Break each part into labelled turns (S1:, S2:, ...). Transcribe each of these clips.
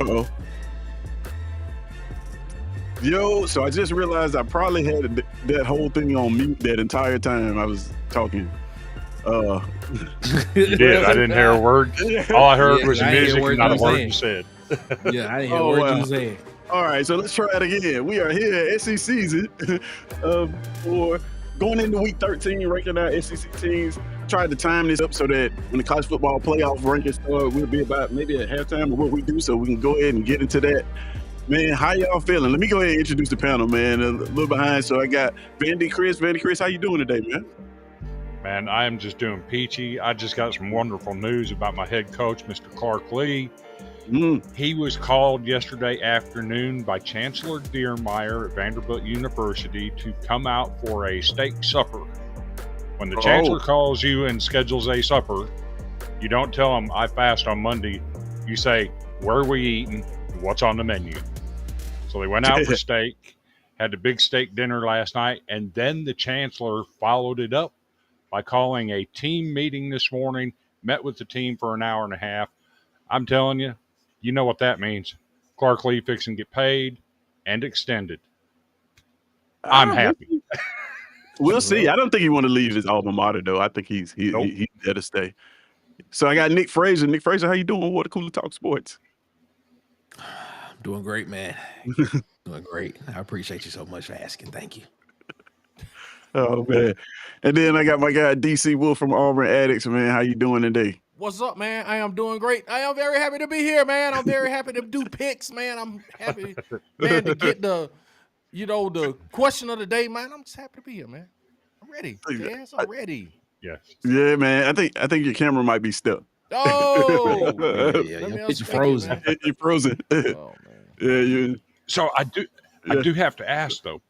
S1: Uh-oh. Yo, so I just realized I probably had that whole thing on mute that entire time I was talking. Uh,
S2: You did. I didn't hear a word. All I heard was the
S3: I didn't hear a
S2: music
S3: word
S2: and not
S3: you
S2: a word
S3: saying.
S2: you said.
S3: Yeah, I didn't hear a
S1: oh,
S3: word you
S1: wow.
S3: saying.
S1: All right, so let's try it again. We are here at SECZN for going into week 13, ranking our SEC teams. Tried to time this up so that when the college football playoff rankings start, we'll be about maybe at halftime of what we do, so we can go ahead and get into that. Man, how y'all feeling? Let me go ahead and introduce the panel, man. A little behind, so I got Vandy Chris. Vandy Chris, how you doing today, man?
S2: Man, I am just doing peachy. I just got some wonderful news about my head coach, Mr. Clark Lee. He was called yesterday afternoon by Chancellor Deermeyer at Vanderbilt University to come out for a steak supper. When the chancellor calls you and schedules a supper, you don't tell him I fast on Monday. You say, where are we eating? What's on the menu? So they went out for steak, had a big steak dinner last night, and then the chancellor followed it up by calling a team meeting this morning, met with the team for an hour and a half. I'm telling you, you know what that means. Clark Lee fixing to get paid and extended. I'm happy.
S1: We'll see. I don't think he want to leave his alma mater, though. I think he's there to stay. So I got Nick Fraser. Nick Fraser, how you doing? Water Cooler Talk Sports.
S3: I'm doing great, man. Doing great. I appreciate you so much for asking. Thank you.
S1: Oh, man. And then I got my guy DC Wolf from Auburn Addicts, man. How you doing today?
S4: What's up, man? I am doing great. I am very happy to be here, man. I'm very happy to do picks, man. I'm happy, man, to get the question of the day, man. I'm just happy to be here, man. I'm ready. Yes, I'm ready.
S2: Yes.
S1: Yeah, man. I think your camera might be stuck.
S3: Oh, yeah. You're frozen.
S1: You're frozen.
S4: Oh man.
S1: Yeah.
S2: So I do have to ask though,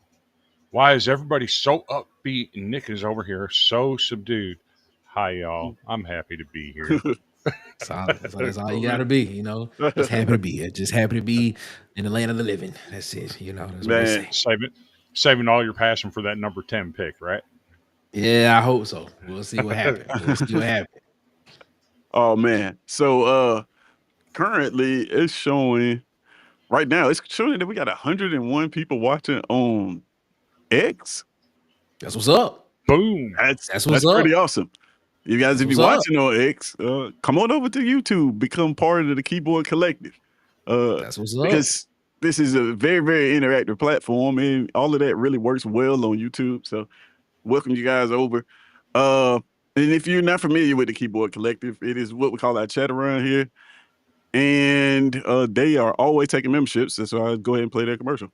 S2: why is everybody so upbeat and Nick is over here so subdued? Hi, y'all. I'm happy to be here.
S3: That's all you gotta be, Just happy to be here. Just happy to be in the land of the living. That's it. That's what they say.
S2: Saving all your passion for that number 10 pick, right?
S3: Yeah, I hope so. We'll see what happens.
S1: Oh man. So currently it's showing right now, it's showing that we got 101 people watching on X.
S3: That's what's up.
S2: Boom.
S1: That's pretty awesome. You guys, if you're watching on X, come on over to YouTube, become part of the Keyboard Collective.
S3: That's what's up.
S1: Because this is a very, very interactive platform, and all of that really works well on YouTube. So welcome you guys over. And if you're not familiar with the Keyboard Collective, it is what we call our chat around here. And they are always taking memberships. So I'll go ahead and play their commercial.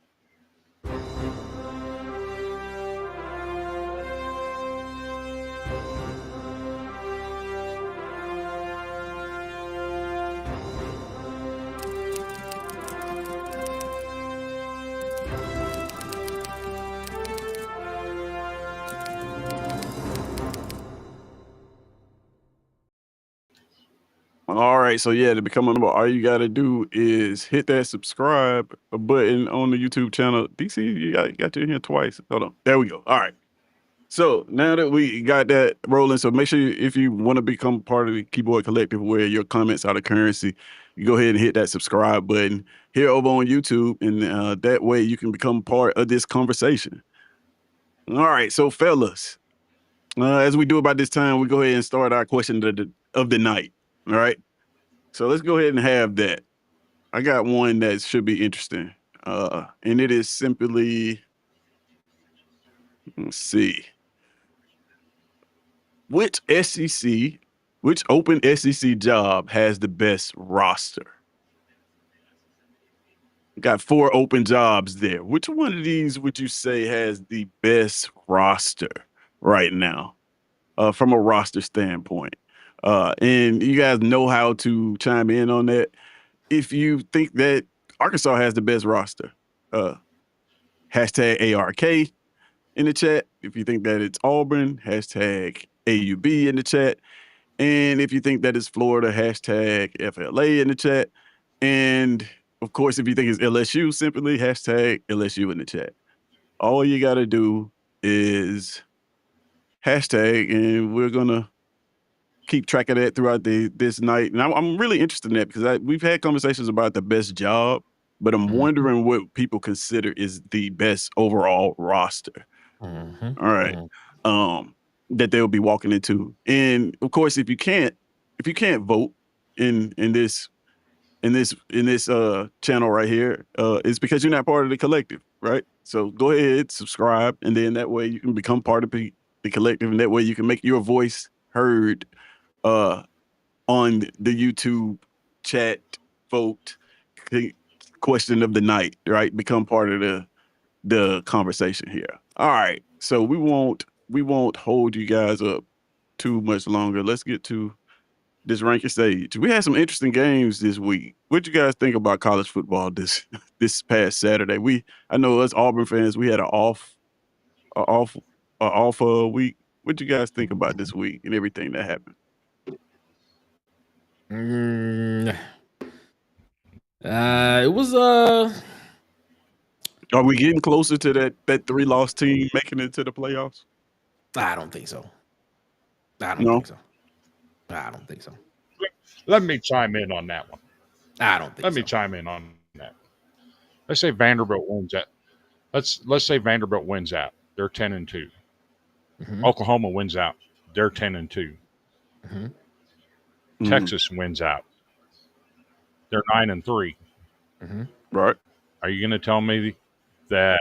S1: All right, so yeah, to become a member, all you got to do is hit that subscribe button on the YouTube channel. DC, you got you in here twice. Hold on, there we go. All right, so now that we got that rolling, so make sure if you want to become part of the Keyboard Collective, where your comments are the currency, you go ahead and hit that subscribe button here over on YouTube, and that way you can become part of this conversation. All right, so fellas, as we do about this time, we go ahead and start our question of the night. All right. So let's go ahead and have that. I got one that should be interesting. And it is simply, let's see. Which open SEC job has the best roster? Got 4 open jobs there. Which one of these would you say has the best roster right now, from a roster standpoint? And you guys know how to chime in on that. If you think that Arkansas has the best roster, hashtag ARK in the chat. If you think that it's Auburn, hashtag AUB in the chat. And if you think that it's Florida, hashtag FLA in the chat. And of course, if you think it's LSU, simply hashtag LSU in the chat. All you got to do is hashtag, and we're going to keep track of that throughout this night. And I'm really interested in that because we've had conversations about the best job, but I'm wondering what people consider is the best overall roster. All right. That they'll be walking into. And of course, if you can't vote in this channel right here, it's because you're not part of the collective, right? So go ahead, subscribe, and then that way you can become part of the collective, and that way you can make your voice heard on the YouTube chat vote question of the night, right? Become part of the conversation here. All right. So we won't hold you guys up too much longer. Let's get to this ranking stage. We had some interesting games this week. What you guys think about college football this past Saturday? I know us Auburn fans, we had an off week. What you guys think about this week and everything that happened?
S3: It was
S1: Are we getting closer to that 3-loss team making it to the playoffs?
S3: I don't think so. I don't think so.
S2: Let me chime in on that one.
S3: I don't think
S2: Let me chime in on that. Let's say Vanderbilt wins that. Let's say Vanderbilt wins out. They're 10-2. Oklahoma wins out. They're 10-2. Texas wins out. They're 9-3.
S1: Right.
S2: Are you going to tell me that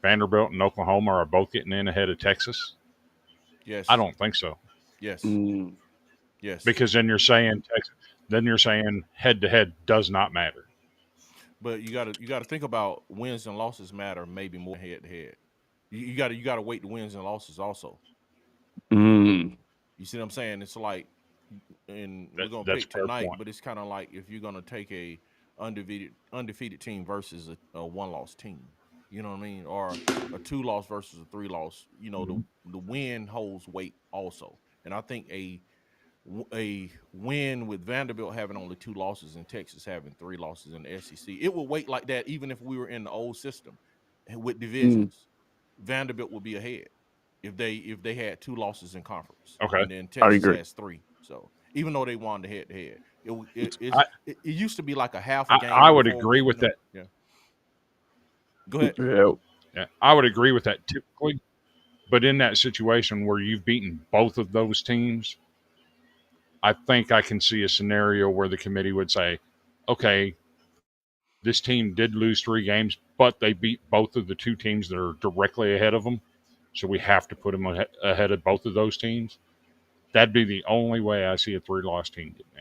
S2: Vanderbilt and Oklahoma are both getting in ahead of Texas?
S4: Yes.
S2: I don't think so.
S4: Yes. Yes.
S2: Because then you're saying Texas. Then you're saying head to head does not matter.
S4: But you gotta think about wins and losses matter maybe more head to head. You gotta weight the wins and losses also. You see what I'm saying? It's like, and we're gonna pick tonight, but it's kind of like if you're gonna take a undefeated team versus a one-loss team. You know what I mean? Or a 2-loss versus a 3-loss. You know, the win holds weight also. And I think a win with Vanderbilt having only 2 losses and Texas having 3 losses in the SEC, it would weight like that even if we were in the old system with divisions. Vanderbilt would be ahead if they had 2 losses in conference.
S2: Okay,
S4: and then Texas has 3. So even though they won the head to head, it used to be like a half a game.
S2: I would agree with that.
S4: Yeah. Go ahead.
S2: Yeah, I would agree with that typically, but in that situation where you've beaten both of those teams, I think I can see a scenario where the committee would say, okay, this team did lose 3 games, but they beat both of the 2 teams that are directly ahead of them. So we have to put them ahead of both of those teams. That'd be the only way I see a 3-loss team getting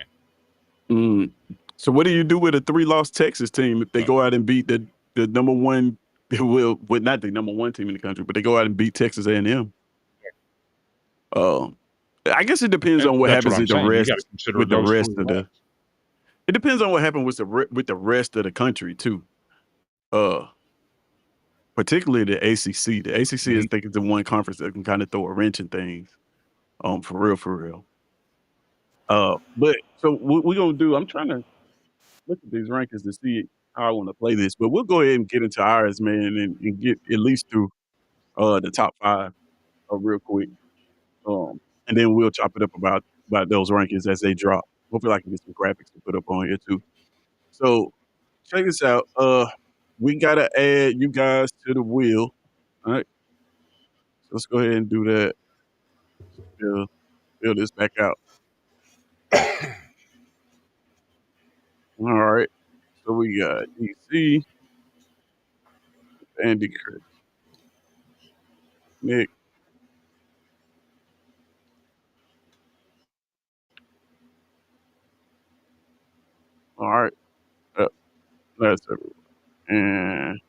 S2: in.
S1: So what do you do with a 3-loss Texas team if they go out and beat the number one? Well, not the number 1 team in the country, but they go out and beat Texas A&M. I guess it depends on what happens with the rest of the. It depends on what happened with the rest of the country too. Particularly the ACC. The ACC is, I think, is the one conference that can kind of throw a wrench in things. For real. But so what we're gonna do? I'm trying to look at these rankings to see how I want to play this, but we'll go ahead and get into ours, man, and get at least through the top 5 real quick. And then we'll chop it up about those rankings as they drop. Hopefully I can get some graphics to put up on here too. So check this out. We gotta add you guys to the wheel. All right. So let's go ahead and do that. Fill this back out. All right. So we got DC, Andy, Chris, Nick. All right. That's everyone. And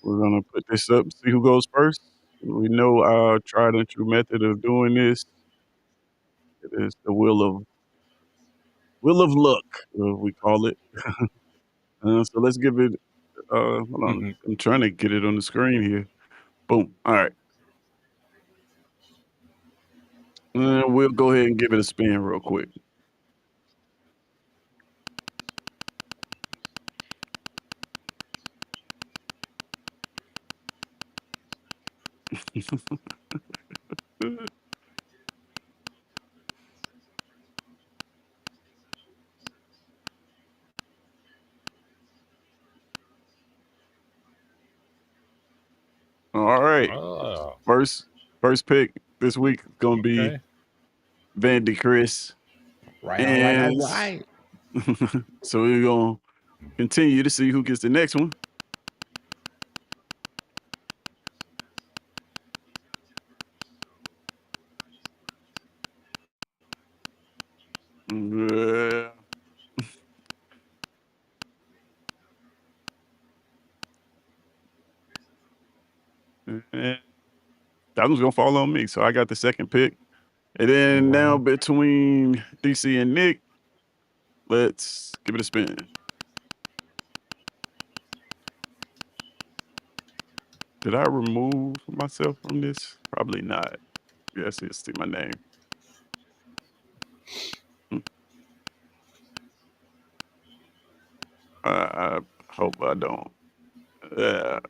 S1: we're going to put this up and see who goes first. We know our tried and true method of doing this. It is the wheel of luck, we call it. So let's give it. Hold on. I'm trying to get it on the screen here. Boom. All right. We'll go ahead and give it a spin real quick. All right.
S2: Oh,
S1: First pick this week is gonna be Vandy Chris.
S3: Right,
S1: And
S3: all right.
S1: so we're gonna continue to see who gets the next one. Yeah. And that one's gonna fall on me. So I got the second pick. And then now between DC and Nick, let's give it a spin. Did I remove myself from this? Probably not. Yes, it's see my name. I hope I don't.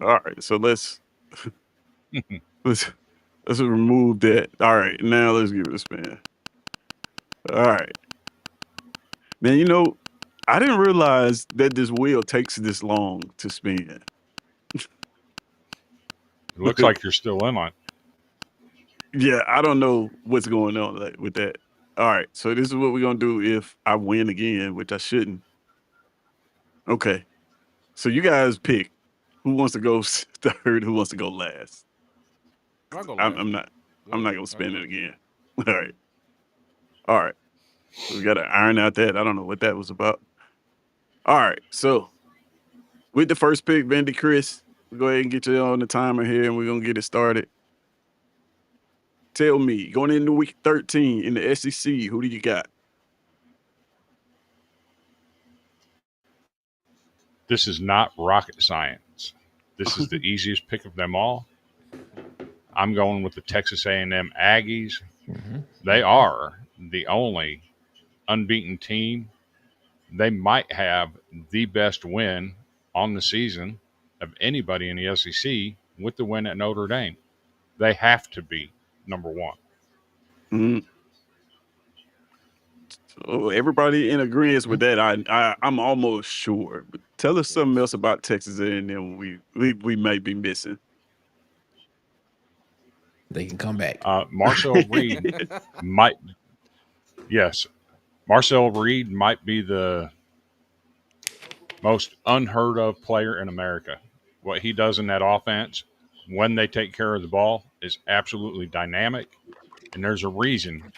S1: All right, so let's let's remove that. All right, now let's give it a spin. All right, man. You know, I didn't realize that this wheel takes this long to spin.
S2: it looks like you're still in on it.
S1: Yeah, I don't know what's going on with that. All right, so this is what we're gonna do if I win again, which I shouldn't. Okay, so you guys pick who wants to go third, who wants to go last.
S4: I'll go last.
S1: I'm not gonna spin it again. All right. So we gotta iron out that. I don't know what that was about. All right, so with the first pick, Vandy Chris, we'll go ahead and get you on the timer here, and we're gonna get it started. Tell me, going into week 13 in the SEC, who do you got?
S2: This is not rocket science. This is the easiest pick of them all. I'm going with the Texas A&M Aggies. They are the only unbeaten team. They might have the best win on the season of anybody in the SEC with the win at Notre Dame. They have to be number one.
S1: Mm. So everybody in agreement with that. I'm almost sure. But tell us something else about Texas A&M we might be missing.
S3: They can come back.
S2: Marcel Reed might, yes, Marcel Reed might be the most unheard of player in America. What he does in that offense when they take care of the ball is absolutely dynamic. And there's a reason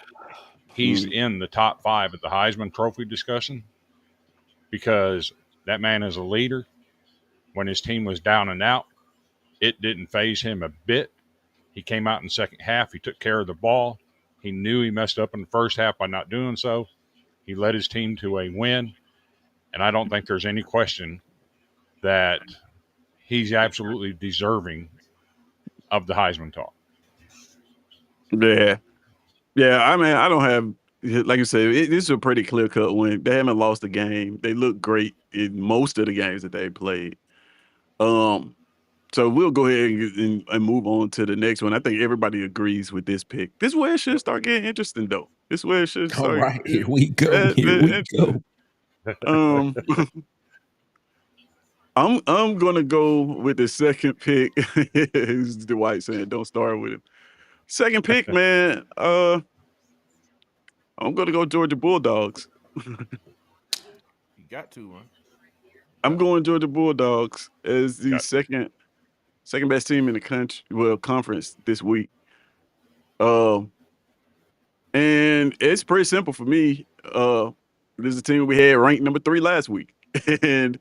S2: he's in the top 5 at the Heisman Trophy discussion, because that man is a leader. When his team was down and out, it didn't faze him a bit. He came out in the second half. He took care of the ball. He knew he messed up in the first half by not doing so. He led his team to a win. And I don't think there's any question that he's absolutely deserving of the Heisman talk.
S1: Yeah. Yeah, I mean, I don't have, like you said, this is a pretty clear-cut win. They haven't lost a game. They look great in most of the games that they played. So we'll go ahead and move on to the next one. I think everybody agrees with this pick. This is where it should start getting interesting, though. This is where it should start.
S3: All right, here we go. Here we go.
S1: I'm gonna go with the second pick. It's Dwight saying, "Don't start with him." Second pick, man. I'm gonna go Georgia Bulldogs.
S4: You got to, man.
S1: I'm going Georgia Bulldogs as the second best team in the country, conference this week. And it's pretty simple for me. This is a team we had ranked number 3 last week, and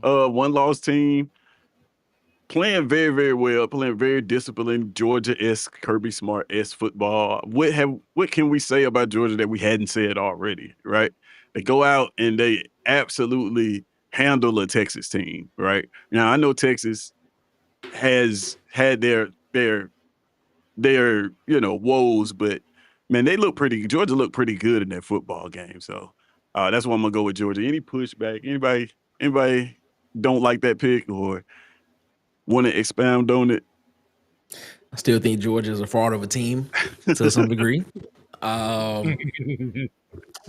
S1: one-loss team playing very, very well, playing very disciplined Georgia-esque, Kirby Smart-esque football. What can we say about Georgia that we hadn't said already? Right? They go out and they absolutely handle a Texas team. Right now, I know Texas has had their woes, but man, they look pretty. Georgia looked pretty good in that football game. So that's why I'm gonna go with Georgia. Any pushback? Anybody don't like that pick or want to expound on it?
S3: I still think Georgia is a fraud of a team to some degree.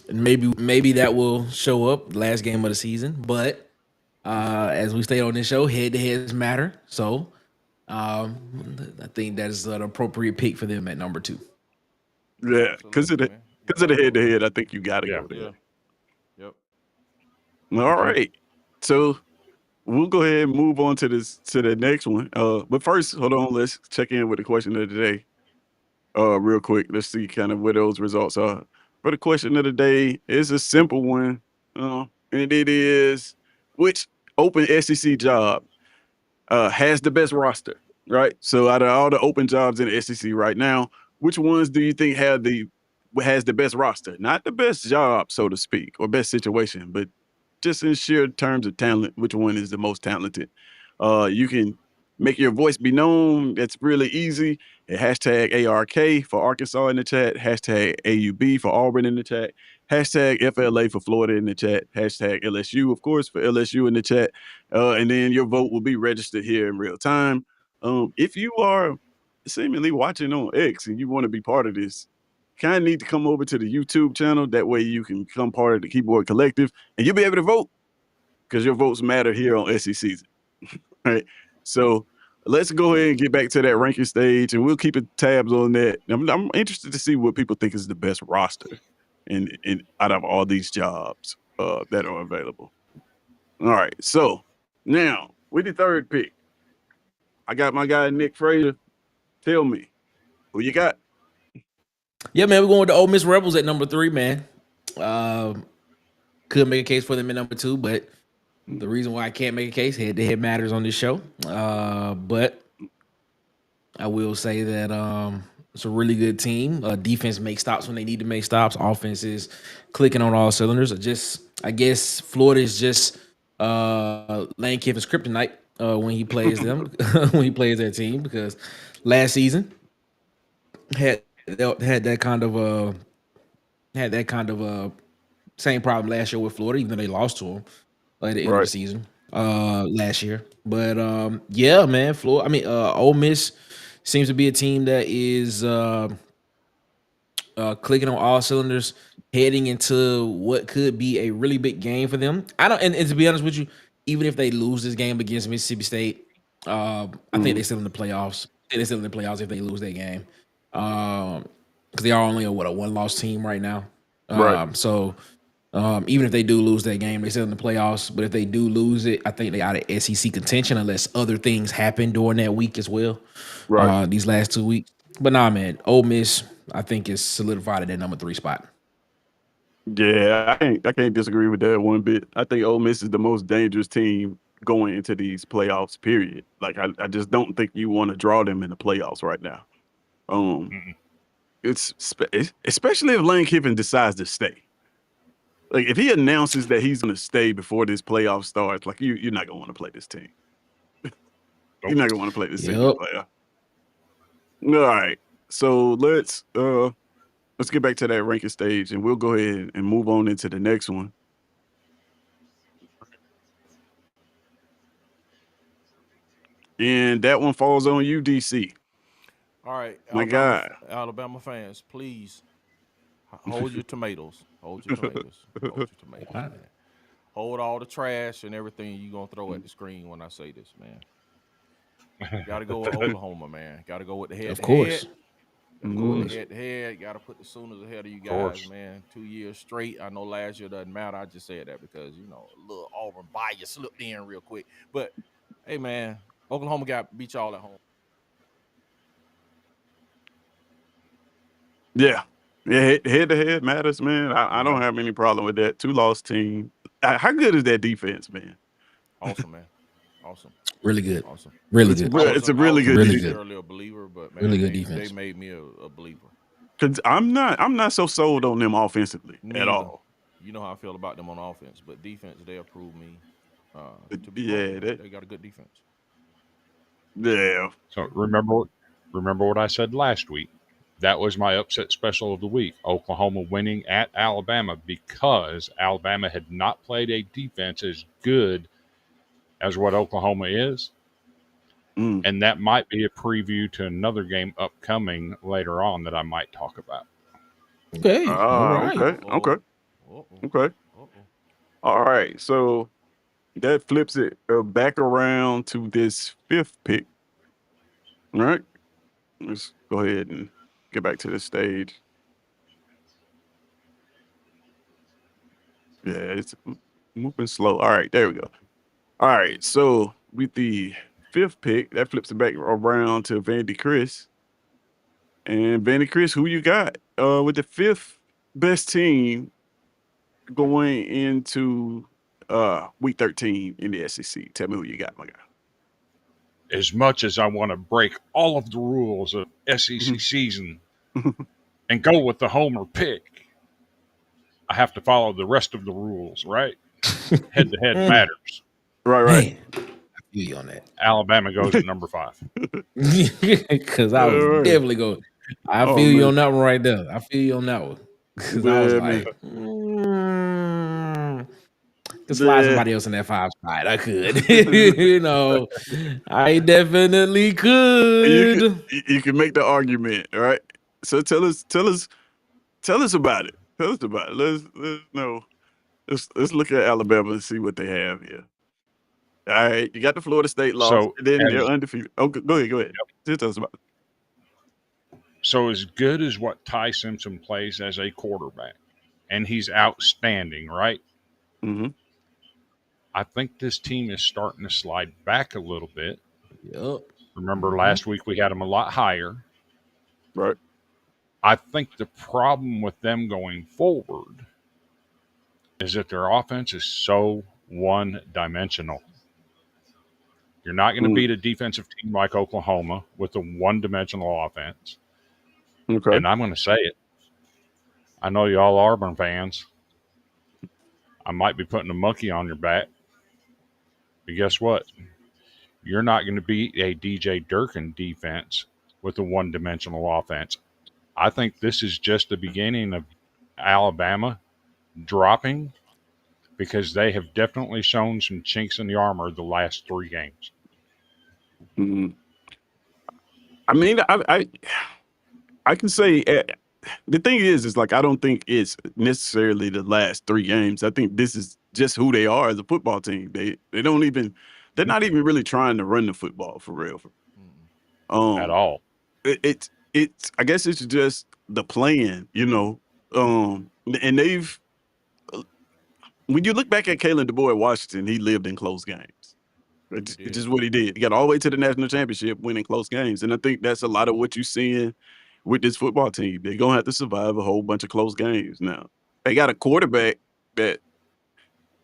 S3: Maybe that will show up last game of the season, but as we stay on this show, head-to-heads matter. So I think that is an appropriate pick for them at number 2.
S1: Yeah, because of
S4: Absolutely,
S1: the
S4: man.
S1: head-to-head, I think you got to
S2: Yeah.
S1: go there.
S4: Yeah. Yep.
S1: All right. So we'll go ahead and move on to the next one. But first, hold on. Let's check in with the question of the day. Real quick. Let's see kind of what those results are. For the question of the day, it's a simple one, and it is: which open SEC job has the best roster? Right. So out of all the open jobs in the SEC right now, which ones do you think has the best roster? Not the best job, so to speak, or best situation, but just in sheer terms of talent, which one is the most talented? You can make your voice be known. That's really easy. Hashtag ARK for Arkansas in the chat. Hashtag AUB for Auburn in the chat. Hashtag FLA for Florida in the chat. Hashtag LSU, of course, for LSU in the chat. And then your vote will be registered here in real time. If you are seemingly watching on X and you want to be part of this, kind of need to come over to the YouTube channel. That way you can become part of the Keyboard Collective and you'll be able to vote because your votes matter here on SECZN. Right. So let's go ahead and get back to that ranking stage and we'll keep tabs on that. I'm interested to see what people think is the best roster in out of all these jobs that are available. All right. So now with the third pick, I got my guy Nick Frazier. Tell me who you got.
S3: Yeah, man, we're going with the Ole Miss Rebels at number 3, man. Could make a case for them at number 2, but the reason why I can't make a case, head-to-head matters on this show. But I will say that it's a really good team. Defense makes stops when they need to make stops. Offense is clicking on all cylinders. I guess Florida is just Lane Kiffin's kryptonite when he plays them, when he plays their team, because last season had that kind of same problem last year with Florida, even though they lost to them at the end of the season last year. But yeah, man, Ole Miss seems to be a team that is clicking on all cylinders, heading into what could be a really big game for them. And to be honest with you, even if they lose this game against Mississippi State, I think they're still in the playoffs. They're still in the playoffs if they lose that game, because they are only a one-loss team right now. So even if they do lose that game, they're still in the playoffs. But if they do lose it, I think they out of SEC contention unless other things happen during that week as well. These last 2 weeks. But nah, man, Ole Miss, I think, is solidified at that number 3 spot.
S1: Yeah, I can't disagree with that one bit. I think Ole Miss is the most dangerous team going into these playoffs, period. Like I just don't think you want to draw them in the playoffs right now. It's especially if Lane Kiffin decides to stay. Like if he announces that he's going to stay before this playoff starts, like you're not going to want to play this team. You're not going to want to play this team in the playoff. All right, so let's get back to that ranking stage, and we'll go ahead and move on into the next one. And that one falls on you, DC.
S4: All right,
S1: My God.
S4: Alabama fans, please hold your tomatoes. Hold your tomatoes. Hold your tomatoes, man. Hold all the trash and everything you're going to throw at the screen when I say this, man. Got to go with Oklahoma, man. Got to go with the head.
S3: Of course.
S4: Go head. Got to put the Sooners ahead of you guys, man. 2 years straight. I know last year doesn't matter. I just said that because, a little Auburn bias slipped in real quick. But, hey, man, Oklahoma beat y'all at home.
S1: Yeah. Yeah, head-to-head matters, man. I don't have any problem with that. 2-loss team. How good is that defense, man?
S4: Awesome, man. Awesome.
S3: Really good.
S4: Awesome.
S3: Really good.
S1: It's a really good
S3: really
S1: defense.
S4: Earlier a believer, but man,
S3: really good defense.
S4: They made me a believer.
S1: Cause I'm not so sold on them offensively at all.
S4: You know how I feel about them on offense, but defense, they approved me. They got a good defense.
S1: Yeah.
S2: So remember what I said last week. That was my upset special of the week. Oklahoma winning at Alabama because Alabama had not played a defense as good as what Oklahoma is. And that might be a preview to another game upcoming later on that I might talk about.
S3: Okay. All right.
S1: Okay. All right. So that flips it back around to this 5th pick. All right. Let's go ahead and get back to the stage. Yeah, it's moving slow. All right, there we go. All right, so with the 5th pick, that flips it back around to Vandy Chris. And Vandy Chris, who you got? With the 5th best team going into week 13 in the SEC. Tell me who you got, my guy.
S2: As much as I want to break all of the rules of SEC season and go with the homer pick, I have to follow the rest of the rules, right? Head to head matters.
S1: Right.
S3: Man, I feel you on that.
S2: Alabama goes at number 5.
S3: Because I was
S1: All right.
S3: definitely going. I feel you on that one right there. I feel you on that one. Because I was
S1: Yeah,
S3: like, could slide
S1: Yeah.
S3: somebody else in that 5 spot. I could. You know, I definitely could.
S1: You can make the argument, right? So tell us about it. Tell us about it. Let's know. Let's look at Alabama and see what they have here. All right, you got the Florida State loss,
S2: So,
S1: and then they're undefeated. Oh, go ahead.
S2: Yep.
S1: Just tell us about it.
S2: So as good as what Ty Simpson plays as a quarterback, and he's outstanding, right?
S1: Mm-hmm.
S2: I think this team is starting to slide back a little bit.
S3: Yep.
S2: Remember last week we had them a lot higher.
S1: Right.
S2: I think the problem with them going forward is that their offense is so one-dimensional. You're not going to beat a defensive team like Oklahoma with a one-dimensional offense.
S1: Okay.
S2: And I'm going to say it. I know y'all Auburn fans. I might be putting a monkey on your back. But guess what? You're not going to beat a DJ Durkin defense with a one-dimensional offense. I think this is just the beginning of Alabama dropping because they have definitely shown some chinks in the armor the last 3 games.
S1: Mm-hmm. I mean, I can say the thing is like I don't think it's necessarily the last 3 games. I think this is just who they are as a football team. They're not even really trying to run the football for real.
S2: At all.
S1: It's I guess it's just the plan, you know. And they've when you look back at Kalen DeBoer at Washington, he lived in close games. It's just what he did. He got all the way to the national championship, winning close games, and I think that's a lot of what you're seeing with this football team. They're gonna have to survive a whole bunch of close games. Now they got a quarterback that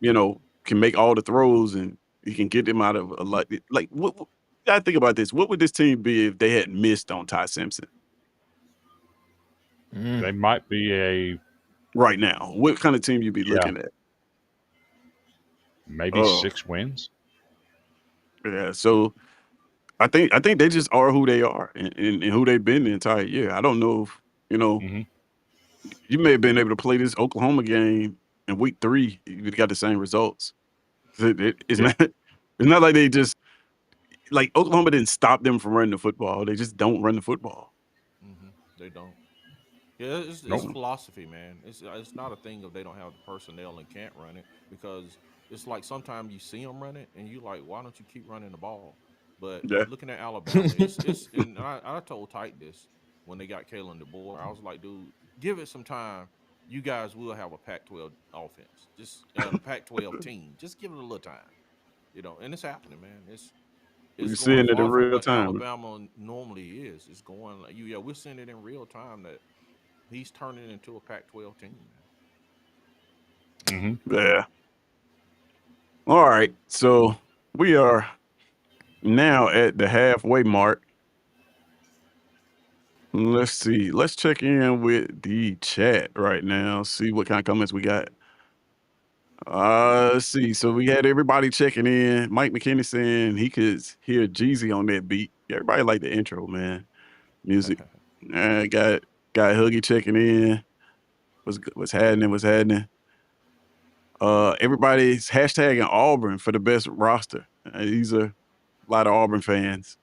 S1: can make all the throws and he can get them out of a lot. Like what? You gotta think about this. What would this team be if they had missed on Ty Simpson?
S2: They might be a
S1: right now. What kind of team you be looking at?
S2: Maybe 6 wins.
S1: Yeah, so I think they just are who they are and who they've been the entire year. I don't know if you may have been able to play this Oklahoma game in week 3. You got the same results. It's not like they just like Oklahoma didn't stop them from running the football. They just don't run the football.
S4: They don't. Yeah, it's philosophy, man. It's not a thing if they don't have the personnel and can't run it, because it's like sometimes you see them run it and you like, why don't you keep running the ball? But looking at Alabama, it's and I told Tyke this when they got Kalen DeBoer. I was like, dude, give it some time. You guys will have a Pac-12 offense, just a Pac-12 team. Just give it a little time, and it's happening, man. It's
S1: seeing it in real time.
S4: Alabama normally is. It's going like we're seeing it in real time that he's turning into a Pac-12 team, man.
S1: Yeah. All right. So we are now at the halfway mark. Let's see. Let's check in with the chat right now. See what kind of comments we got. Let's see. So we had everybody checking in. Mike McKinney saying he could hear Jeezy on that beat. Everybody like the intro, man. Music. Got Huggy checking in. What's happening? Everybody's hashtagging Auburn for the best roster. These are a lot of Auburn fans.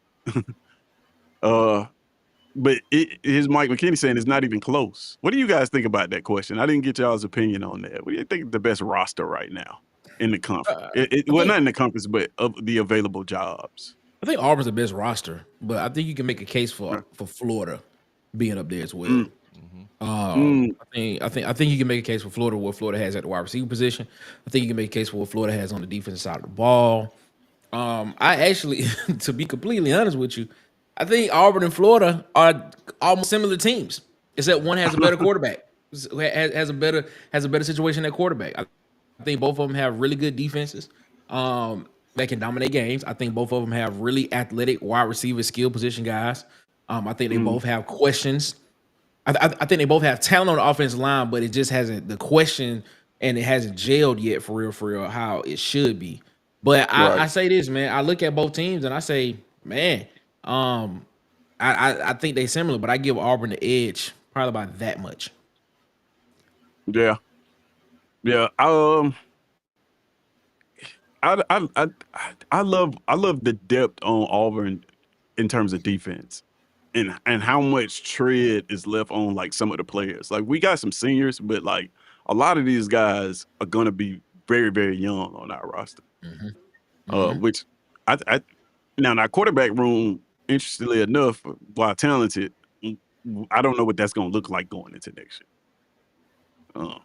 S1: But here's Mike McKinney saying it's not even close. What do you guys think about that question? I didn't get y'all's opinion on that. What do you think is the best roster right now in the conference? Well, not in the conference, but of the available jobs.
S3: I think Auburn's the best roster, but I think you can make a case for Florida being up there as well. I think you can make a case for Florida, what Florida has at the wide receiver position. I think you can make a case for what Florida has on the defensive side of the ball. I actually, to be completely honest with you, I think Auburn and Florida are almost similar teams, except one has a better quarterback, has a better situation at quarterback. I think both of them have really good defenses that can dominate games. I think both of them have really athletic wide receiver skill position guys. I think they both have questions. I think they both have talent on the offensive line, but it just hasn't the question and it hasn't gelled yet for real, how it should be. But I say this, man. I look at both teams and I say, man, I think they're similar, but I give Auburn the edge probably by that much.
S1: Yeah. I love the depth on Auburn in terms of defense. And how much tread is left on like some of the players. Like we got some seniors, but like a lot of these guys are gonna be very, very young on our roster. Which I now in our quarterback room, interestingly enough, while talented, I don't know what that's gonna look like going into next year.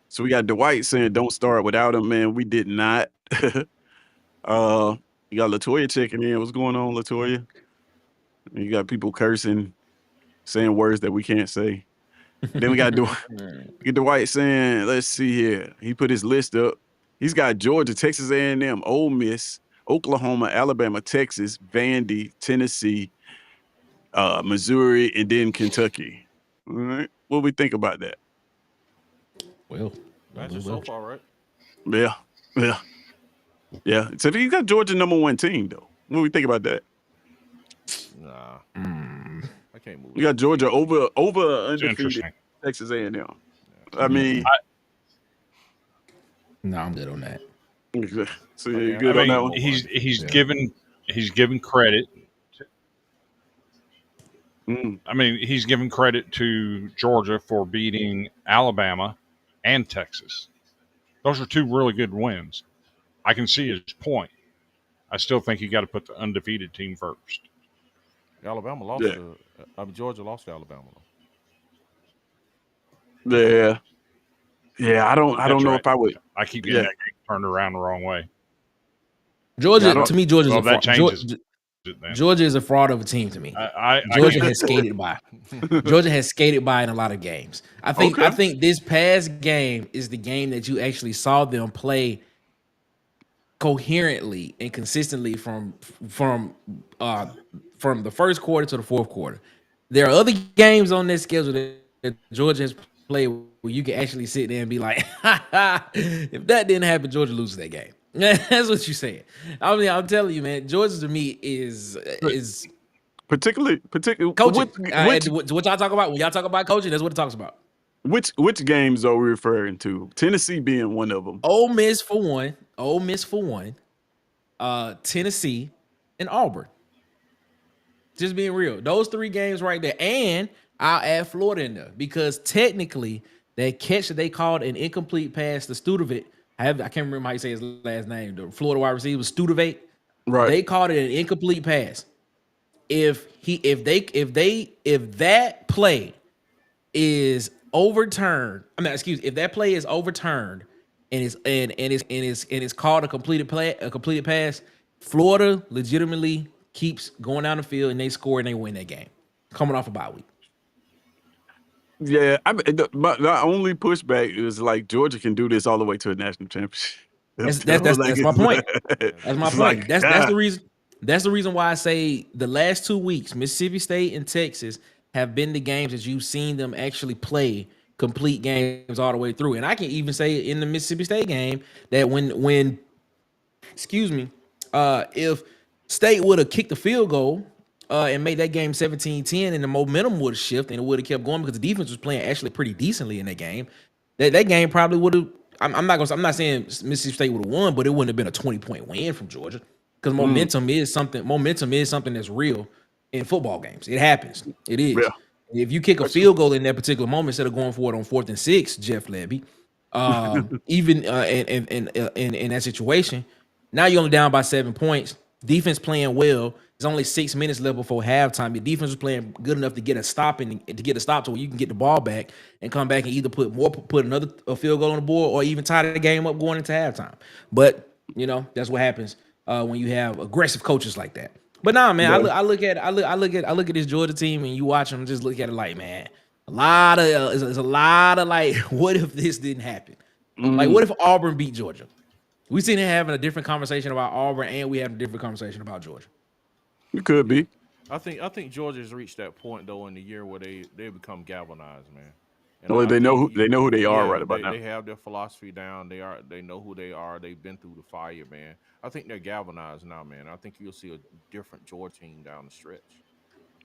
S1: So we got Dwight saying don't start without him, man. We did not. You got Latoya checking in. What's going on, Latoya? You got people cursing, saying words that we can't say. Then we got Dwight saying, let's see here. He put his list up. He's got Georgia, Texas A&M, Ole Miss, Oklahoma, Alabama, Texas, Vandy, Tennessee, Missouri, and then Kentucky. All right. What do we think about that?
S3: Well,
S4: that's just so far, right?
S1: Yeah. So you got Georgia #1 team, though. What do we think about that?
S4: Nah. I can't move.
S1: You got Georgia over undefeated Texas A&M. I mean,
S3: no, I'm good on that.
S1: So you're good on that one.
S2: He's given credit. I mean, he's given credit to Georgia for beating Alabama and Texas. Those are two really good wins. I can see his point. I still think you got to put the undefeated team first.
S4: Alabama lost to Georgia lost to Alabama.
S1: Yeah. I don't know if I would.
S2: I keep getting that game turned around the wrong way.
S3: Georgia, to me, Georgia is a fraud of a team to me. Georgia has skated by. Georgia has skated by in a lot of games. I think this past game is the game that you actually saw them play coherently and consistently from the first quarter to the fourth quarter. There are other games on this schedule that Georgia has played where you can actually sit there and be like, if that didn't happen, Georgia loses that game. That's what you're saying. I mean, I'm telling you, man, Georgia to me is
S1: particularly
S3: coaching. What y'all talk about when y'all talk about coaching? That's what it talks about.
S1: Which games are we referring to? Tennessee being one of them.
S3: Ole Miss for one. Tennessee and Auburn. Just being real. Those three games right there. And I'll add Florida in there because technically that catch that they called an incomplete pass to Studevate, I can't remember how you say his last name. The Florida wide receiver was Studevate.
S1: Right.
S3: They called it an incomplete pass. If that play is overturned, if that play is overturned and it's called a completed pass, Florida legitimately keeps going down the field and they score and they win that game, coming off a bye week.
S1: Yeah, my only pushback is like Georgia can do this all the way to a national championship.
S3: That's my point. That's my point. That's the reason. That's the reason why I say the last 2 weeks, Mississippi State and Texas have been the games that you've seen them actually play complete games all the way through. And I can even say in the Mississippi State game that when if State would have kicked the field goal and made that game 17-10 and the momentum would have shifted and it would have kept going because the defense was playing actually pretty decently in that game, that game probably would have. I'm not saying Mississippi State would have won, but it wouldn't have been a 20-point win from Georgia because momentum is something that's real in football games. It happens. It is. Yeah. If you kick a field goal in that particular moment instead of going for it on 4th and 6, Jeff Levy, even in that situation, now you're only down by 7 points. Defense playing well. There's only 6 minutes left before halftime. Your defense was playing good enough to get a stop and to get a stop to where you can get the ball back and come back and either put another field goal on the board or even tie the game up going into halftime. But that's what happens when you have aggressive coaches like that. But nah, man, I look at this Georgia team and you watch them, just look at it like, man, it's a lot of like, what if this didn't happen? Like, what if Auburn beat Georgia? We seen it having a different conversation about Auburn, and we have a different conversation about Georgia.
S1: It could be.
S4: I think Georgia's reached that point though in the year where they become galvanized, man.
S1: And they know who they are right about now.
S4: They have their philosophy down. They know who they are. They've been through the fire, man. I think they're galvanized now, man. I think you'll see a different Georgia team down the stretch.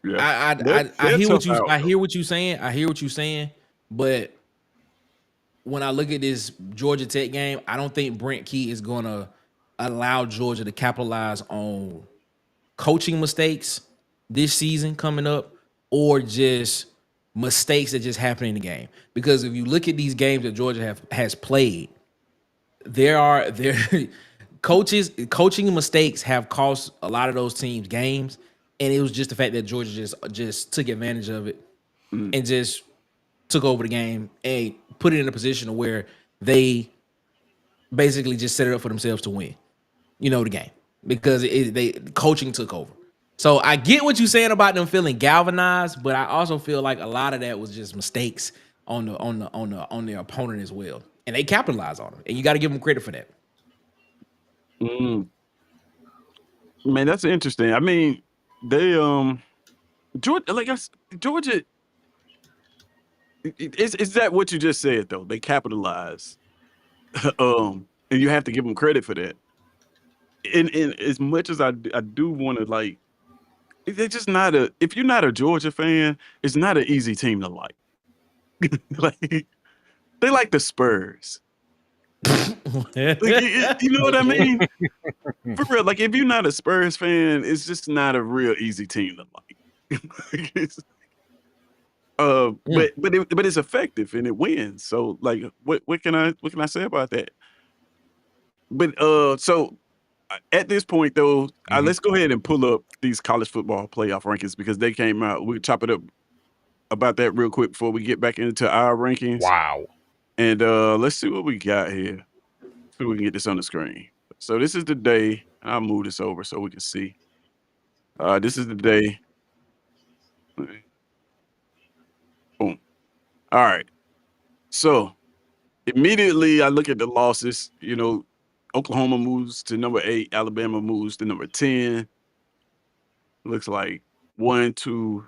S1: Yeah,
S3: I hear what you're saying. But when I look at this Georgia Tech game, I don't think Brent Key is gonna allow Georgia to capitalize on coaching mistakes this season coming up, or just mistakes that just happen in the game. Because if you look at these games that Georgia has played, there coaching mistakes have cost a lot of those teams games, and it was just the fact that Georgia just took advantage of it and just took over the game and put it in a position where they basically just set it up for themselves to win, the game, because coaching took over. So I get what you're saying about them feeling galvanized, but I also feel like a lot of that was just mistakes on their opponent as well, and they capitalized on them, and you got to give them credit for that.
S1: Man, that's interesting. I mean, they Georgia. Is that what you just said though? They capitalize, and you have to give them credit for that. And as much as I do want to like, they're just not if you're not a Georgia fan, it's not an easy team to like. Like, they like the Spurs. Like, you know what I mean? For real, like if you're not a Spurs fan, it's just not a real easy team to like. But it's effective and it wins. So like, what can I say about that? But so at this point though, let's go ahead and pull up these college football playoff rankings because they came out. We'll chop it up about that real quick before we get back into our rankings.
S2: Wow.
S1: And let's see what we got here. So we can get this on the screen. So this is the day. I'll move this over so we can see. This is the day. Boom. All right. So immediately I look at the losses. Oklahoma moves to number 8. Alabama moves to number 10. Looks like 1, 2,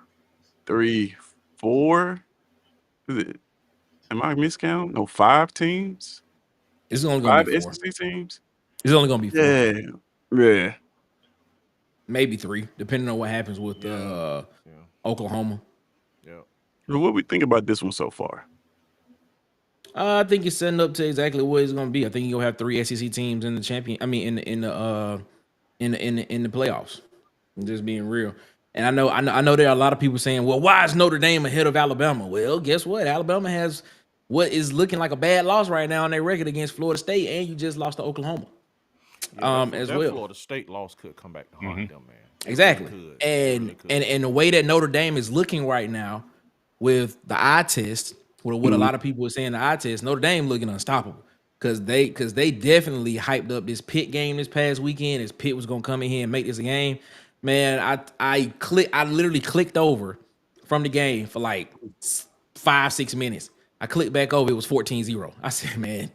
S1: 3, 4. Is it? Am I miscount? No, 5 teams.
S3: It's only going to be
S1: 4. 5 SEC teams.
S3: It's only going to be
S1: 4. Yeah.
S3: Maybe 3, depending on what happens with Oklahoma.
S4: Yeah.
S1: So what we think about this one so far?
S3: I think it's setting up to exactly what it's going to be. I think you'll have 3 SEC teams in the champion. I mean, in the playoffs. I'm just being real. And I know there are a lot of people saying, "Well, why is Notre Dame ahead of Alabama?" Well, guess what? Alabama has what is looking like a bad loss right now on their record against Florida State, and you just lost to Oklahoma. As well.
S4: Florida State loss could come back to haunt them, man.
S3: Exactly.
S4: Really could.
S3: And the way that Notre Dame is looking right now with the eye test, what a lot of people are saying the eye test, Notre Dame looking unstoppable because they definitely hyped up this Pitt game this past weekend as Pitt was gonna come in here and make this a game. Man, I literally clicked over from the game for like 5-6 minutes. I clicked back over, it was 14-0. I said, man,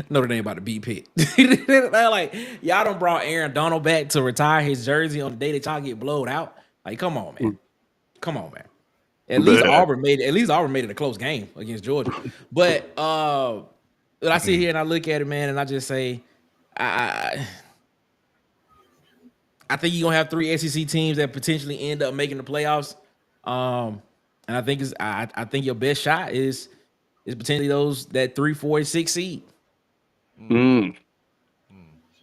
S3: Notre Dame about to beat Pitt. They're like, y'all done brought Aaron Donald back to retire his jersey on the day that y'all get blowed out. Like, come on, man. Come on, man. At least Auburn made it a close game against Georgia. But I sit here and I look at it, man, and I just say, I think you're gonna have 3 SEC teams that potentially end up making the playoffs. And I think your best shot is potentially that 3, 4, 6 seed.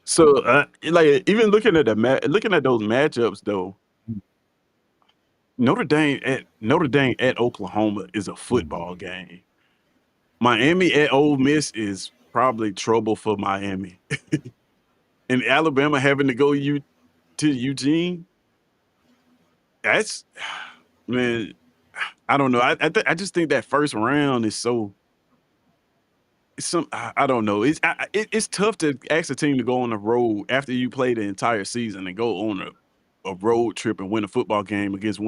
S1: So like even looking at those matchups though, Notre Dame at Oklahoma is a football game. Miami at Ole Miss is probably trouble for Miami. And Alabama having to go UT to Eugene. That's man. I don't know. I just think that first round is so. I don't know. It's tough to ask a team to go on the road after you play the entire season and go on a road trip and win a football game against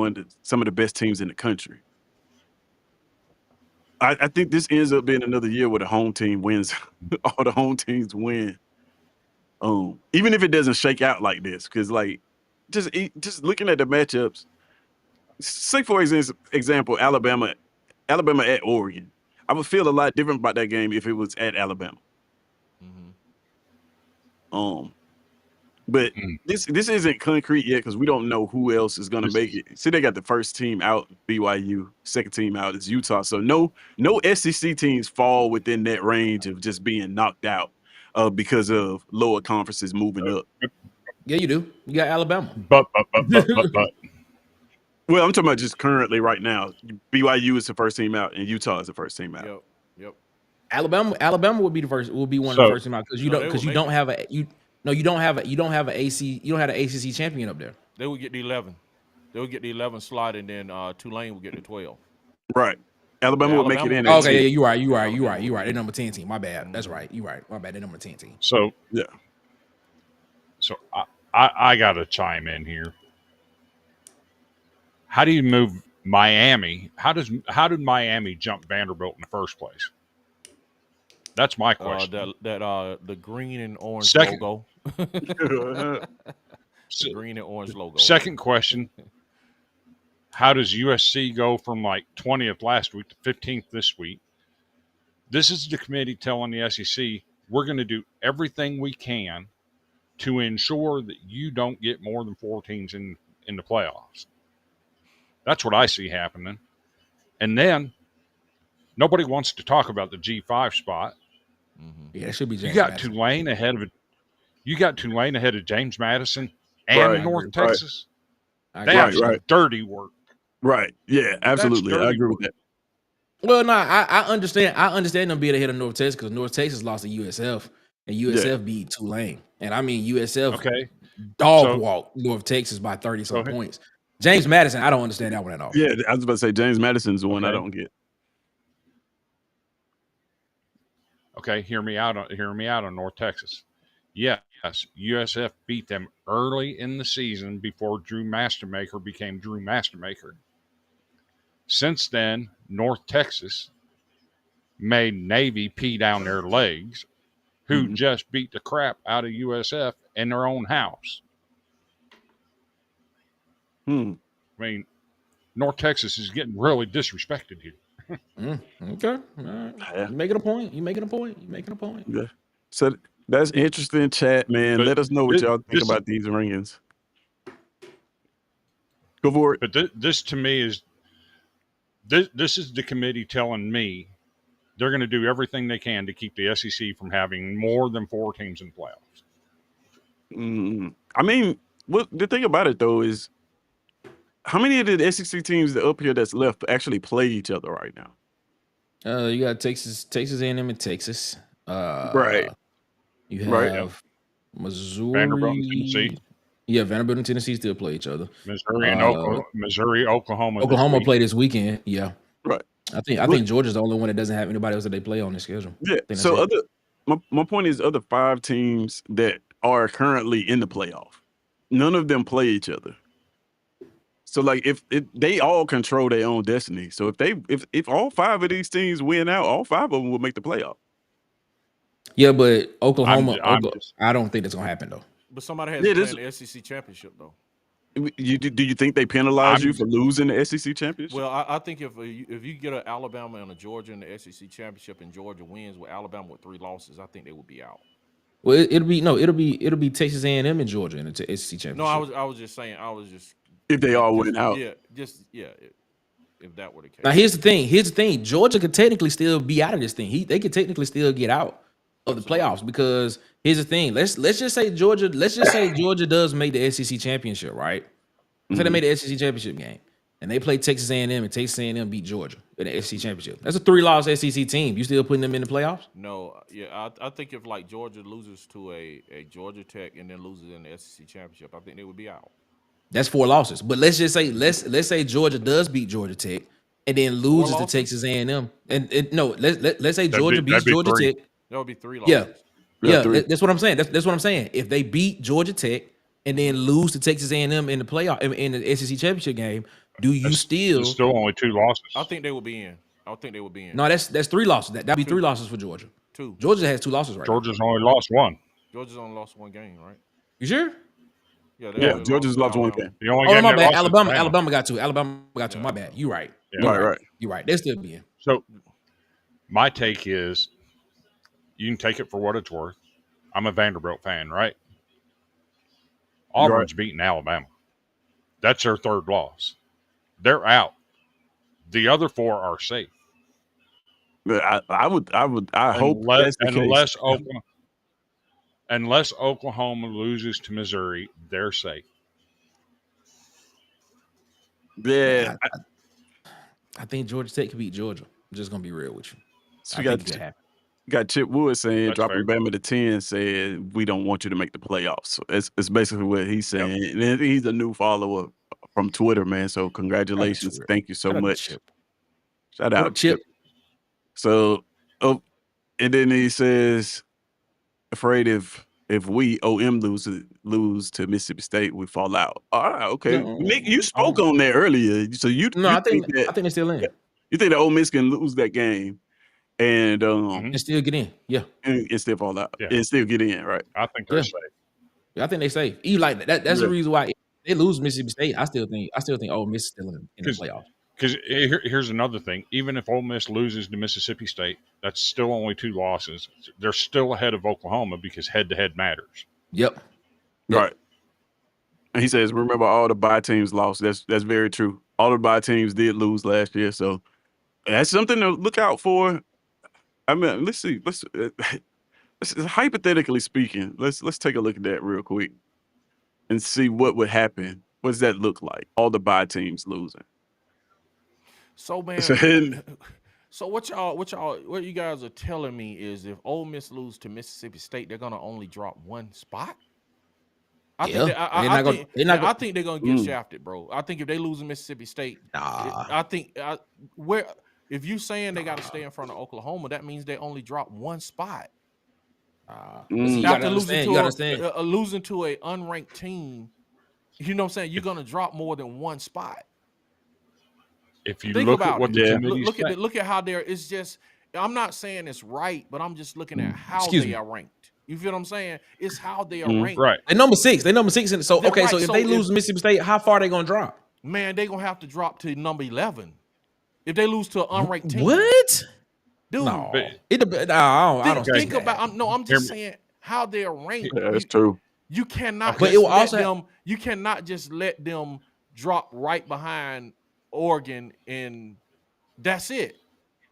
S1: some of the best teams in the country. I think this ends up being another year where the home team wins. All the home teams win. Even if it doesn't shake out like this, because like just looking at the matchups, say for example, Alabama at Oregon. I would feel a lot different about that game if it was at Alabama. But this isn't concrete yet because we don't know who else is going to make it. See, they got the first team out, BYU. Second team out is Utah. So no SEC teams fall within that range of just being knocked out because of lower conferences moving up.
S3: Yeah, you do. You got Alabama.
S2: But.
S1: Well, I'm talking about just currently right now. BYU is the first team out, and Utah is the first team out.
S4: Yep.
S3: Alabama would be the first. Will be one of the first team out because you don't have an ACC champion up there.
S4: They would get the 11. They would get the 11 slot, and then Tulane would get the 12.
S1: Right. Alabama would make it in.
S3: Okay, yeah, you're right. They're number 10 team. My bad. That's right. You're right. My bad. They're number 10 team.
S2: So
S1: yeah.
S2: So I got to chime in here. How do you move Miami? How did Miami jump Vanderbilt in the first place? That's my question.
S4: The green and orange logo. The green and orange logo.
S2: Second question. How does USC go from like 20th last week to 15th this week? This is the committee telling the SEC, we're going to do everything we can to ensure that you don't get more than 4 teams in the playoffs. That's what I see happening. And then nobody wants to talk about the G5 spot.
S3: Yeah, it should be James
S2: You got
S3: Madison.
S2: Tulane ahead of James Madison and North Texas. That's dirty work.
S1: Right. Yeah, absolutely. I agree with that.
S3: Well, no, I understand them being ahead of North Texas because North Texas lost to USF and USF beat Tulane. And I mean USF walked North Texas by 30-some points. James Madison, I don't understand that one at all.
S1: Yeah, I was about to say James Madison's the one I don't get.
S2: Okay, hear me out on North Texas. Yes, USF beat them early in the season before Drew Mastermaker became Drew Mastermaker. Since then, North Texas made Navy pee down their legs, who just beat the crap out of USF in their own house. I mean, North Texas is getting really disrespected here.
S3: Okay. All right. You're making a point.
S1: Yeah. So that's interesting, chat, man. Let us know what y'all think about these rankings. Go for it.
S2: But this to me is this is the committee telling me they're going to do everything they can to keep the SEC from having more than 4 teams in playoffs.
S1: I mean, the thing about it though is, how many of the SEC teams that up here that's left actually play each other right now?
S3: You got Texas A&M and Texas.
S1: Right.
S3: You have Missouri.
S2: Vanderbilt and Tennessee.
S3: Yeah, Vanderbilt and Tennessee still play each other.
S2: Missouri, Oklahoma.
S3: Oklahoma play this weekend. Yeah.
S1: Right.
S3: I think Georgia's the only one that doesn't have anybody else that they play on their schedule.
S1: Yeah. So my point is, other 5 teams that are currently in the playoff, none of them play each other. So like if they all control their own destiny. So if all 5 of these teams win out, all 5 of them will make the playoff.
S3: Yeah, but Oklahoma, I don't think that's gonna happen though.
S4: But somebody has to play in the SEC championship though.
S1: Do you think they penalize you for losing the SEC championship?
S4: Well, I think if you get an Alabama and a Georgia in the SEC championship and Georgia wins with Alabama with 3 losses, I think they would be out.
S3: Well, it'll be Texas A&M and Georgia in the SEC championship.
S4: No, I was just saying.
S1: If they all win out.
S4: Yeah, if that were the case.
S3: Now here's the thing. Georgia could technically still be out of this thing. They could technically still get out of the playoffs because here's the thing. Let's just say Georgia does make the SEC championship, right? So they made the SEC championship game. and they play Texas A&M, and Texas A&M beat Georgia in the SEC championship. That's a 3-loss SEC team. You still putting them in the playoffs?
S4: No, yeah, I think if like Georgia loses to a Georgia Tech and then loses in the SEC championship, I think they would be out.
S3: That's 4 losses. But let's just say let's say Georgia does beat Georgia Tech and then loses to Texas A&M. And no, let's say Georgia beats Georgia Tech.
S4: That would be 3 losses.
S3: Yeah, that's what I'm saying. That's what I'm saying. If they beat Georgia Tech and then lose to Texas A&M in the playoff in the SEC championship game,
S2: There's still only 2 losses.
S4: I think they would be in.
S3: No, that's 3 losses. That'd be 3 losses for Georgia.
S4: 2.
S3: Georgia has 2 losses right
S2: Georgia's only lost 1.
S4: Georgia's only lost 1 game, right?
S3: You sure?
S4: Yeah,
S1: Georgia's lost 1 game.
S2: The only
S3: Oh,
S2: game
S3: my
S2: they
S3: bad.
S2: lost is
S3: Alabama got 2. Alabama got 2. My bad. You right.
S2: Yeah.
S1: Right.
S3: You're right. They're still being.
S2: So my take is you can take it for what it's worth. I'm a Vanderbilt fan, right? Auburn's beating Alabama. That's their 3rd loss. They're out. The other 4 are safe.
S1: I hope that's the case.
S2: Unless Oklahoma loses to Missouri, they're safe.
S1: Yeah,
S3: I think Georgia Tech could beat Georgia. I'm just gonna be real with you.
S1: So we got Chip Wood saying
S2: That's
S1: dropping
S2: fair.
S1: Bama to 10, saying we don't want you to make the playoffs. So it's basically what he's saying. And he's a new follower from Twitter, man. So congratulations. Thank you so much. Shout out, Chip. So, and then he says, afraid if we OM lose to Mississippi State, we fall out. All right, okay.
S3: No,
S1: Nick, you spoke on that earlier. So
S3: I think they're still in.
S1: You think that Ole Miss can lose that game and
S3: and still get in? Yeah,
S1: and still fall out.
S2: Yeah.
S1: And still get in, right?
S2: I think they're safe.
S3: Yeah, I think they safe. Even like that. That's the reason why if they lose Mississippi State. I still think Ole Miss is still in the playoffs.
S2: Because here's another thing. Even if Ole Miss loses to Mississippi State, that's still only 2 losses. They're still ahead of Oklahoma because head-to-head matters.
S3: Yep.
S1: Right. And he says, remember all the bye teams lost. That's very true. All the bye teams did lose last year. So that's something to look out for. I mean, let's see. Let's hypothetically speaking, let's take a look at that real quick and see what would happen. What does that look like? All the bye teams losing.
S4: So man, so what you guys are telling me is if Ole Miss lose to Mississippi State, they're gonna only drop 1 spot? I think they're gonna get shafted, bro. I think if they lose to Mississippi State, if you saying they got to stay in front of Oklahoma, that means they only drop 1 spot. After losing to a unranked team, you know what I'm saying? You're gonna drop more than 1 spot.
S2: If you look at what the committee's
S4: look at how they're. It's just. I'm not saying it's right, but I'm just looking at how they are ranked. You feel what I'm saying? It's how they are ranked.
S2: Right.
S3: They're number 6. So okay. So if they lose Mississippi State, how far are they gonna drop?
S4: Man, they're gonna have to drop to number 11 if they lose to an unranked team.
S3: What?
S4: Dude,
S3: no. I don't
S4: think about. I'm just saying how they're ranked.
S1: Yeah, that's true.
S4: You cannot.
S3: But it will also
S4: you cannot just let them drop right behind Oregon, and that's it.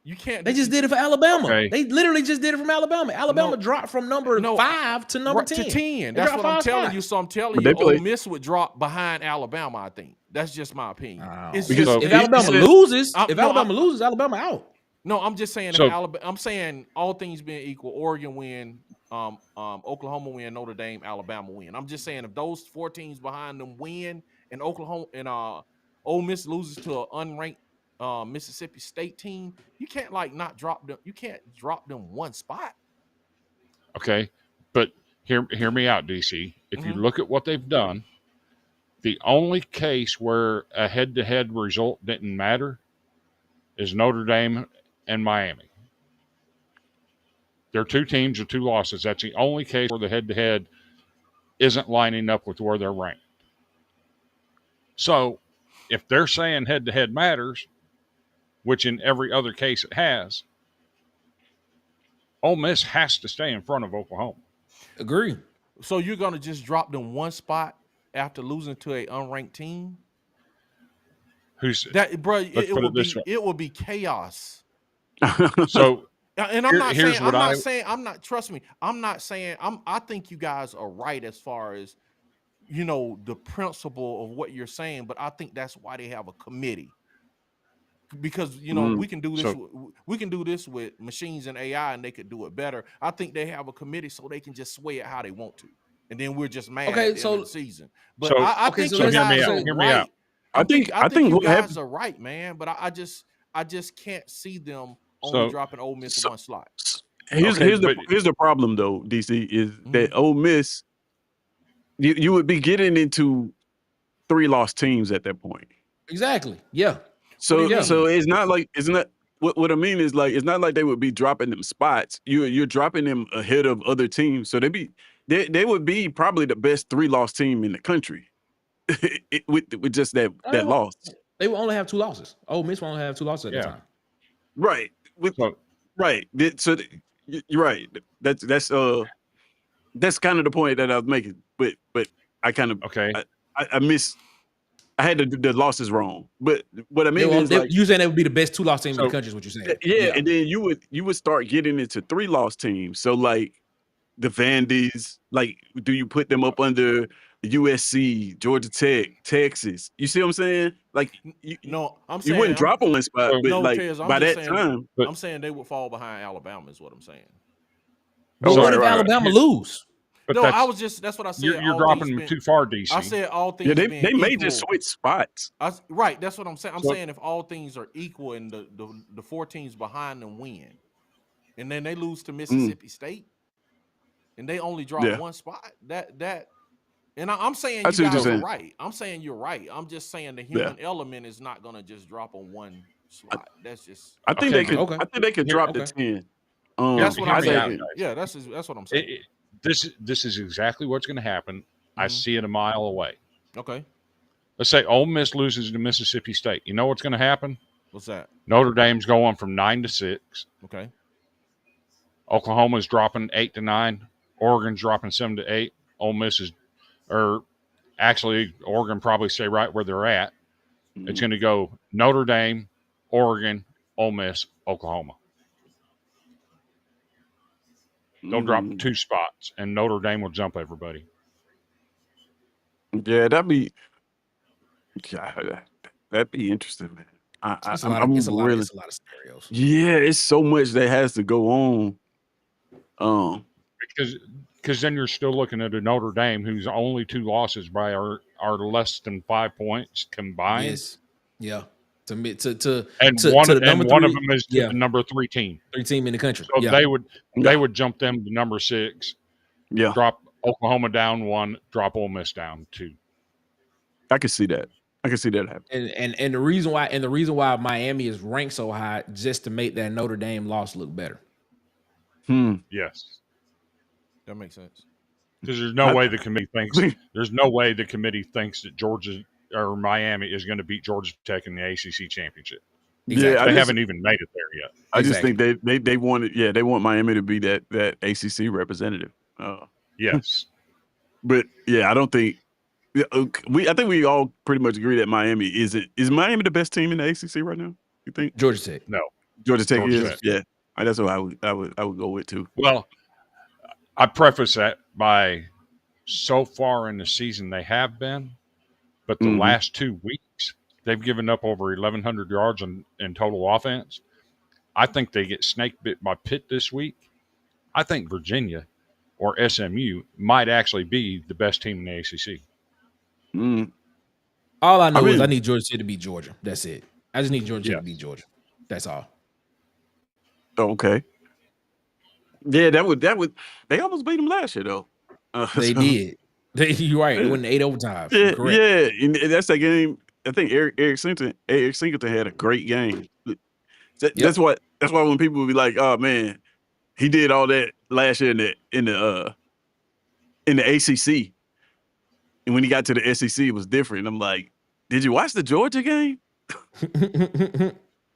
S4: You can't.
S3: They just did it for Alabama.
S2: Okay.
S3: They literally just did it from Alabama. Alabama dropped from number 5 to number 10.
S4: To 10. That's what I'm telling you. So I'm telling you, Ole Miss would drop behind Alabama. I think that's just my opinion.
S3: If Alabama loses, Alabama out.
S4: No, I'm just saying. I'm saying all things being equal, Oregon win, Oklahoma win, Notre Dame, Alabama win. I'm just saying if those 4 teams behind them win, and Oklahoma and Ole Miss loses to an unranked Mississippi State team, you can't not drop them. You can't drop them 1 spot.
S2: Okay, but hear me out, DC. If you look at what they've done, the only case where a head-to-head result didn't matter is Notre Dame and Miami. They're 2 teams with 2 losses. That's the only case where the head-to-head isn't lining up with where they're ranked. So, if they're saying head-to-head matters, which in every other case it has, Ole Miss has to stay in front of Oklahoma.
S3: Agree.
S4: So you're going to just drop them 1 spot after losing to an unranked team? It will be chaos.
S2: So,
S4: and I'm not saying. I think you guys are right as far as the principle of what you're saying, but I think that's why they have a committee. Because we can do this. We can do this with machines and AI, and they could do it better. I think they have a committee so they can just sway it how they want to, and then we're just mad at the end of the season. But I think you guys are right. I think you guys are right, man. But I just can't see them only dropping Ole Miss one slot.
S1: Here's the problem though, DC, is that Ole Miss, you would be getting into 3-loss teams at that point.
S3: Exactly. Yeah.
S1: So it's not what I mean is like it's not like they would be dropping them spots. You're dropping them ahead of other teams. So they would be probably the best 3-loss team in the country with just that loss.
S3: They will only have 2 losses. Ole Miss will only have 2 losses at the time.
S1: Right. Right. So you're right. That's kind of the point that I was making. But I kind of I had the losses wrrong, but what I mean is
S3: you saying they would be the best 2-loss team in the country is what you're saying.
S1: Yeah, and then you would start getting into 3-loss teams. So like the Vandy's, like do you put them up under USC, Georgia Tech, Texas? You see what I'm saying? Like
S4: I'm saying
S1: you wouldn't drop on one spot, but like by that time,
S4: I'm saying they would fall behind Alabama is what I'm saying.
S3: But what if Alabama lose?
S2: But
S4: no, that's what I said.
S2: You're dropping them too far, DC.
S4: I said all things.
S1: Yeah,
S4: they
S1: may just switch spots.
S4: Right, that's what I'm saying. I'm saying if all things are equal and the 4 teams behind them win, and then they lose to Mississippi State, and they only drop one spot, and I'm saying you guys are right. I'm saying you're right. I'm just saying the human element is not going to just drop on one slot. That's just.
S1: I think they could. I think they could drop the 10.
S4: That's what I'm saying. Yeah, that's what I'm saying.
S2: This is exactly what's going to happen. I see it a mile away.
S4: Okay.
S2: Let's say Ole Miss loses to Mississippi State. You know what's going to happen?
S4: What's that?
S2: Notre Dame's going from 9-6.
S4: Okay.
S2: Oklahoma's dropping 8-9. Oregon's dropping 7-8. Ole Miss Oregon probably stay right where they're at. It's going to go Notre Dame, Oregon, Ole Miss, Oklahoma. They'll drop 2 spots, and Notre Dame will jump everybody.
S1: Yeah, that'd be interesting, man.
S3: It's a lot of scenarios.
S1: Yeah, it's so much that has to go on.
S2: Because then you're still looking at a Notre Dame whose only 2 losses by are less than 5 points combined.
S3: Yes. Yeah.
S2: One of them is the number 3 team.
S3: 3 team in the country.
S2: So they would jump them to number 6.
S1: Yeah.
S2: Drop Oklahoma down 1, drop Ole Miss down 2.
S1: I can see that. Happen.
S3: And the reason why Miami is ranked so high just to make that Notre Dame loss look better.
S2: Yes.
S4: That makes sense.
S2: Because there's no way the committee thinks that Georgia or Miami is going to beat Georgia Tech in the ACC championship.
S3: Exactly.
S2: Yeah, they haven't even made it there yet.
S1: I just think they want Miami to be that ACC representative.
S2: Yes,
S1: but yeah, I don't think I think we all pretty much agree that Miami is Miami the best team in the ACC right now? You think?
S3: Georgia Tech.
S2: No,
S1: Georgia Tech is. Yeah, that's what I would go with too.
S2: Well, I preface that by so far in the season they have been. But the last 2 weeks, they've given up over 1,100 yards in total offense. I think they get snake bit by Pitt this week. I think Virginia or SMU might actually be the best team in the ACC.
S3: All I know is I need Georgia to beat Georgia. That's it. I just need Georgia to beat Georgia. That's all.
S1: Okay. Yeah, that would. They almost beat them last year though.
S3: They did. You're right. It went 8 overtimes.
S1: Yeah,
S3: correct.
S1: yeah. And that's that game. I think Eric Singleton had a great game. That's why when people would be like, "Oh man, he did all that last year in the ACC," and when he got to the SEC, it was different. I'm like, "Did you watch the Georgia game?"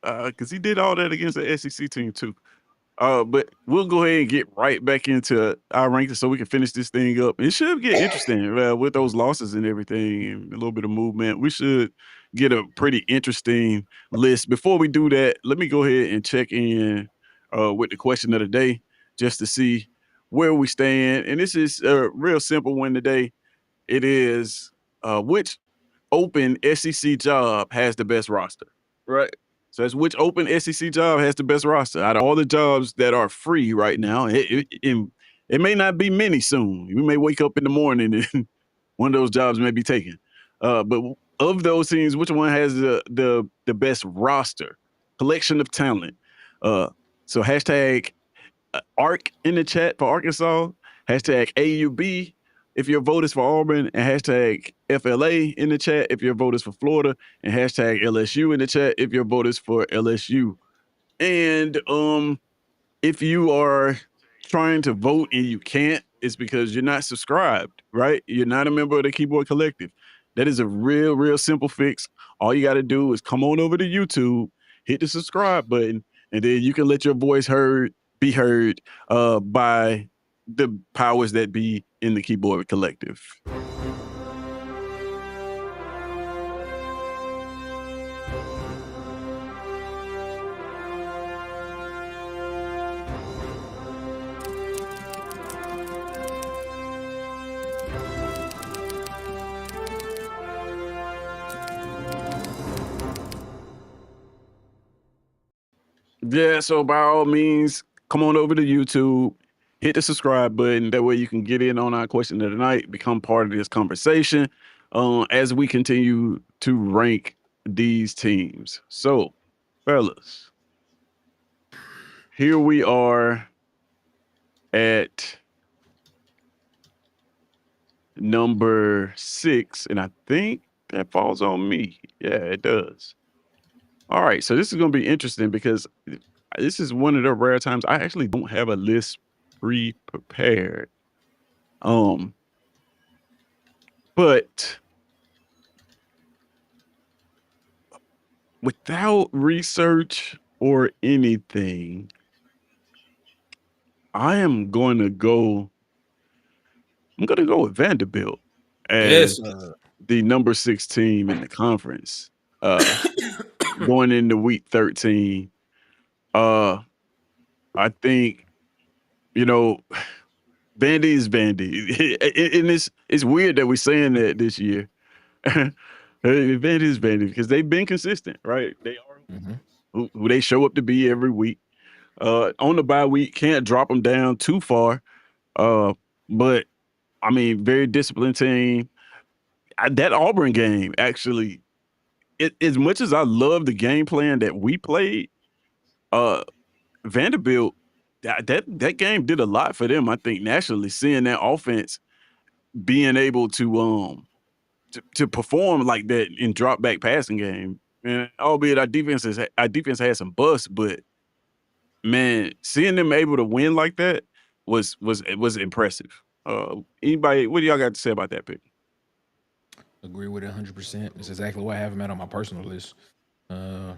S1: Because he did all that against the SEC team too. But we'll go ahead and get right back into our rankings so we can finish this thing up. It should get interesting with those losses and everything and a little bit of movement. We should get a pretty interesting list. Before we do that, let me go ahead and check in with the question of the day just to see where we stand. And this is a real simple one today. it is which open SEC job has the best roster, right? So that's which open SEC job has the best roster out of all the jobs that are free right now. It may not be many soon. You may wake up in the morning and one of those jobs may be taken. But of those teams, which one has the best roster, collection of talent? So hashtag ARC in the chat for Arkansas, hashtag AUB if your vote is for Auburn, and hashtag FLA in the chat if your vote is for Florida, and hashtag LSU in the chat if your vote is for LSU. And if you are trying to vote and you can't, it's because you're not subscribed, right? You're not a member of the Keyboard Collective. That is a real simple fix. All you got to do is come on over to YouTube, hit the subscribe button, and then you can let your voice be heard by the powers that be in the Keyboard Collective. Yeah, so by all means, come on over to YouTube, hit the subscribe button. That way you can get in on our question of the night, become part of this conversation as we continue to rank these teams. So, fellas, here we are at number 6, and I think that falls on me. Yeah, it does. All right, so this is going to be interesting because this is one of the rare times I actually don't have a list pre-prepared. But without research or anything, I'm going to go with Vanderbilt as the number 6 team in the conference. Going into week 13. I think, Vandy is Vandy. And it's weird that we're saying that this year. Vandy is Vandy because they've been consistent, right? They are who they show up to be every week. On the bye week, can't drop them down too far. But, I mean, very disciplined team. That Auburn game, actually, as much as I love the game plan that we played, Vanderbilt, that game did a lot for them, I think, nationally, seeing that offense being able to perform like that in drop back passing game. And albeit our defense had some busts, but man, seeing them able to win like that was impressive. Anybody, what do y'all got to say about that pick?
S3: Agree with it 100%. It's exactly what I have him at on my personal list. I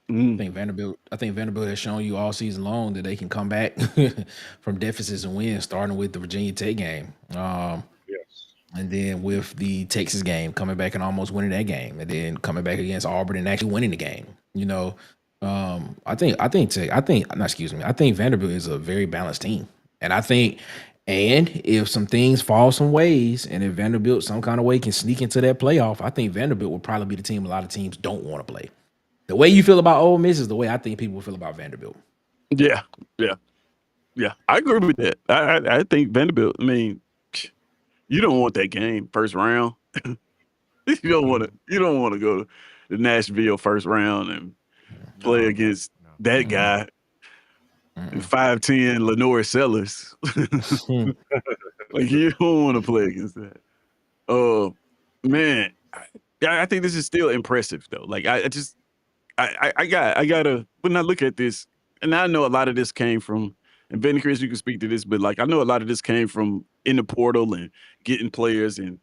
S3: think Vanderbilt has shown you all season long that they can come back from deficits and win, starting with the Virginia Tech game.
S2: Yes.
S3: And then with the Texas game, coming back and almost winning that game, and then coming back against Auburn and actually winning the game. I think Vanderbilt is a very balanced team. And if some things fall some ways, and if Vanderbilt some kind of way can sneak into that playoff, I think Vanderbilt will probably be the team a lot of teams don't want to play. The way you feel about Ole Miss is the way I think people feel about Vanderbilt.
S1: Yeah. I agree with that. I think Vanderbilt, I mean, you don't want that game first round. You don't want to go to the Nashville first round and play against that guy, 5'10" Lenore Sellers. Like, you don't want to play against that. Man, I think this is still impressive though. Like, I gotta when I look at this, and I know a lot of this came from, and Benny Chris, you can speak to this, but like I know a lot of this came from in the portal and getting players and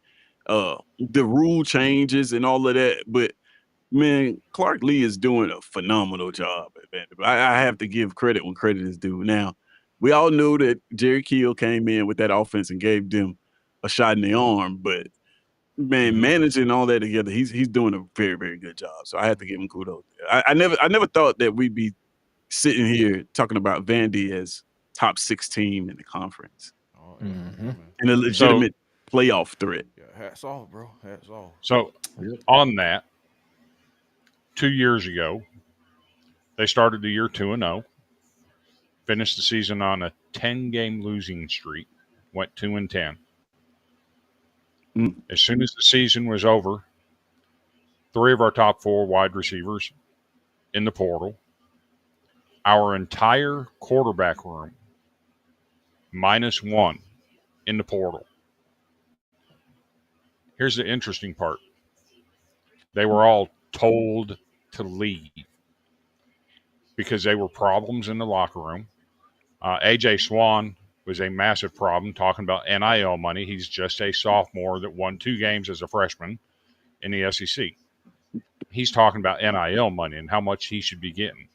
S1: the rule changes and all of that. But man, Clark Lee is doing a phenomenal job at Vanderbilt. I have to give credit when credit is due. Now, we all knew that Jerry Keel came in with that offense and gave them a shot in the arm, but man, managing all that together, he's doing a very, very good job. So I have to give him kudos. I never thought that we'd be sitting here talking about Vandy as top 6 team in the conference and a legitimate playoff threat.
S4: Yeah. Hats off, bro. Hats off.
S2: So on that, 2 years ago, they started the year 2-0, finished the season on a 10-game losing streak, went 2-10. As soon as the season was over, 3 of our top 4 wide receivers in the portal, our entire quarterback room, -1 in the portal. Here's the interesting part. They were all told to leave because they were problems in the locker room. AJ Swan was a massive problem, talking about NIL money. He's just a sophomore that won 2 games as a freshman in the SEC. He's talking about NIL money and how much he should be getting.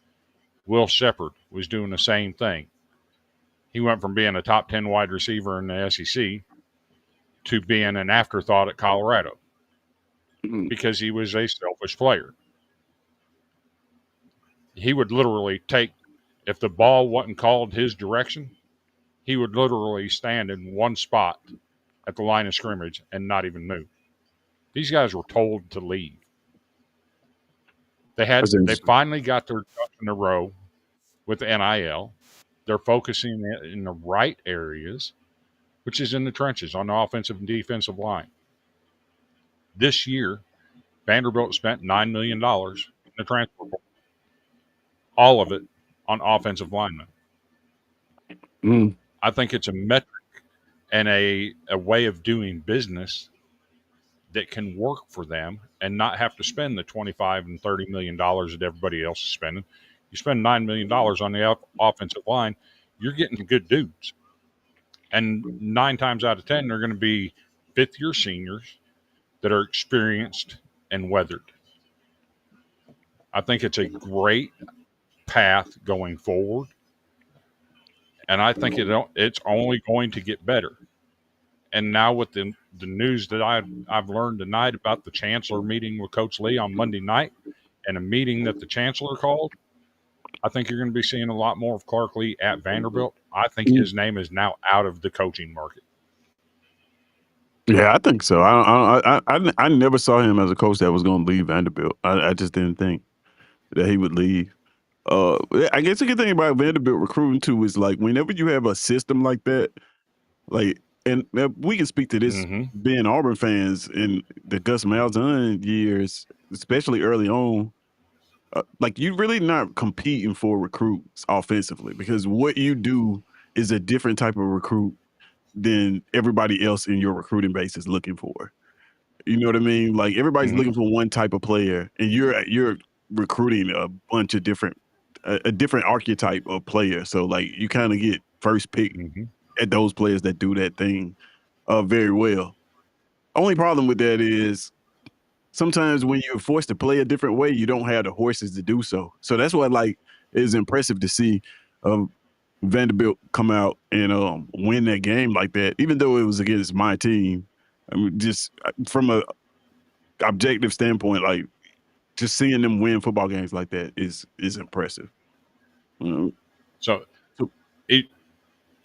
S2: Will Shepard was doing the same thing. He went from being a top 10 wide receiver in the SEC to being an afterthought at Colorado because he was a selfish player. He would literally take, if the ball wasn't called his direction, he would literally stand in one spot at the line of scrimmage and not even move. These guys were told to leave. They finally got their ducks in a row with NIL. They're focusing in the right areas, which is in the trenches on the offensive and defensive line. This year, Vanderbilt spent $9 million in the transfer portal. All of it on offensive linemen. I think it's a metric and a way of doing business that can work for them and not have to spend the $25 and $30 million that everybody else is spending. You spend $9 million on the offensive line, you're getting good dudes. And 9 times out of 10, they're going to be fifth-year seniors that are experienced and weathered. I think it's a great path going forward. And I think it's only going to get better. And now with the news that I've learned tonight about the chancellor meeting with Coach Lee on Monday night and a meeting that the chancellor called, I think you're going to be seeing a lot more of Clark Lee at Vanderbilt. I think his name is now out of the coaching market.
S1: Yeah, I think so. I never saw him as a coach that was going to leave Vanderbilt. I just didn't think that he would leave. I guess the good thing about Vanderbilt recruiting too is like whenever you have a system like that, like, and we can speak to this being Auburn fans in the Gus Malzahn years, especially early on. Like you're really not competing for recruits offensively because what you do is a different type of recruit than everybody else in your recruiting base is looking for. You know what I mean? Like everybody's looking for one type of player, and you're recruiting a bunch of different archetype of player. So like you kind of get first pick at those players that do that thing very well. Only problem with that is sometimes when you're forced to play a different way, you don't have the horses to do so. So that's why like it's impressive to see Vanderbilt come out and win that game like that, even though it was against my team. I mean, just from a objective standpoint, like just seeing them win football games like that is impressive.
S2: So it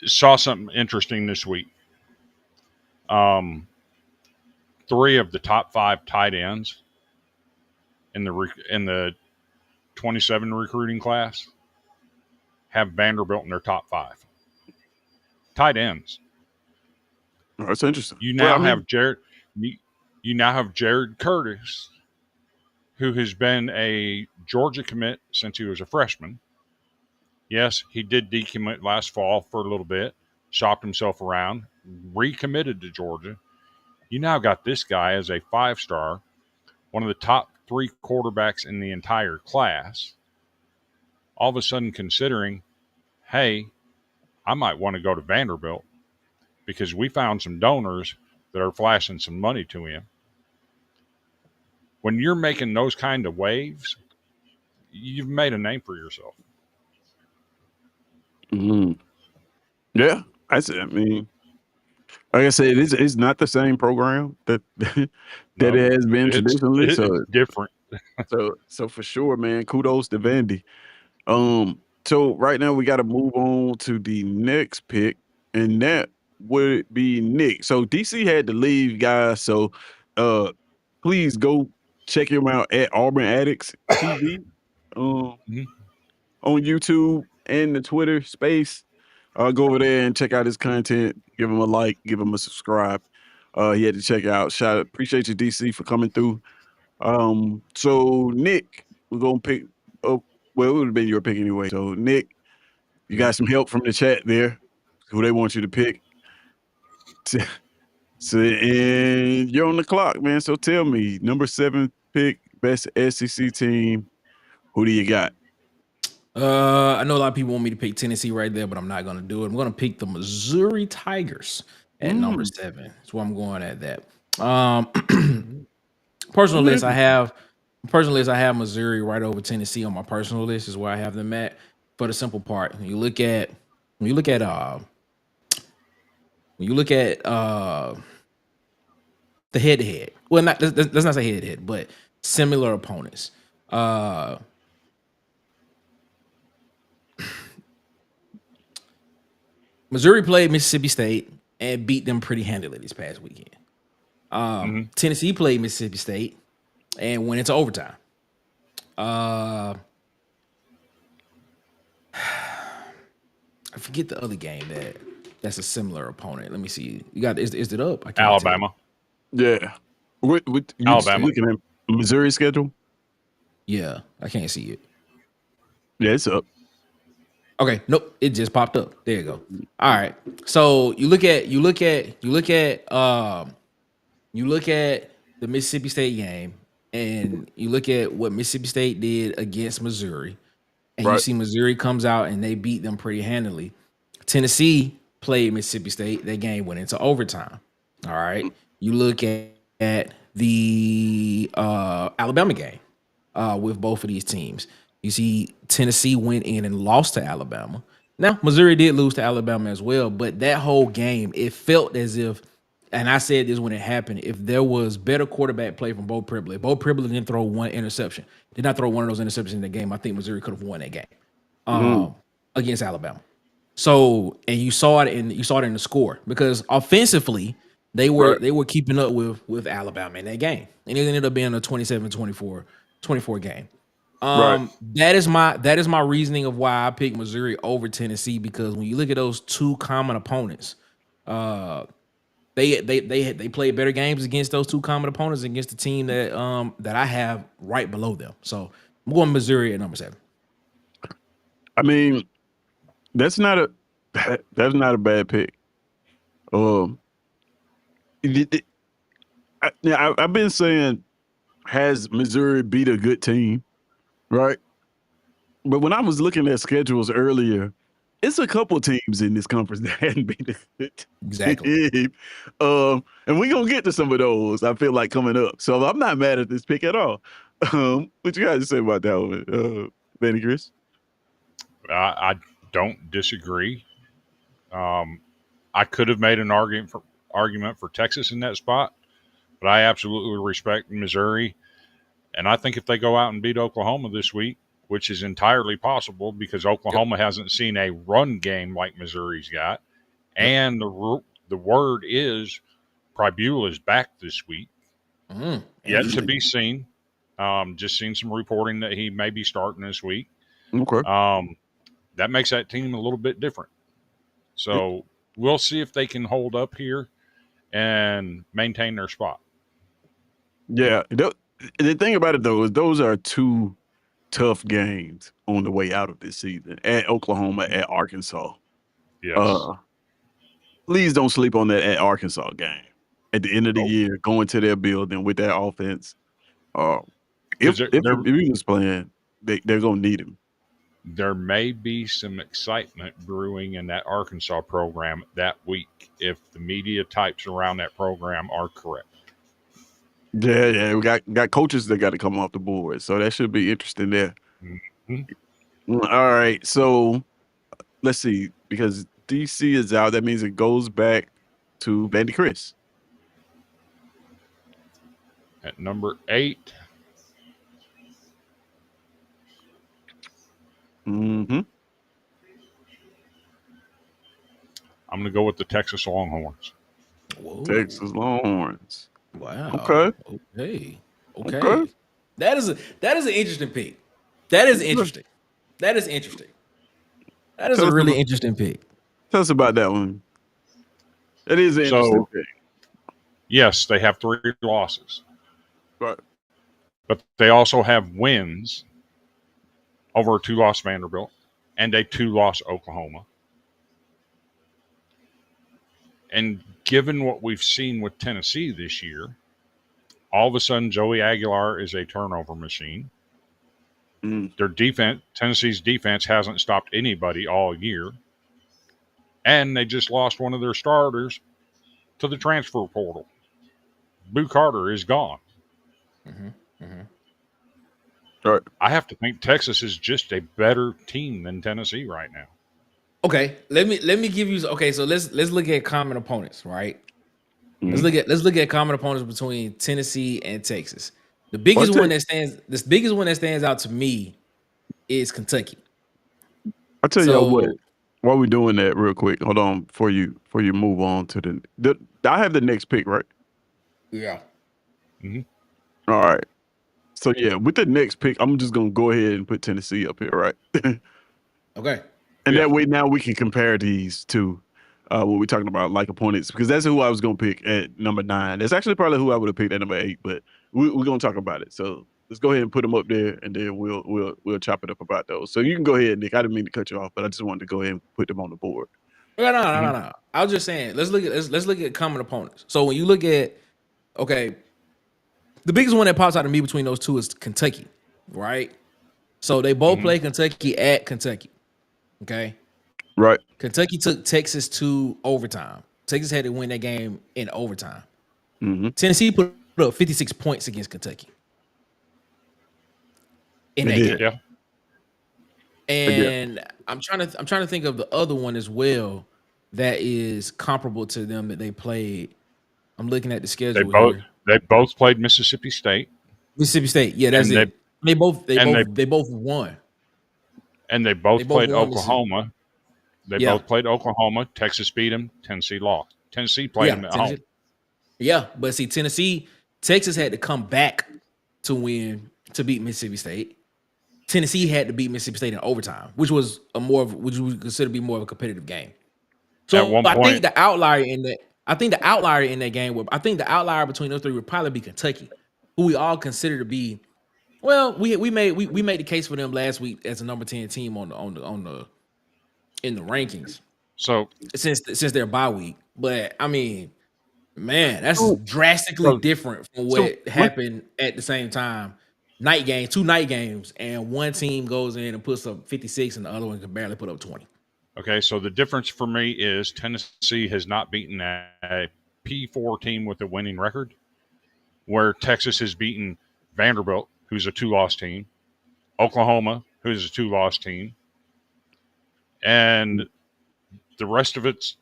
S2: saw something interesting this week. 3 of the top 5 tight ends in the 27 recruiting class have Vanderbilt in their top 5 tight ends.
S1: Oh, that's interesting.
S2: You now have Jared. You now have Jared Curtis, who has been a Georgia commit since he was a freshman. Yes, he did decommit last fall for a little bit, shopped himself around, recommitted to Georgia. You now got this guy as a 5-star, one of the top 3 quarterbacks in the entire class. All of a sudden considering, hey, I might want to go to Vanderbilt because we found some donors that are flashing some money to him. When you're making those kind of waves, you've made a name for yourself.
S1: Yeah, I mean, like I said, it's not the same program that it has been traditionally.
S2: It's different.
S1: so for sure, man, kudos to Vandy. So right now we got to move on to the next pick, and that would be Nick. So DC had to leave, guys. So please go check him out at Auburn Addicts TV
S2: Mhm.
S1: on YouTube and the Twitter space. Go over there and check out his content. Give him a like, give him a subscribe. He had to check out. Appreciate you, DC, for coming through. So Nick, we're gonna pick up. Well, it would have been your pick anyway. So Nick, you got some help from the chat there, who they want you to pick. So, and you're on the clock, man. So tell me, number 7 pick, best SEC team. Who do you got?
S3: I know a lot of people want me to pick Tennessee right there, but I'm not going to do it. I'm going to pick the Missouri Tigers at number 7. That's where I'm going at that. Personal list, I have Missouri right over Tennessee on my personal list. Is where I have them at for the simple part. When you look at the head-to-head. Well, let's not say head-to-head, but similar opponents. Missouri played Mississippi State and beat them pretty handily this past weekend. Tennessee played Mississippi State and went into overtime. I forget the other game that's a similar opponent. Let me see. You got is it up? I can't
S2: Alabama.
S1: Yeah. What you
S2: Alabama.
S1: looking at Missouri schedule?
S3: Yeah, I can't see it.
S1: Yeah, it's up.
S3: Okay, nope, it just popped up. There you go. All right. So you look at the Mississippi State game, and you look at what Mississippi State did against Missouri, and you see Missouri comes out and they beat them pretty handily. Tennessee played Mississippi State. That game went into overtime. All right. You look at the Alabama game with both of these teams. You see Tennessee went in and lost to Alabama. Now, Missouri did lose to Alabama as well, but that whole game, it felt as if, and I said this when it happened, if there was better quarterback play from Bo Priblett, Bo Priblett didn't throw one interception, did not throw one of those interceptions in the game, I think Missouri could have won that game against Alabama. So, and you saw it in the score, because offensively, they were keeping up with Alabama in that game. And it ended up being a 27-24 game. That is my reasoning of why I picked Missouri over Tennessee, because when you look at those two common opponents, they played better games against those two common opponents against the team that I have right below them. So I'm going Missouri at number 7.
S1: I mean, that's not a bad pick. I've been saying, has Missouri beat a good team, right? But when I was looking at schedules earlier, it's a couple teams in this conference that hadn't beat a good team. And we're gonna get to some of those, I feel like, coming up. So I'm not mad at this pick at all. What you guys say about that one, Benny Chris?
S2: I don't disagree. I could have made an argument for Texas in that spot, but I absolutely respect Missouri. And I think if they go out and beat Oklahoma this week, which is entirely possible because Oklahoma hasn't seen a run game like Missouri's got, and the word is Pribula is back this week. Yet to be seen. Just seen some reporting that he may be starting this week.
S1: Okay.
S2: That makes that team a little bit different. So we'll see if they can hold up here and maintain their spot.
S1: Yeah. The thing about it, though, is those are two tough games on the way out of this season, at Oklahoma, at Arkansas.
S2: Yes.
S1: Please don't sleep on that at Arkansas game. At the end of the year, going to their building with that offense. If he was playing, they're going to need him.
S2: There may be some excitement brewing in that Arkansas program that week if the media types around that program are correct.
S1: Yeah, we got coaches that got to come off the board, so that should be interesting there. All right, so let's see, because DC is out, that means it goes back to Bandy Chris.
S2: At number 8. I'm I'm going to go with the Texas Longhorns.
S3: Whoa.
S1: Texas Longhorns.
S3: Wow.
S1: Okay.
S3: Okay. That is an interesting pick. That is interesting. That is interesting. That is a really interesting pick.
S1: Tell us about that one. It is an interesting pick.
S2: Yes, they have 3 losses.
S1: Right.
S2: But they also have wins over a 2-loss Vanderbilt and a 2-loss Oklahoma. And given what we've seen with Tennessee this year, all of a sudden Joey Aguilar is a turnover machine. Their defense, Tennessee's defense, hasn't stopped anybody all year. And they just lost one of their starters to the transfer portal. Boo Carter is gone.
S1: Right.
S2: I have to think Texas is just a better team than Tennessee right now.
S3: Okay, let me give you. Okay, so let's look at common opponents, right? Let's look at common opponents between Tennessee and Texas. The biggest one that stands out to me is Kentucky.
S1: I'll tell y'all what. While we're doing that, real quick, hold on before you move on to the I have the next pick, right?
S3: Yeah.
S1: All right. So yeah, with the next pick, I'm just gonna go ahead and put Tennessee up here, right?
S3: Okay.
S1: And that way now we can compare these to what we're talking about, like opponents, because that's who I was gonna pick at number 9. That's actually probably who I would have picked at number 8, but we're gonna talk about it. So let's go ahead and put them up there, and then we'll chop it up about those. So you can go ahead, Nick. I didn't mean to cut you off, but I just wanted to go ahead and put them on the board.
S3: No. I was just saying, let's look at common opponents. So when you look at, okay, the biggest one that pops out to me between those two is Kentucky, right? So they both play Kentucky at Kentucky. Okay.
S1: Right.
S3: Kentucky took Texas to overtime. Texas had to win that game in overtime. Tennessee put up 56 points against Kentucky in that game.
S2: Yeah.
S3: And I'm trying to think of the other one as well that is comparable to them that they played. I'm looking at the schedule.
S2: They both played Mississippi State.
S3: Mississippi State, yeah, that's it. They both won.
S2: And they both played Oklahoma. They both played Oklahoma. Texas beat them. Tennessee lost. Tennessee played them at home.
S3: Yeah, but see, Texas had to come back to beat Mississippi State. Tennessee had to beat Mississippi State in overtime, which was which we would consider to be more of a competitive game. So I think the outlier in that, game, I think the outlier between those three would probably be Kentucky, who we all consider to be. Well, we made the case for them last week as a number 10 team in the rankings.
S2: So
S3: since their bye week, but I mean, man, that's drastically different from what happened at the same time. Two night games, and one team goes in and puts up 56, and the other one can barely put up 20.
S2: Okay, so the difference for me is Tennessee has not beaten a P4 team with a winning record, where Texas has beaten Vanderbilt, who's a 2-loss team, Oklahoma, who's a 2-loss team, and the rest of it's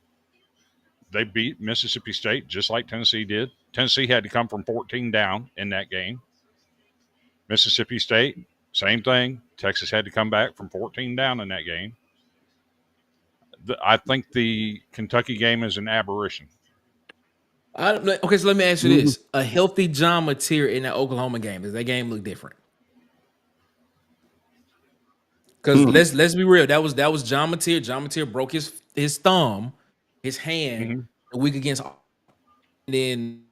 S2: they beat Mississippi State just like Tennessee did. Tennessee had to come from 14 down in that game. Mississippi State, same thing. Texas had to come back from 14 down in that game. I think the Kentucky game is an aberration.
S3: Okay, so let me ask you this. A healthy John Mateer in that Oklahoma game, does that game look different? Because let's be real, that was John Mateer. John Mateer broke his thumb, his hand, a week against. And then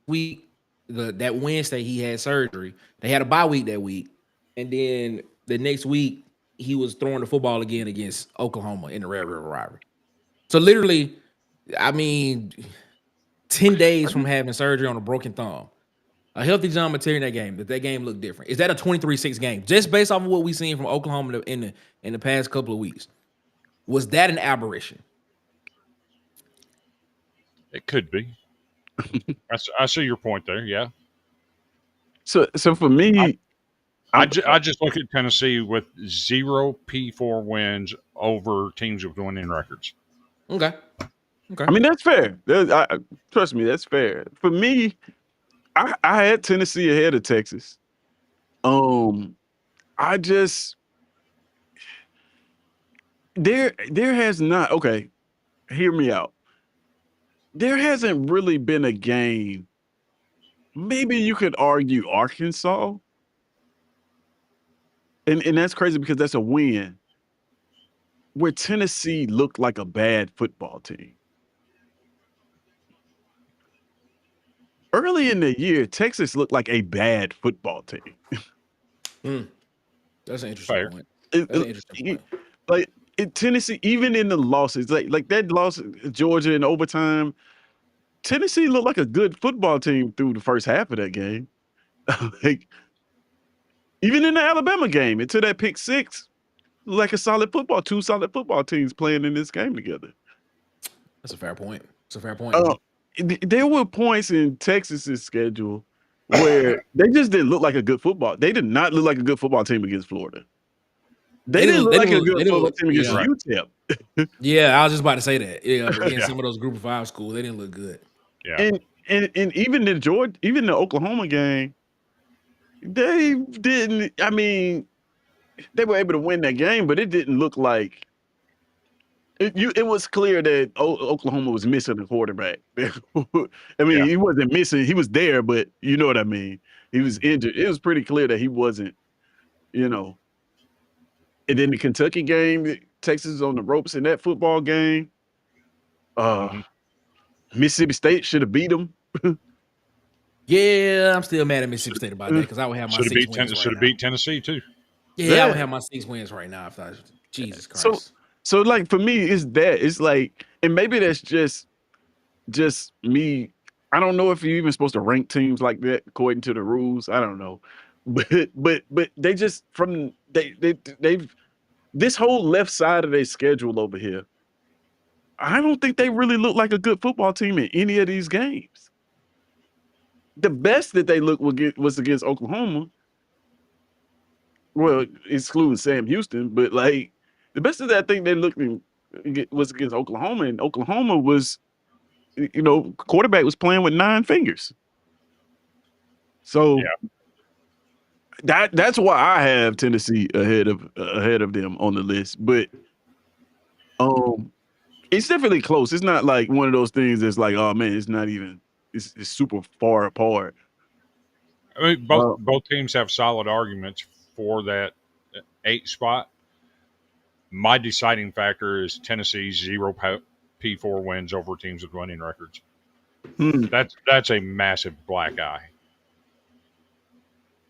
S3: that Wednesday he had surgery. They had a bye week that week, and then the next week he was throwing the football again against Oklahoma in the Red River rivalry. So literally, I mean, 10 days from having surgery on a broken thumb. A healthy John Mateer in that game. That game looked different. Is that a 23-6 game? Just based off of what we've seen from Oklahoma in the past couple of weeks. Was that an aberration?
S2: It could be. I see your point there, yeah.
S1: So for me,
S2: I just look at Tennessee with 0 P4 wins over teams with winning records.
S3: Okay.
S1: I mean, that's fair. Trust me, that's fair. For me, I had Tennessee ahead of Texas. I just there has not. Okay, hear me out. there hasn't really been a game. Maybe you could argue Arkansas. And that's crazy because that's a win. Where Tennessee looked like a bad football team. Early in the year, Texas looked like a bad football team.
S3: That's an interesting point.
S1: Like in Tennessee, even in the losses, like that loss Georgia in overtime, Tennessee looked like a good football team through the first half of that game. Like even in the Alabama game, until that pick six, like a solid football, two solid football teams playing in this game together.
S3: That's a fair point. It's a fair point.
S1: There were points in Texas's schedule where they just didn't look like a good football. They did not look like a good football team against Florida. They didn't look like a good football team against UTEP.
S3: Yeah, I was just about to say that. Yeah, against some of those Group of 5 schools, they didn't look good.
S1: Yeah, and even the Oklahoma game, they didn't. I mean, they were able to win that game, but it didn't look like. It was clear that Oklahoma was missing a quarterback. I mean, he wasn't missing; he was there, but you know what I mean. He was injured. It was pretty clear that he wasn't. And then the Kentucky game, Texas was on the ropes in that football game. Mississippi State should have beat them.
S3: Yeah, I'm still mad at Mississippi State about that because I would have my 6 wins.
S2: Should have beat Tennessee too.
S3: Yeah, I would have my 6 wins right now. If I Jesus Christ.
S1: So like for me, it's like, and maybe that's just me. I don't know if you're even supposed to rank teams like that according to the rules. I don't know, but they just they've this whole left side of their schedule over here. I don't think they really look like a good football team in any of these games. The best that they looked was against Oklahoma. Well, excluding Sam Houston, but like the best that I think they looked was against Oklahoma, and Oklahoma was, quarterback was playing with 9 fingers. So that's why I have Tennessee ahead of them on the list. But it's definitely close. It's not like one of those things that's like, oh man, it's not even. It's super far apart.
S2: I mean, both teams have solid arguments for that 8 spot. My deciding factor is Tennessee's 0 P4 wins over teams with winning records. That's a massive black eye.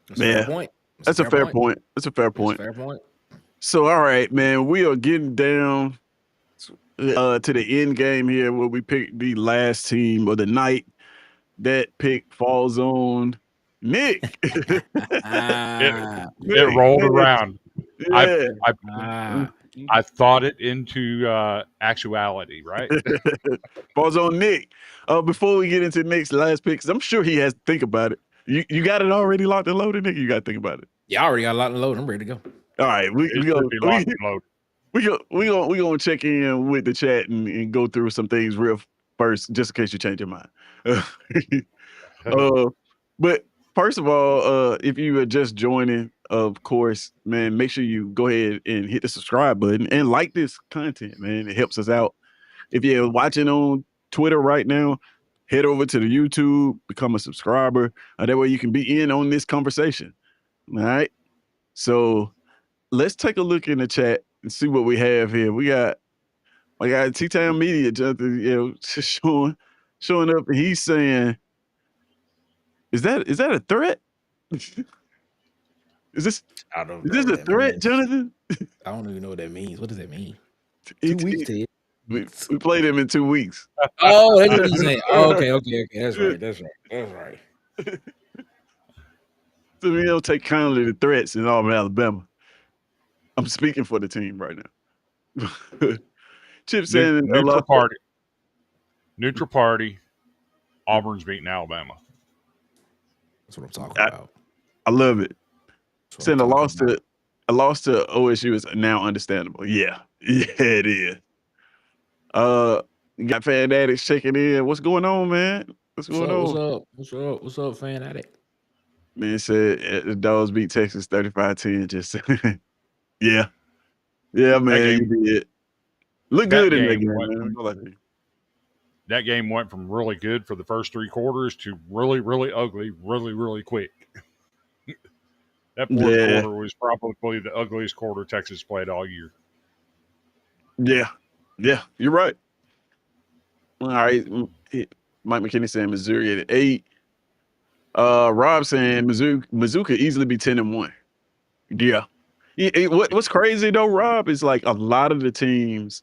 S3: That's a fair point.
S1: That's a fair point. That's a fair point. So, all right, man, we are getting down to the end game here where we pick the last team of the night. That pick falls on Nick.
S2: It rolled around.
S1: Yeah.
S2: I thought it into actuality, right?
S1: Falls on Nick. Before we get into Nick's last pick, because I'm sure he has to think about it. You got it already locked and loaded, Nick? You got to think about it.
S3: Yeah, I already got locked and loaded. I'm ready to go.
S1: All right, we gonna check in with the chat and go through some things real first, just in case you change your mind. But first of all, if you are just joining, of course, man, make sure you go ahead and hit the subscribe button and like this content, man. It helps us out. If you're watching on Twitter right now, head over to the YouTube, become a subscriber. That way you can be in on this conversation. All right. So let's take a look in the chat and see what we have here. We got T-Town Media, Jonathan, showing up, and he's saying, is that a threat? Is this a threat, Jonathan?
S3: I don't even know what that means. What does that mean?
S1: 2 weeks, Ted. We played him in 2 weeks.
S3: Oh, that's what he's saying. Oh, okay. That's right.
S1: So we don't take kindly to threats in Auburn, Alabama. I'm speaking for the team right now. Chip saying
S2: neutral party. Auburn's beating Alabama.
S3: That's what I'm talking about.
S1: I love it. Saying a loss to OSU is now understandable. Yeah, it is. Got Fan Addicts checking in. What's going on, man? What's going on?
S3: What's up, Fan Addict?
S1: Man said the Dogs beat Texas 35-10. Just yeah, man, you did. Look good in that game, man.
S2: that game went from really good for the first 3 quarters to really, really ugly, really, really quick. That fourth quarter was probably the ugliest quarter Texas played all year.
S1: Yeah. Yeah, you're right. All right. Mike McKinney saying Missouri at 8. Rob saying Mizzou could easily be 10-1. Yeah. What's crazy though, Rob, is like a lot of the teams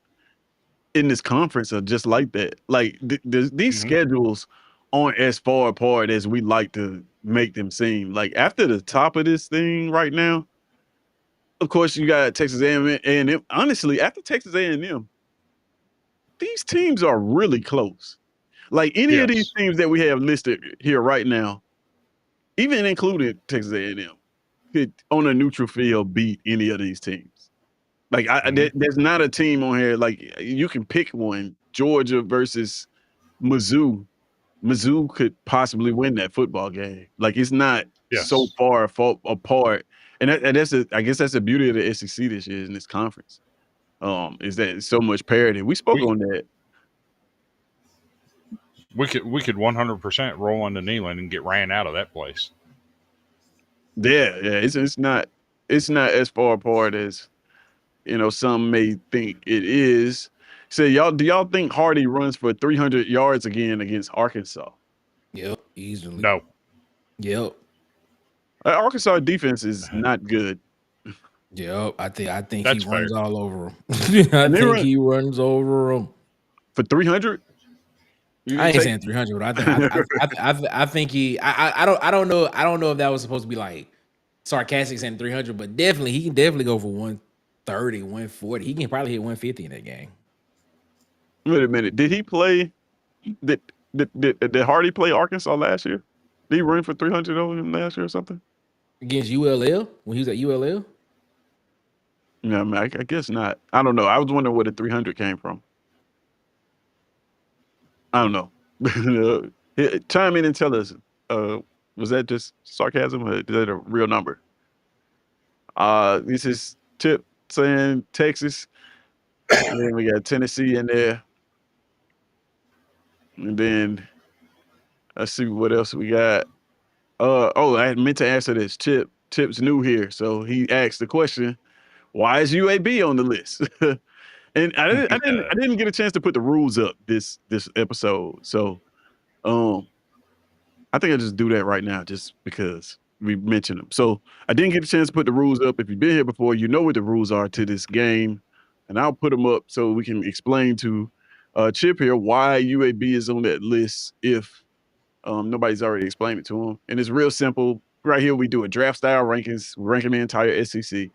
S1: in this conference are just like that. Like these schedules aren't as far apart as we like to make them seem. Like after the top of this thing right now, of course you got Texas A&M. Honestly, after Texas A&M, these teams are really close. Like any of these teams that we have listed here right now, even including Texas A&M, could on a neutral field beat any of these teams. Like there's not a team on here like you can pick one. Georgia versus Mizzou. Mizzou could possibly win that football game. Like it's not so far apart, and that's I guess that's the beauty of the SEC this year in this conference. Is that it's so much parity. We spoke on that.
S2: We could 100% roll into Neyland and get ran out of that place.
S1: Yeah. It's not as far apart as some may think it is. So do y'all think Hardy runs for 300 yards again against Arkansas?
S3: Yep, easily.
S2: No.
S3: Yep.
S1: Arkansas defense is not good.
S3: Yep, I think
S2: That's
S3: he runs
S2: fair.
S3: all over him. I think he runs over him
S1: for 300.
S3: I ain't saying 300, but I think he. I don't know. I don't know if that was supposed to be like sarcastic saying 300, but definitely he can definitely go for 130, 140. He can probably hit 150 in that game.
S1: Wait a minute. Did he play? Did Hardy play Arkansas last year? Did he run for 300 over him last year or something?
S3: Against ULL when he was at ULL?
S1: Yeah, I guess not. I don't know. I was wondering where the 300 came from. I don't know. Chime in and tell us. Was that just sarcasm or is that a real number? This is Tip saying Texas. And then we got Tennessee in there. And then let's see what else we got. I meant to answer this. Tip's new here, so he asked the question, why is UAB on the list? And I didn't get a chance to put the rules up this episode. So I think I'll just do that right now just because we mentioned them. So I didn't get a chance to put the rules up. If you've been here before, you know what the rules are to this game. And I'll put them up so we can explain to Chip here why UAB is on that list if nobody's already explained it to him. And it's real simple. Right here, we do a draft style rankings, ranking the entire SEC.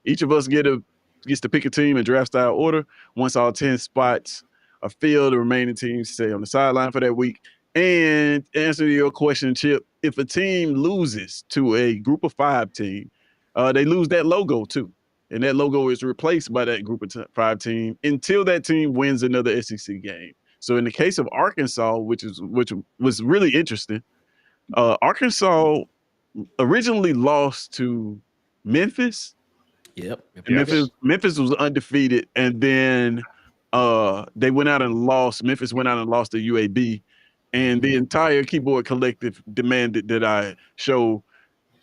S1: Each of us gets to pick a team in draft style order. Once all 10 spots are filled, the remaining teams stay on the sideline for that week. And answer your question, Chip, if a team loses to a group of 5 team, they lose that logo too. And that logo is replaced by that group of 5 team until that team wins another SEC game. So in the case of Arkansas, which was really interesting, Arkansas originally lost to Memphis.
S3: Yep.
S1: Memphis was undefeated, and then they went out and lost. Memphis went out and lost to UAB, and the entire keyboard collective demanded that I show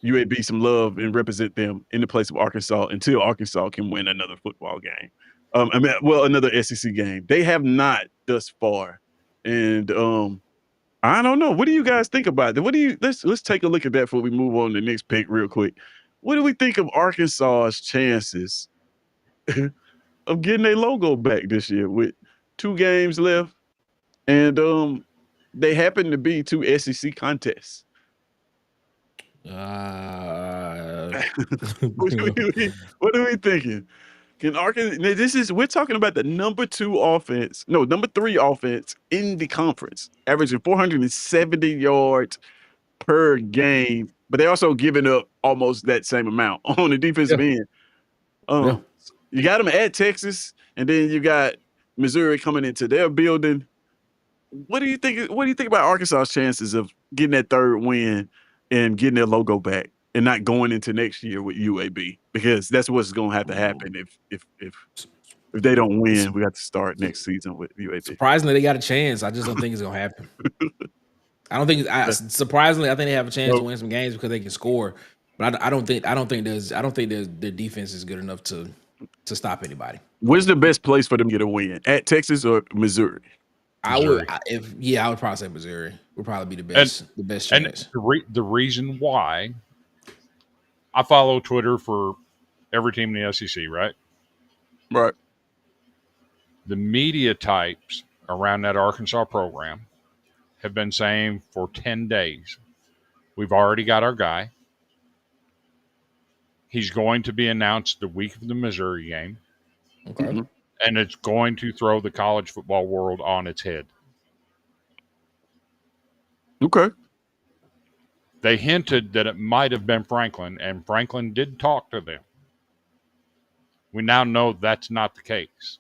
S1: UAB some love and represent them in the place of Arkansas until Arkansas can win another football game. Another SEC game. They have not thus far, and I don't know. What do you guys think about that? Let's take a look at that before we move on to the next pick real quick. What do we think of Arkansas's chances of getting their logo back this year with 2 games left? And they happen to be 2 SEC contests. What are we thinking? Can Arkansas? We're talking about the number 3 offense in the conference, averaging 470 yards per game, but they're also giving up almost that same amount on the defensive end. You got them at Texas, and then you got Missouri coming into their building. What do you think? What do you think about Arkansas's chances of getting that 3rd win and getting their logo back and not going into next year with UAB? Because that's what's going to have to happen if If they don't win, we got to start next season with UAB.
S3: Surprisingly, they got a chance. I just don't think it's gonna happen. I don't think. Surprisingly, I think they have a chance to win some games because they can score. But I don't think their defense is good enough to stop anybody.
S1: Where's the best place for them to get a win? At Texas or Missouri?
S3: I would probably say Missouri would probably be the best chance.
S2: And the reason why I follow Twitter for every team in the SEC, right?
S1: Right.
S2: The media types around that Arkansas program have been saying for 10 days, we've already got our guy. He's going to be announced the week of the Missouri game.
S3: Okay. Mm-hmm.
S2: And it's going to throw the college football world on its head.
S1: Okay.
S2: They hinted that it might have been Franklin, and Franklin did talk to them. We now know that's not the case.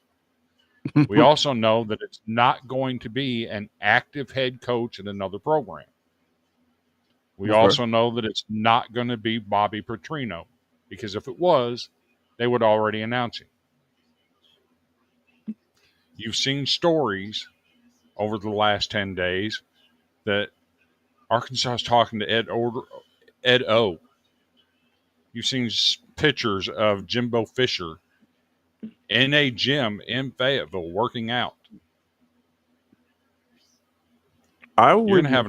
S2: We also know that it's not going to be an active head coach in another program. We also know that it's not going to be Bobby Petrino, because if it was, they would already announce him. You've seen stories over the last 10 days that Arkansas is talking to Ed O. You've seen pictures of Jimbo Fisher in a gym in Fayetteville working out. You're going to have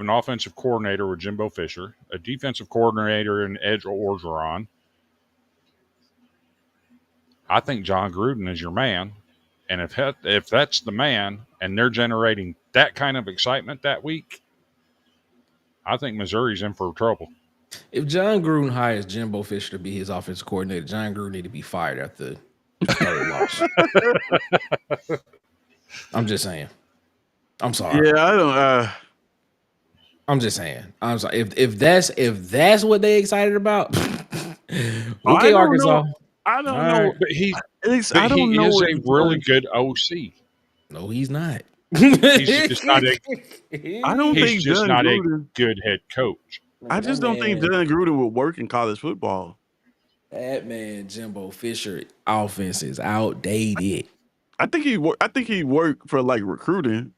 S2: an offensive coordinator with Jimbo Fisher, a defensive coordinator in Ed Orgeron. I think John Gruden is your man. And if that's the man and they're generating that kind of excitement that week, I think Missouri's in for trouble.
S3: If John Gruden hires Jimbo Fisher to be his offensive coordinator, John Gruden need to be fired after the loss. I'm just saying. I'm sorry.
S1: Yeah, I don't.
S3: I'm just saying. I'm sorry. If that's what they excited about, okay, Arkansas.
S1: I don't know.
S2: But he is
S1: a
S2: really good OC.
S3: No, he's not.
S2: He's just not a.
S1: I don't think
S2: just
S1: John
S2: not
S1: Gruden,
S2: a good head coach.
S1: I just don't think John Gruden would work in college football.
S3: That man, Jimbo Fisher, offense is outdated.
S1: I think he worked for like recruiting.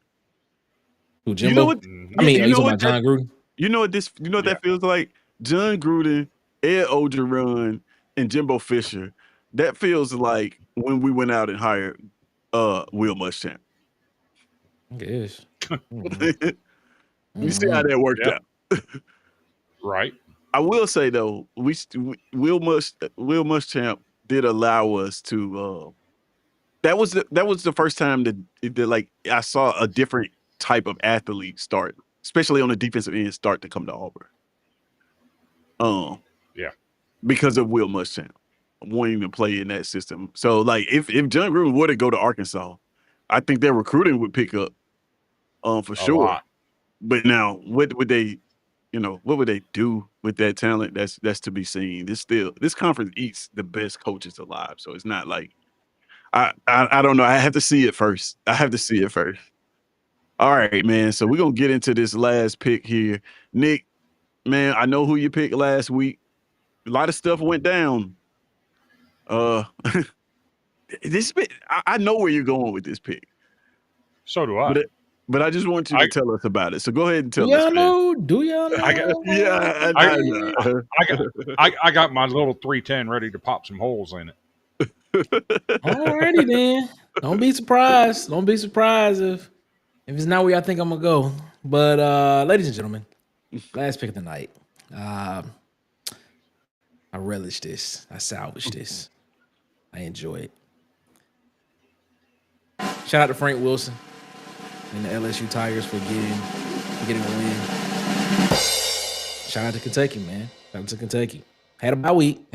S3: Who, Jimbo? You know what? I mean, are you talking about John Gruden?
S1: You know what that feels like? John Gruden, Ed Orgeron, and Jimbo Fisher. That feels like when we went out and hired Will Muschamp.
S3: It is.
S1: You see how that worked out.
S2: Right.
S1: I will say though, Will Muschamp did allow us to. That was the first time that like I saw a different type of athlete start, especially on the defensive end, start to come to Auburn.
S2: Yeah,
S1: because of Will Muschamp wanting to play in that system. So like if John Gruden were to go to Arkansas, I think their recruiting would pick up for sure.
S2: Lot.
S1: But now what would they do with that talent? That's to be seen. This conference eats the best coaches alive. So it's not like I don't know. I have to see it first. All right, man. So we're gonna get into this last pick here. Nick, man, I know who you picked last week. A lot of stuff went down. This pick, I know where you're going with this pick.
S2: So do I.
S1: But I just want you to tell us about it. So go ahead and tell us.
S3: Do y'all know?
S2: I got my little 310 ready to pop some holes in it.
S3: Alrighty then. Don't be surprised. If it's not where I think I'm gonna go. But ladies and gentlemen, last pick of the night. I relish this. I salvage this. I enjoy it. Shout out to Frank Wilson and the LSU Tigers for getting a win. Shout out to Kentucky, man. Shout out to Kentucky. Had a bye week.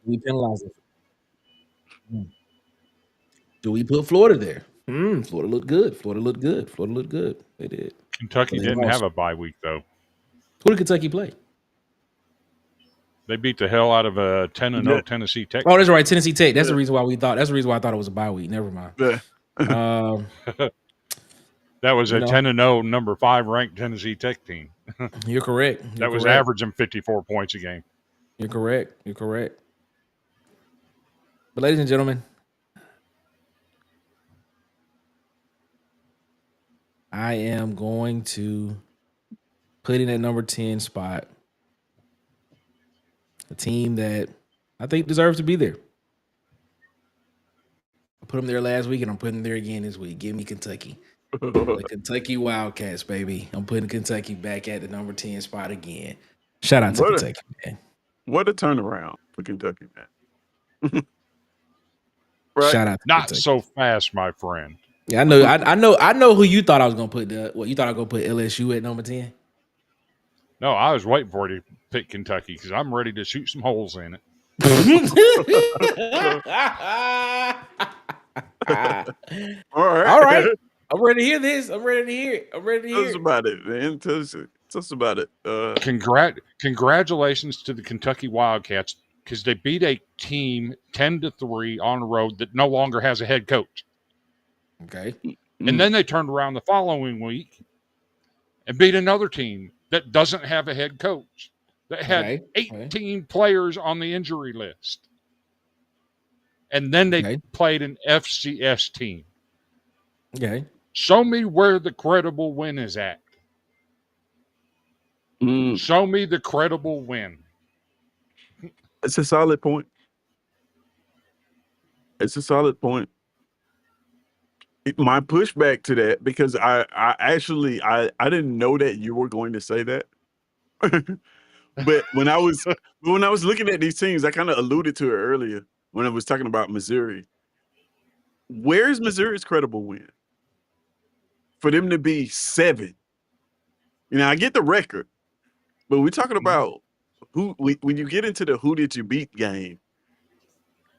S3: We penalized it. Do we put Florida there? Florida looked good. They did.
S2: Kentucky didn't have a bye week, though.
S3: Who did Kentucky play?
S2: They beat the hell out of a 10-0 Tennessee Tech.
S3: Oh, that's right, Tennessee Tech. That's the reason why I thought it was a bye week. Never mind.
S2: That was a 10-0 number 5 ranked Tennessee Tech team.
S3: You're correct.
S2: That was averaging 54 points a game.
S3: You're correct. But ladies and gentlemen, I am going to put in at number 10 spot a team that I think deserves to be there. I put them there last week, and I'm putting them there again this week. Give me Kentucky. The Kentucky Wildcats, baby. I'm putting Kentucky back at the number 10 spot again. Shout out to Kentucky, man.
S1: What a turnaround for Kentucky, man. Right?
S3: Shout out to
S2: Not
S3: Kentucky.
S2: so fast, my friend.
S3: Yeah, I know who you thought I was gonna put. You thought I was gonna put LSU at number 10?
S2: No, I was waiting for you to pick Kentucky because I'm ready to shoot some holes in it.
S1: All
S3: right. I'm ready to hear this. I'm ready to hear it.
S1: Tell us about it, man. Tell us about it.
S2: Congratulations to the Kentucky Wildcats because they beat a team 10-3 on the road that no longer has a head coach.
S3: Okay.
S2: And then they turned around the following week and beat another team that doesn't have a head coach, that had 18 players on the injury list. And then they played an FCS team.
S3: Okay.
S2: Show me where the credible win is at. Show me the credible win.
S1: It's a solid point. My pushback to that, because I actually didn't know that you were going to say that. But when I was looking at these teams, I kind of alluded to it earlier when I was talking about Missouri. Where's Missouri's credible win? For them to be 7. You know, I get the record, but we're talking about when you get into the who did you beat game,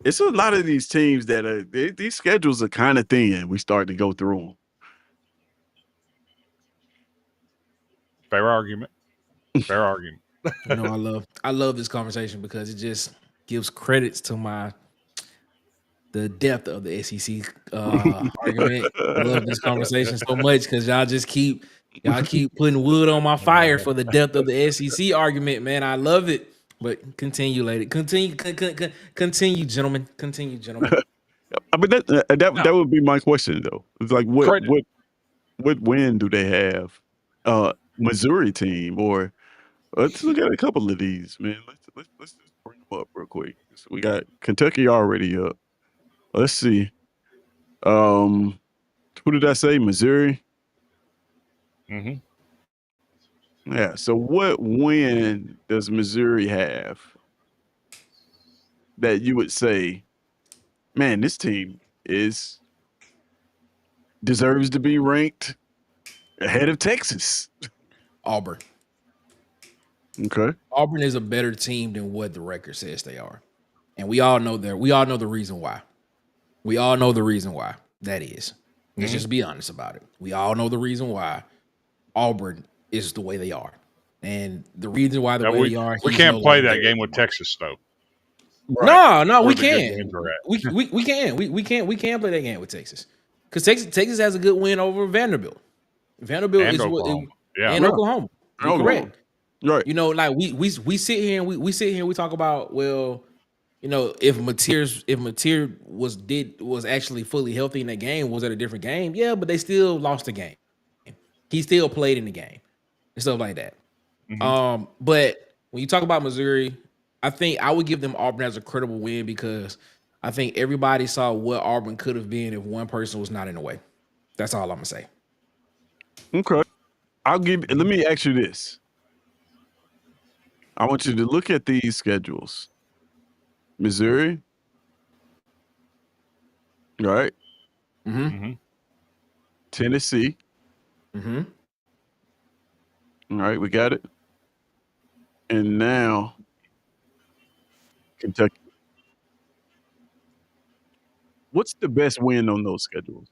S1: it's a lot of these teams that these schedules are kind of thin. We start to go through them.
S2: Fair argument.
S3: You know, I love this conversation because it just gives credits to the depth of the SEC argument. I love this conversation so much because y'all keep putting wood on my fire for the depth of the SEC argument, man. I love it. But continue, lady. Continue, gentlemen. Continue, gentlemen.
S1: I mean that would be my question though. It's like what win do they have? Missouri team, or let's look at a couple of these, man. Let's just bring them up real quick. So we got Kentucky already up. Let's see. Who did I say? Missouri.
S2: Mm-hmm.
S1: Yeah. So what win does Missouri have that you would say, man, this team deserves to be ranked ahead of Texas?
S3: Auburn.
S1: Okay.
S3: Auburn is a better team than what the record says they are. And we all know that. We all know the reason why. We all know the reason why that is. Let's just be honest about it. We all know the reason why Auburn is the way they are. And the reason why the way they are.
S2: We can't play that game with Texas, though.
S3: Right. No, we can. We can. We can play that game with Texas. Because Texas has a good win over Vanderbilt. Vanderbilt
S2: and
S3: is
S2: Oklahoma.
S3: And Oklahoma. You're correct.
S1: Right.
S3: You know, like we sit here and we talk about, well, you know, if Mateer was actually fully healthy in that game, was it a different game? Yeah, but they still lost the game. He still played in the game and stuff like that. Mm-hmm. But when you talk about Missouri, I think I would give them Auburn as a credible win because I think everybody saw what Auburn could have been if one person was not in the way. That's all I'm gonna say.
S1: Okay. Let me ask you this. I want you to look at these schedules. Missouri. Right.
S3: Mm-hmm.
S1: Tennessee.
S3: Mm-hmm.
S1: All right, we got it. And now Kentucky. What's the best win on those schedules?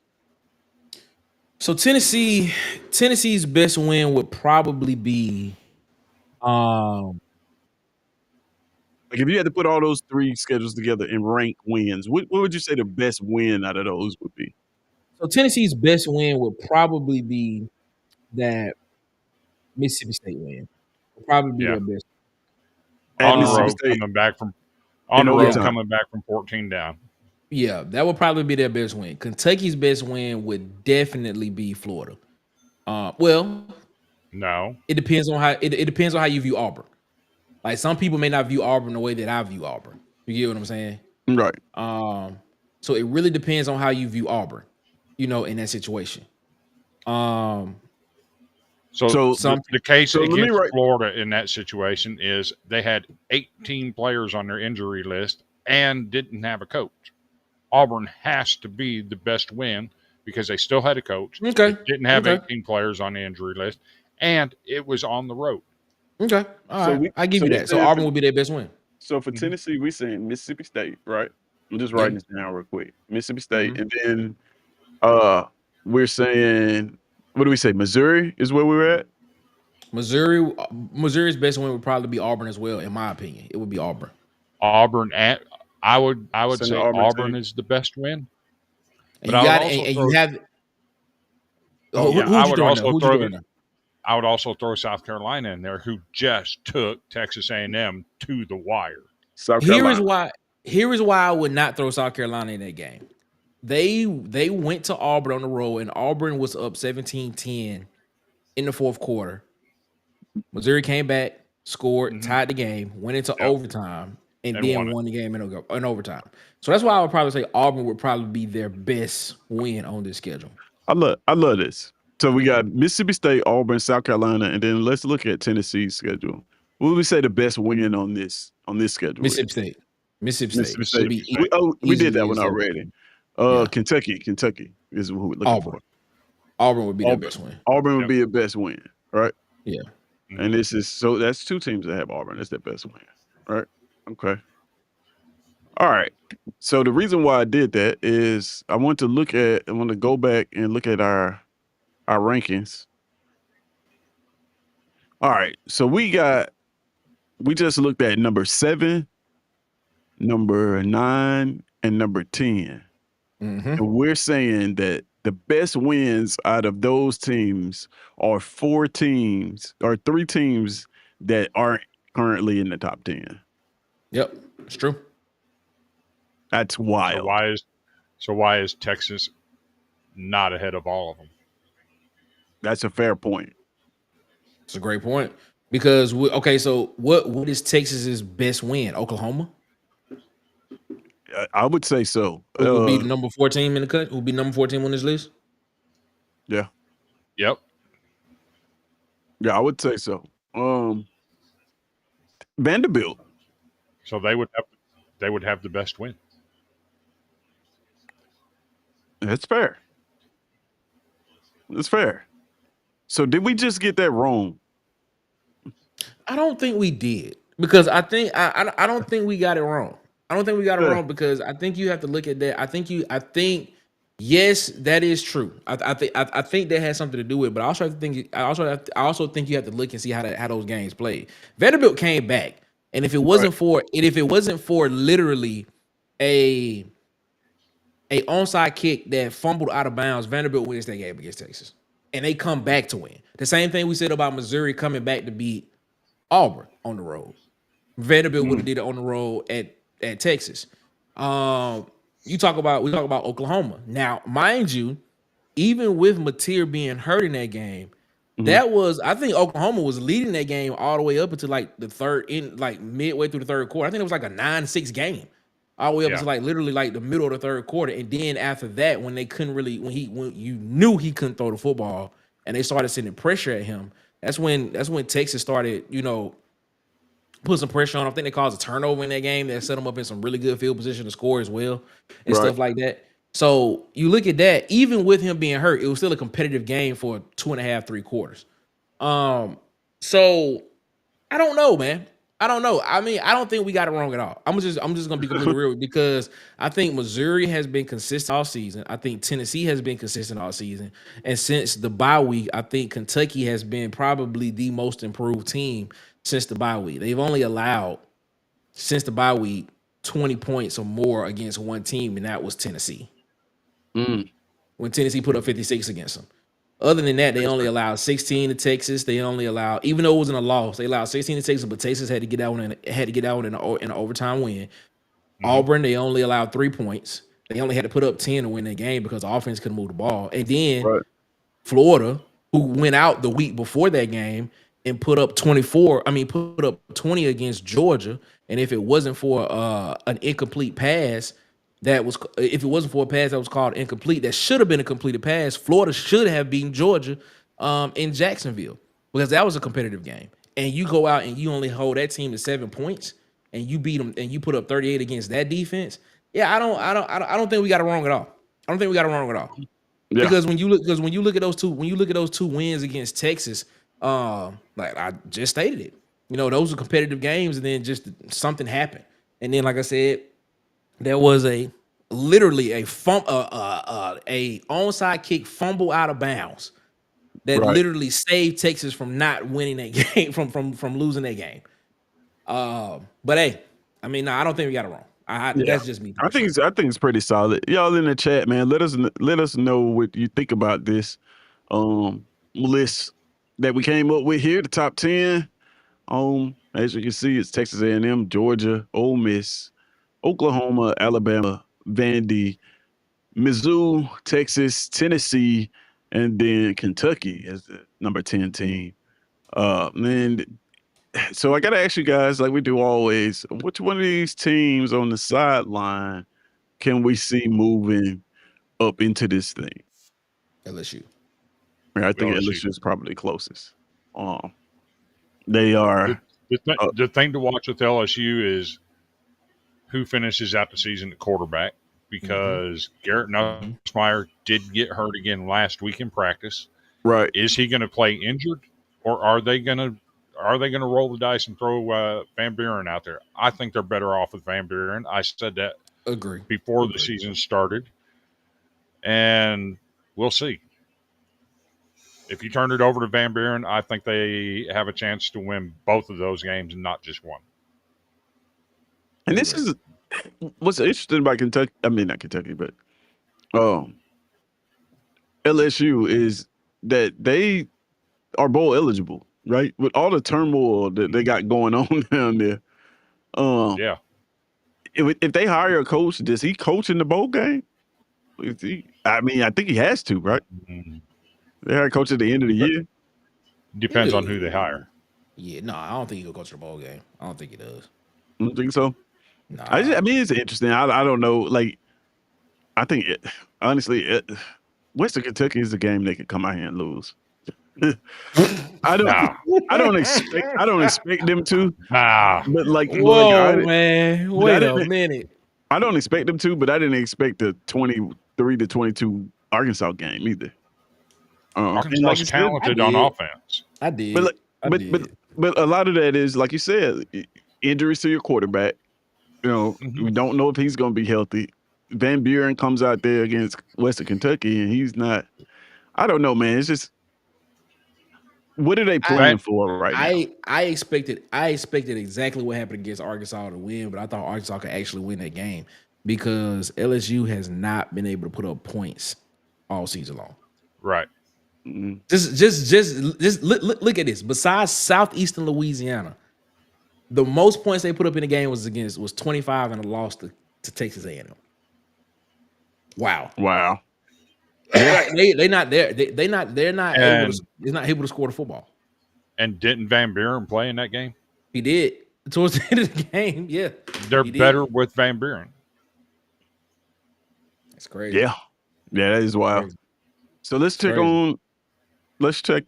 S3: So Tennessee's best win would probably be
S1: like if you had to put all those 3 schedules together and rank wins, what would you say the best win out of those would be?
S3: So Tennessee's best win would probably be that Mississippi State win. Would probably be their best.
S2: On the road, coming back from 14 down.
S3: Yeah, that would probably be their best win. Kentucky's best win would definitely be Florida. Well,
S2: No.
S3: it depends on how it depends on how you view Auburn. Like some people may not view Auburn the way that I view Auburn. You get what I'm saying?
S1: Right.
S3: So it really depends on how you view Auburn, in that situation.
S2: So
S3: some
S2: the case
S1: let me
S2: against
S1: write-
S2: Florida in that situation is they had 18 players on their injury list and didn't have a coach. Auburn has to be the best win because they still had a coach.
S3: Okay.
S2: They didn't have
S3: Okay.
S2: 18 players on the injury list, and it was on the road.
S3: Okay. All right. I give you
S1: we
S3: that. So
S1: saying
S3: Auburn
S1: for-
S3: would be their best win.
S1: So for Tennessee, we saying Mississippi State, right? I'm just writing this down real quick. Mississippi State, and then we're saying, what do we say? Missouri is where we're at.
S3: Missouri's best win would probably be Auburn as well, in my opinion. It would be Auburn.
S2: Auburn, and I would
S1: Send
S2: say
S1: the Auburn
S2: Auburn
S1: team.
S2: is the best win.
S3: And
S2: But
S3: you
S2: I
S3: got
S2: would also
S3: and
S2: throw-
S3: you have.
S2: Oh, yeah,
S3: Who'd
S2: I
S3: you
S2: would
S3: throw in
S2: also
S3: there? Who'd you
S2: throw
S3: throw in there?
S2: I would also throw South Carolina in there, who just took Texas A&M to the wire.
S1: South Carolina.
S3: Here is why I would not throw South Carolina in that game. They went to Auburn on the road, and Auburn was up 17-10 in the fourth quarter. Missouri came back, scored, tied the game, went into overtime, and then won the game in overtime. So that's why I would probably say Auburn would probably be their best win on this schedule.
S1: I love this. So we got Mississippi State, Auburn, South Carolina, and then let's look at Tennessee's schedule. What would we say the best win on this schedule?
S3: Mississippi State. Mississippi State. Would be
S1: we did that
S3: easily
S1: one
S3: as
S1: already.
S3: Yeah.
S1: Kentucky is who we're looking for.
S3: Auburn would be their best win.
S1: Auburn would be the best win, right?
S3: Yeah.
S1: And that's two teams that have Auburn. That's their best win, right? Okay. All right. So the reason why I did that is I want to go back and look at our rankings. All right. So we just looked at number 7, number 9, and number 10. And we're saying that the best wins out of those teams are 3 teams that aren't currently in the top 10.
S3: Yep, it's true.
S1: That's wild.
S2: So why is Texas not ahead of all of them?
S1: That's a fair point.
S3: It's a great point. Because so what is Texas's best win? Oklahoma?
S1: I would say so.
S3: Who would be the number 4 team in the cut? Who would be number 4 team on this list?
S1: Yeah.
S2: Yep.
S1: Yeah, I would say so. Vanderbilt.
S2: So they would have the best win.
S1: That's fair. That's fair. So did we just get that wrong?
S3: I don't think we did. Because I think I don't think we got it wrong. I don't think we got it wrong because I think you have to look at that. I think yes, that is true. I think that has something to do with it, but I also think you have to look and see how those games played. Vanderbilt came back, and if it wasn't for literally a onside kick that fumbled out of bounds, Vanderbilt wins that game against Texas, and they come back to win. The same thing we said about Missouri coming back to beat Auburn on the road. Vanderbilt would have did it on the road at Texas. We talk about Oklahoma. Now, mind you, even with Mateer being hurt in that game, I think Oklahoma was leading that game all the way up until like midway through the third quarter. I think it was like a 9-6 game. All the way up to like literally like the middle of the third quarter. And then after that, when they couldn't really, when you knew he couldn't throw the football and they started sending pressure at him, that's when Texas started, put some pressure on him. I think they caused a turnover in that game that set them up in some really good field position to score as well and stuff like that. So you look at that, even with him being hurt, it was still a competitive game for 2.5, 3 quarters. So I don't know, man. I don't know. I mean, I don't think we got it wrong at all. I'm just gonna be completely real because I think Missouri has been consistent all season. I think Tennessee has been consistent all season. And since the bye week, I think Kentucky has been probably the most improved team since the bye week. They've only allowed, since the bye week, 20 points or more against one team, and that was Tennessee. When Tennessee put up 56 against them. Other than that, they only allowed 16 to Texas. They only allowed, even though it wasn't a loss, they allowed 16 to Texas, but Texas had to get out in an overtime win. Auburn, they only allowed 3 points. They only had to put up 10 to win that game because the offense couldn't move the ball. And then
S1: Right.
S3: Florida, who went out the week before that game and put up 20 against Georgia. And if it wasn't for an incomplete pass, if it wasn't for a pass that was called incomplete, that should have been a completed pass, Florida should have beaten Georgia in Jacksonville, because that was a competitive game. And you go out and you only hold that team to 7 points, and you beat them, and you put up 38 against that defense. Yeah, I don't think we got it wrong at all. I don't think we got it wrong at all.
S1: Yeah.
S3: Because when you look at those two wins against Texas, like I just stated it, those are competitive games, and then just something happened, and then like I said, there was literally a onside kick fumble out of bounds that
S1: Right.
S3: literally saved Texas from not winning that game, from losing that game. But hey, I mean, no, I don't think we got it wrong. That's just me.
S1: I think it's pretty solid. Y'all in the chat, man. Let us know what you think about this list that we came up with here. The top 10. As you can see, it's Texas A&M, Georgia, Ole Miss, Oklahoma, Alabama, Vandy, Mizzou, Texas, Tennessee, and then Kentucky as the number 10 team. Man, so I gotta ask you guys, like we do always, which one of these teams on the sideline can we see moving up into this thing?
S3: LSU.
S1: I think LSU is probably the closest. They are.
S2: The thing to watch with LSU is who finishes out the season at quarterback, because Garrett Nussmeier did get hurt again last week in practice.
S1: Right.
S2: Is he going to play injured, or are they going to roll the dice and throw Van Buren out there? I think they're better off with Van Buren. I said that before the season started, and we'll see. If you turn it over to Van Buren, I think they have a chance to win both of those games and not just one.
S1: And this is what's interesting about Kentucky. I mean, not Kentucky, but LSU is that they are bowl eligible, right? With all the turmoil that they got going on down there.
S2: Yeah.
S1: If they hire a coach, does he coach in the bowl game? I mean, I think he has to, right?
S2: Mm-hmm.
S1: They hire a coach at the end of the year.
S2: Depends on who they hire.
S3: Yeah, no, I don't think he will coach the bowl game. I don't think he does.
S1: You don't think so?
S3: Nah.
S1: I mean, it's interesting. I don't know. Like, I think honestly, Western Kentucky is a game they could come out here and lose. I don't expect them to. But like,
S3: man, wait a minute.
S1: I don't expect them to, but I didn't expect the 23-22 Arkansas game either.
S2: Arkansas is talented on offense.
S3: I did.
S1: But a lot of that is, like you said, injuries to your quarterback. We don't know if he's going to be healthy. Van Buren comes out there against Western Kentucky, and he's not. I don't know, man. It's just, what are they playing for right now?
S3: I expected exactly what happened against Arkansas to win, but I thought Arkansas could actually win that game because LSU has not been able to put up points all season long.
S2: Right.
S1: Mm-hmm.
S3: Just look at this. Besides Southeastern Louisiana, the most points they put up in the game was 25 and a loss to Texas A&M. Wow. They're not there. They're not able to score the football.
S2: And didn't Van Buren play in that game?
S3: He did towards the end of the game. Yeah,
S2: they're better with Van Buren.
S3: That's crazy.
S1: Yeah, that is wild. So let's check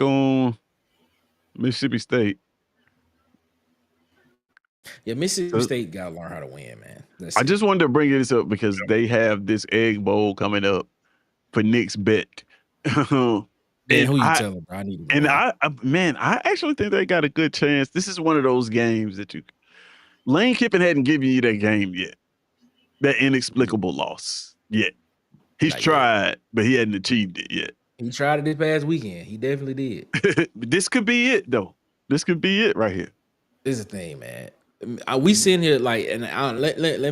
S1: on Mississippi State.
S3: Yeah, Mississippi State got to learn how to win, man.
S1: I just wanted to bring this up because they have this Egg Bowl coming up for Nick's bet.
S3: Who you telling, bro? I need to
S1: I actually think they got a good chance. This is one of those games that Lane Kiffin hadn't given you that game yet. That inexplicable loss yet. He's tried, but he hadn't achieved it yet.
S3: He tried it this past weekend. He definitely did.
S1: This could be it, though. This could be it right here.
S3: This is the thing, man. We sitting here let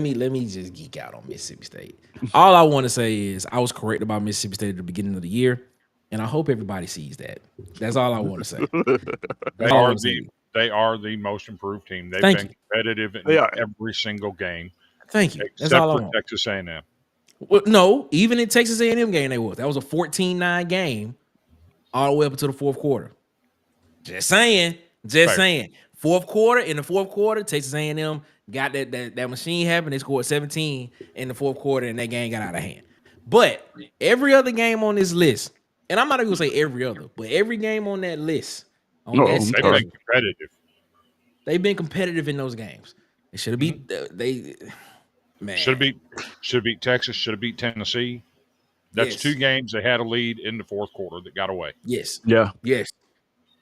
S3: me just geek out on Mississippi State. All I want to say is I was correct about Mississippi State at the beginning of the year, and I hope everybody sees that. That's all I want to say.
S2: They are the most improved team. They've been competitive in every single game.
S3: Thank you.
S2: Except for Texas A&M.
S3: Well, no, even in Texas A&M game, that was a 14-9 game all the way up until the fourth quarter. Just saying. Fourth quarter, in the fourth quarter, Texas A&M got that machine happen. They scored 17 in the fourth quarter, and that game got out of hand. But every other game on this list, and I'm not even gonna say every other, but every game on that list on
S1: No,
S2: They've been competitive.
S3: they've been competitive in those games. It should have beat man.
S2: Should have beat Texas. Should have beat Tennessee. That's 2 games they had a lead in the fourth quarter that got away.
S3: Yes.
S1: Yeah.
S3: Yes.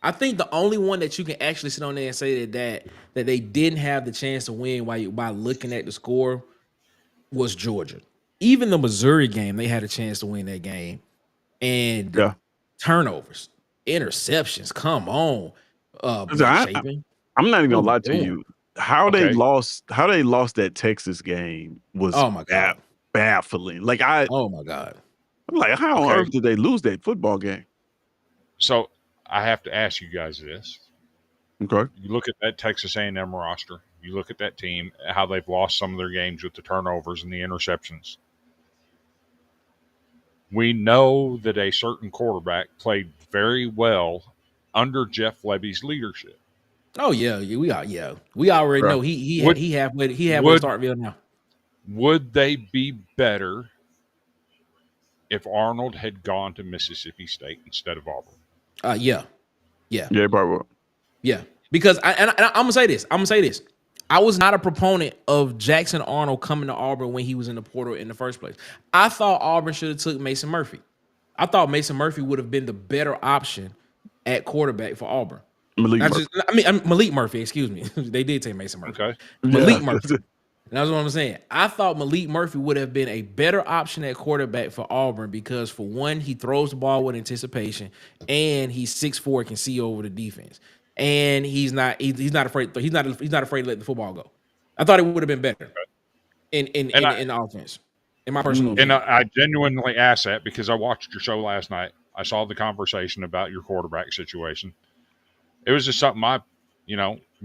S3: I think the only one that you can actually sit on there and say that they didn't have the chance to win by looking at the score was Georgia. Even the Missouri game, they had a chance to win that game. And turnovers, interceptions, come on.
S1: I'm not even gonna lie to you. How they lost that Texas game was baffling. Like
S3: oh my God.
S1: I'm like, how on earth did they lose that football game?
S2: So I have to ask you guys this.
S1: Okay.
S2: You look at that Texas A&M roster. You look at that team, how they've lost some of their games with the turnovers and the interceptions. We know that a certain quarterback played very well under Jeff Levy's leadership.
S3: Oh yeah, we already know he had Starkville now.
S2: Would they be better if Arnold had gone to Mississippi State instead of Auburn?
S3: Yeah,
S1: probably.
S3: Yeah, because I'm gonna say this. I was not a proponent of Jackson Arnold coming to Auburn when he was in the portal in the first place. I thought Auburn should have took Mason Murphy. I thought Mason Murphy would have been the better option at quarterback for Auburn. Malik Murphy, excuse me. They did take Mason Murphy.
S2: Okay.
S3: Malik Murphy. And that's what I'm saying. I thought Malik Murphy would have been a better option at quarterback for Auburn because, for one, he throws the ball with anticipation, and he's 6'4", can see over the defense, and he's not afraid. He's not afraid to let the football go. I thought it would have been better in the offense. In my personal opinion.
S2: And I genuinely asked that because I watched your show last night. I saw the conversation about your quarterback situation. It was just something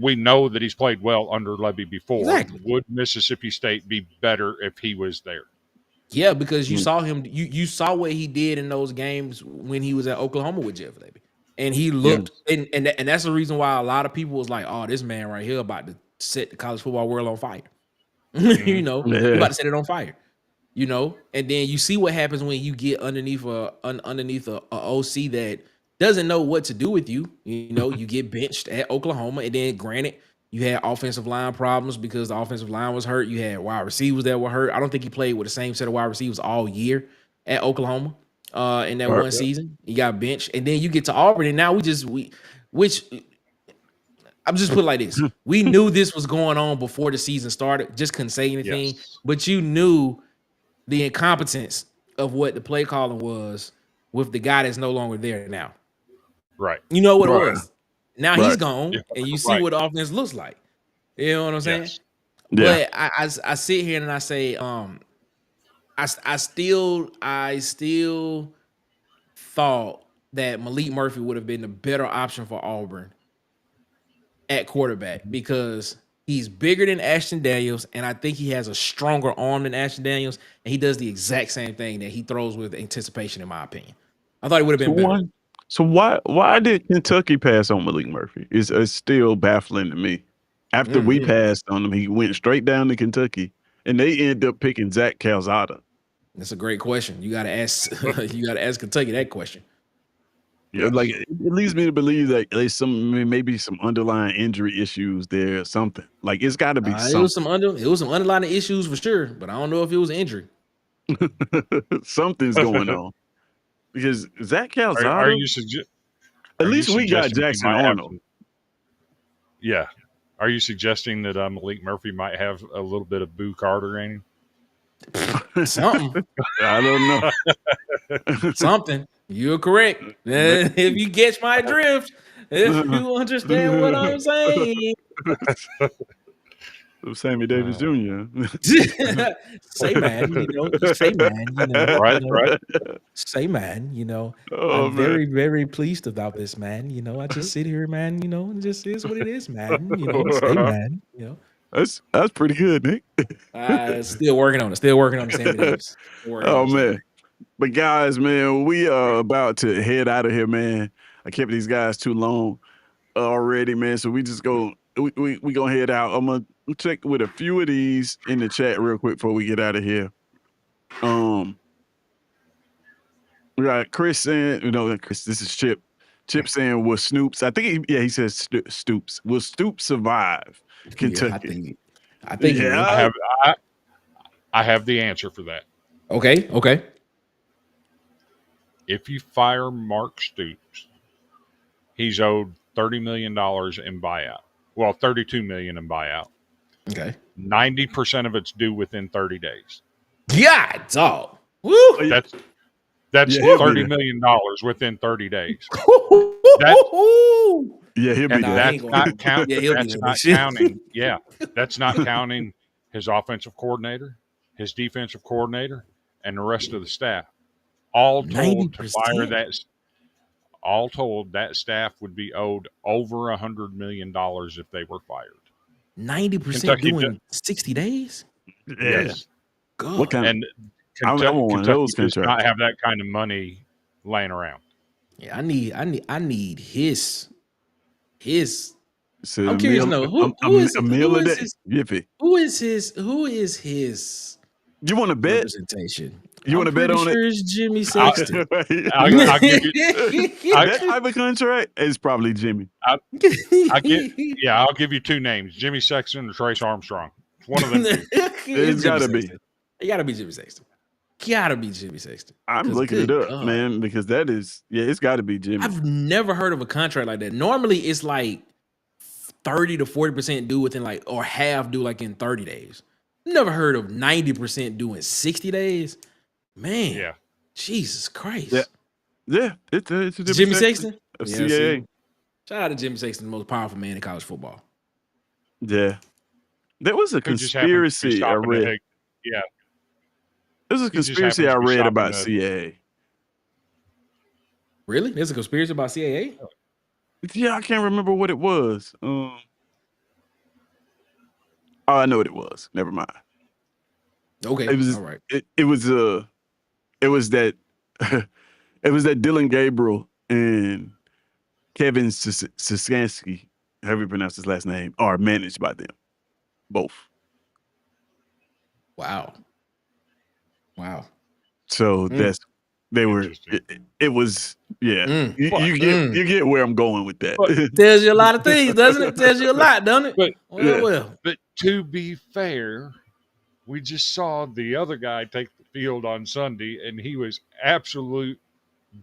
S2: we know that he's played well under Levy before.
S3: Exactly.
S2: Would Mississippi State be better if he was there?
S3: Yeah, because you saw him. You saw what he did in those games when he was at Oklahoma with Jeff Levy, and he looked. And that's the reason why a lot of people was like, "Oh, this man right here about to set the college football world on fire." He's about to set it on fire. And then you see what happens when you get underneath a OC that doesn't know what to do with you. You get benched at Oklahoma, and then granted, you had offensive line problems because the offensive line was hurt. You had wide receivers that were hurt. I don't think he played with the same set of wide receivers all year at Oklahoma in that one season. He got benched, and then you get to Auburn, and now I'm just put it like this: we knew this was going on before the season started. Just couldn't say anything, but you knew the incompetence of what the play calling was with the guy that's no longer there now.
S2: Right.
S3: You know what it was. Now he's gone, and you see what the offense looks like. You know what I'm saying?
S2: Yes.
S3: But I sit here and I say, I still thought that Malik Murphy would have been the better option for Auburn at quarterback because he's bigger than Ashton Daniels, and I think he has a stronger arm than Ashton Daniels, and he does the exact same thing that he throws with anticipation, in my opinion. I thought he would have been better.
S1: So why did Kentucky pass on Malik Murphy? It's still baffling to me. After we passed on him, he went straight down to Kentucky, and they ended up picking Zach Calzada.
S3: That's a great question. You got to ask. You got to ask Kentucky that question.
S1: Yeah, like it leads me to believe that there's maybe some underlying injury issues there or something. Like it's got to be something.
S3: It was some underlying issues for sure, but I don't know if it was injury.
S1: Something's going on. Because Zach Calzada,
S2: are you
S1: at least we got Jackson Arnold.
S2: Yeah. Are you suggesting that Malik Murphy might have a little bit of Boo Carter in him?
S3: Something.
S1: I don't know.
S3: Something. You're correct. If you catch my drift, if you understand what I'm saying.
S1: Sammy Davis Jr.
S3: Say man, say man,
S2: right.
S3: Say man,
S1: I'm
S3: very, very pleased about this, man. I just sit here, man, it just is what it is, man. Say man,
S1: That's pretty good, Nick.
S3: Still working on it. Still working on it, Sammy Davis.
S1: Oh man. But guys, man, we are about to head out of here, man. I kept these guys too long already, man. So we just go we gonna head out. I'm gonna check with a few of these in the chat real quick before we get out of here. We got Chris saying, Chris, this is Chip. Chip saying, will Snoops, I think he says Stoops. Will Stoops survive Kentucky?
S3: I think he will.
S2: I have the answer for that.
S3: Okay.
S2: If you fire Mark Stoops, he's owed $30 million in buyout. Well, $32 million in buyout.
S3: Okay.
S2: 90% of it's due within 30 days.
S3: God, dog. Woo!
S2: That's $30 million within 30 days.
S1: He'll be there.
S2: That's not counting. Yeah, that's not counting his offensive coordinator, his defensive coordinator, and the rest of the staff. All told, to fire that. All told, that staff would be owed over $100 million if they were fired.
S3: 90% doing 60 days.
S2: Yes.
S3: God.
S1: What kind
S2: and Kentucky does not have that kind of money laying around.
S3: Yeah, I need his.
S1: So
S3: I'm curious to know who is his
S1: You want to bet?
S3: Representation.
S1: You want to bet on
S3: sure
S1: it?
S3: It's Jimmy Sexton.
S2: I'll give you
S1: that type of contract is probably Jimmy.
S2: I'll give you two names: Jimmy Sexton or Trace Armstrong. One of them.
S1: It's got to be.
S3: It got to be Jimmy Sexton. Gotta be Jimmy Sexton.
S1: I'm looking it up, man, because that is, it's got to be Jimmy.
S3: I've never heard of a contract like that. Normally, it's like 30 to 40% due within or half due in 30 days. Never heard of 90% due in 60 days. Man,
S2: yeah,
S3: Jesus Christ.
S1: Yeah, it's
S3: Jimmy Sexton
S1: of CAA.
S3: Shout out to Jimmy Sexton, the most powerful man in college football.
S1: Yeah, there was a conspiracy I read.
S2: Yeah.
S1: There's a conspiracy I read about CAA.
S3: Really? There's a conspiracy about CAA?
S1: Yeah, I can't remember what it was. Oh, I know what it was. Never mind.
S3: Okay, all right.
S1: It was that it was that Dylan Gabriel and Kevin Siskansky, however you pronounce his last name, are managed by them. Both.
S3: Wow.
S1: So they were. It was You get where I'm going with that.
S3: Tells you a lot of things, doesn't it? Tells you a lot, doesn't it?
S2: But to be fair, we just saw the other guy take the field on Sunday, and he was absolute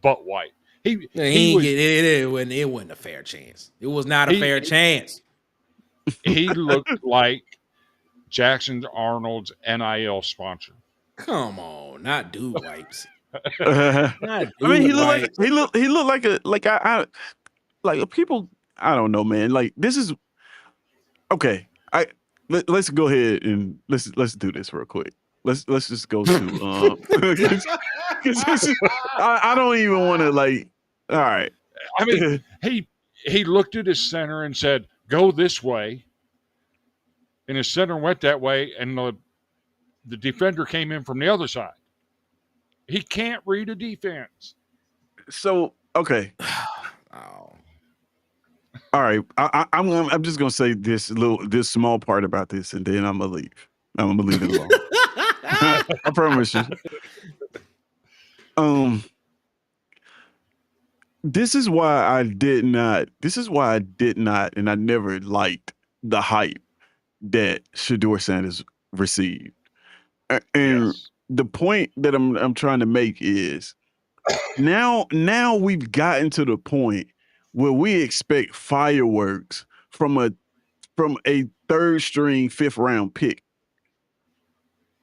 S2: butt white. It wasn't a fair chance. It was not a fair chance. He looked like Jackson Arnold's NIL sponsor.
S3: Come on, not dude wipes.
S1: He looked like people. I don't know, man. Like, this is okay. Let's go ahead and let's do this real quick. Let's just go to I don't even want to all right.
S2: I mean, he looked at his center and said, "Go this way," and his center went that way, and the defender came in from the other side. He can't read a defense.
S1: So okay. All right, I'm just gonna say this small part about this, and then I'm gonna leave. I'm gonna leave it alone. I promise you. This is why I did not, and I never liked the hype that Shedeur Sanders received. And the point that I'm trying to make is now we've gotten to the point where we expect fireworks from a third string, 5th round pick.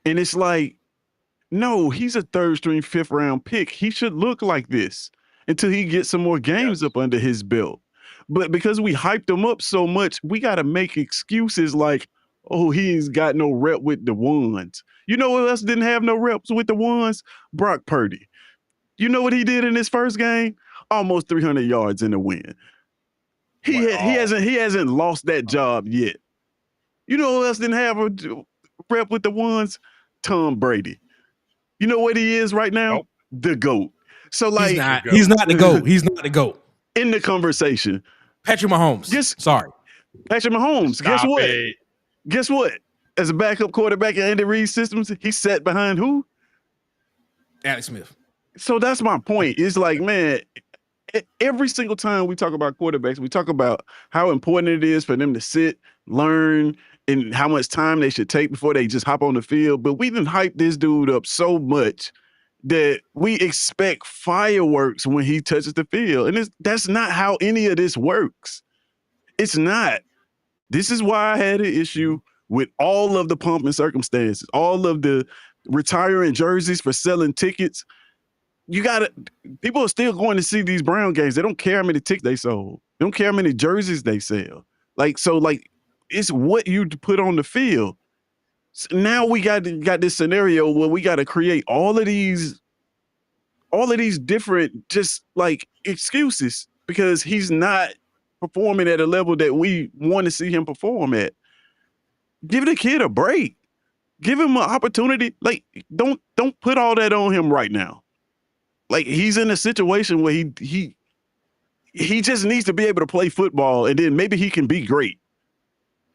S1: And it's like, no, he's a third string, 5th round pick. He should look like this until he gets some more games up under his belt. But because we hyped him up so much, we got to make excuses like, oh, he's got no rep with the ones. You know what else didn't have no reps with the ones? Brock Purdy. You know what he did in his first game? Almost 300 yards in the win. He hasn't lost that job yet. You know who else didn't have a rep with the ones? Tom Brady. You know what he is right now?
S2: Nope.
S1: The GOAT. So like
S3: he's not the GOAT. He's not the GOAT.
S1: In the conversation.
S3: Patrick Mahomes. Sorry.
S1: Patrick Mahomes.
S2: Stop
S1: Guess what?
S2: it.
S1: Guess what? As a backup quarterback in Andy Reid's systems, he sat behind who?
S3: Alex Smith.
S1: So that's my point. It's like, man, every single time we talk about quarterbacks, we talk about how important it is for them to sit, learn, and how much time they should take before they just hop on the field. But we done hyped this dude up so much that we expect fireworks when he touches the field. And that's not how any of this works. It's not. This is why I had an issue with all of the pomp and circumstances, all of the retiring jerseys for selling tickets. People are still going to see these Brown games. They don't care how many tickets they sold. They don't care how many jerseys they sell. It's what you put on the field. So now we got this scenario where we got to create all of these different just like excuses because he's not performing at a level that we want to see him perform at. Give the kid a break. Give him an opportunity. Like, don't put all that on him right now. Like, he's in a situation where he just needs to be able to play football, and then maybe he can be great.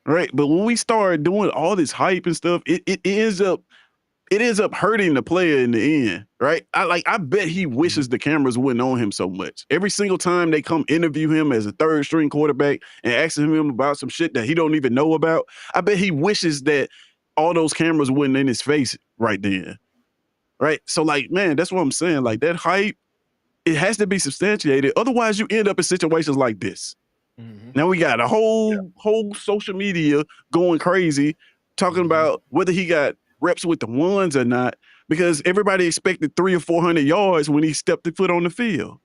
S1: Right? But when we start doing all this hype and stuff, it ends up hurting the player in the end, right? I bet he wishes the cameras wouldn't on him so much. Every single time they come interview him as a third string quarterback and asking him about some shit that he don't even know about, I bet he wishes that all those cameras wasn't in his face right then, right? So like, man, that's what I'm saying. Like that hype, it has to be substantiated. Otherwise, you end up in situations like this. Mm-hmm. Now we got a whole social media going crazy, talking about whether he got reps with the ones or not, because everybody expected 300 or 400 yards when he stepped the foot on the field.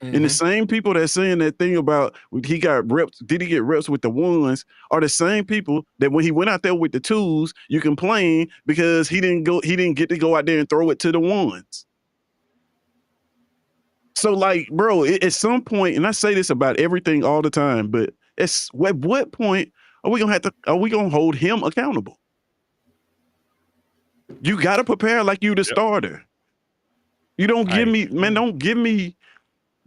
S1: Mm-hmm. And the same people that's saying that thing about he got reps, did he get reps with the ones, are the same people that when he went out there with the twos, you complain because he didn't get to go out there and throw it to the ones. So like, bro, at some point, and I say this about everything all the time, but at what point are we gonna hold him accountable? You got to prepare like you the starter. You don't give me.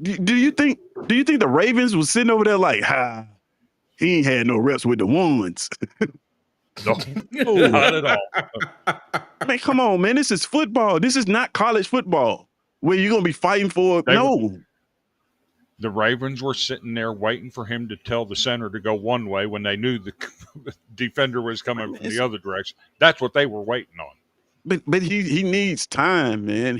S1: Do you think the Ravens was sitting over there like, he ain't had no reps with the ones?
S2: No, not at all.
S1: Man, come on, man. This is football. This is not college football where you're gonna be fighting for.
S2: The Ravens were sitting there waiting for him to tell the center to go one way when they knew the defender was coming from the other direction. That's what they were waiting on.
S1: But he needs time, man.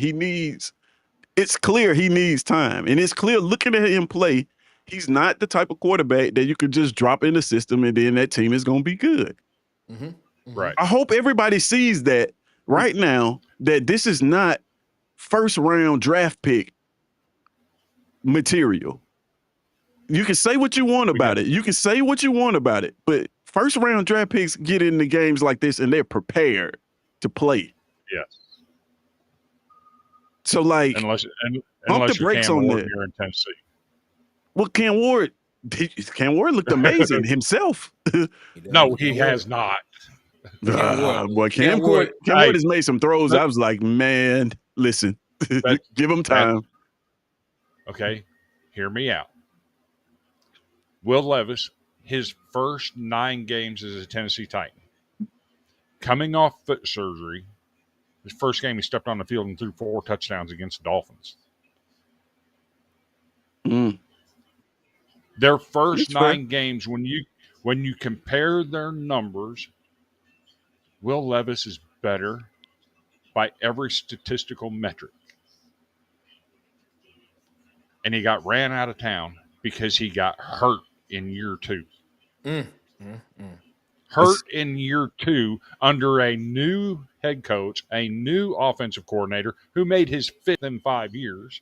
S1: It's clear he needs time. And it's clear looking at him play, he's not the type of quarterback that you could just drop in the system and then that team is going to be good.
S3: Mm-hmm. Mm-hmm.
S2: Right.
S1: I hope everybody sees that right now, that this is not first round draft pick material. You can say what you want about it. But first round draft picks get into games like this and they're prepared to play.
S2: Yes.
S1: So like,
S2: unless
S1: the brakes on that.
S2: Here in Tennessee.
S1: Well, Cam Ward looked amazing himself.
S2: No, he has not.
S1: Boy, Cam Ward has made some throws. I was like, man, listen, give him time.
S2: Okay, hear me out. Will Levis, his first 9 games as a Tennessee Titan, coming off foot surgery, his first game he stepped on the field and threw 4 touchdowns against the Dolphins. Their first 9 games, when you compare their numbers, Will Levis is better by every statistical metric. And he got ran out of town because he got hurt in year 2. Hurt in year 2 under a new head coach, a new offensive coordinator who made his 5th in 5 years.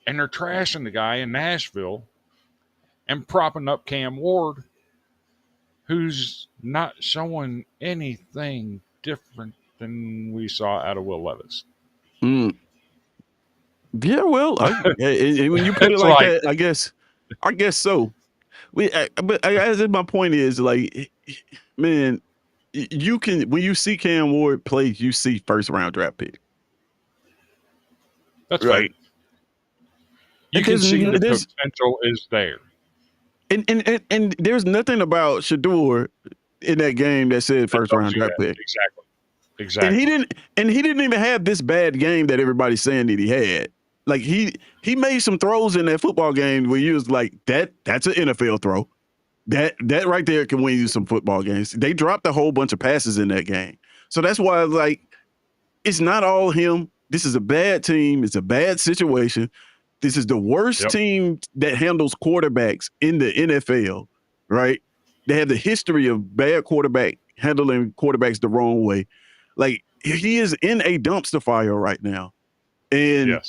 S2: And they're trashing the guy in Nashville and propping up Cam Ward, who's not showing anything different than we saw out of Will Levis.
S1: Yeah, well, when you put it like that, I guess so. But my point is, like, man, you can, when you see Cam Ward play, you see first round draft pick.
S2: That's
S1: right.
S2: fair. You can see the potential is there.
S1: And there's nothing about Shador in that game that said first round draft pick.
S2: Exactly.
S1: And he didn't even have this bad game that everybody's saying that he had. Like he made some throws in that football game where you was like, that's an NFL throw. That right there can win you some football games. They dropped a whole bunch of passes in that game. So that's why, like, it's not all him. This is a bad team. It's a bad situation. This is the worst team that handles quarterbacks in the NFL, right? They have the history of bad quarterback handling quarterbacks the wrong way. Like, he is in a dumpster fire right now. And,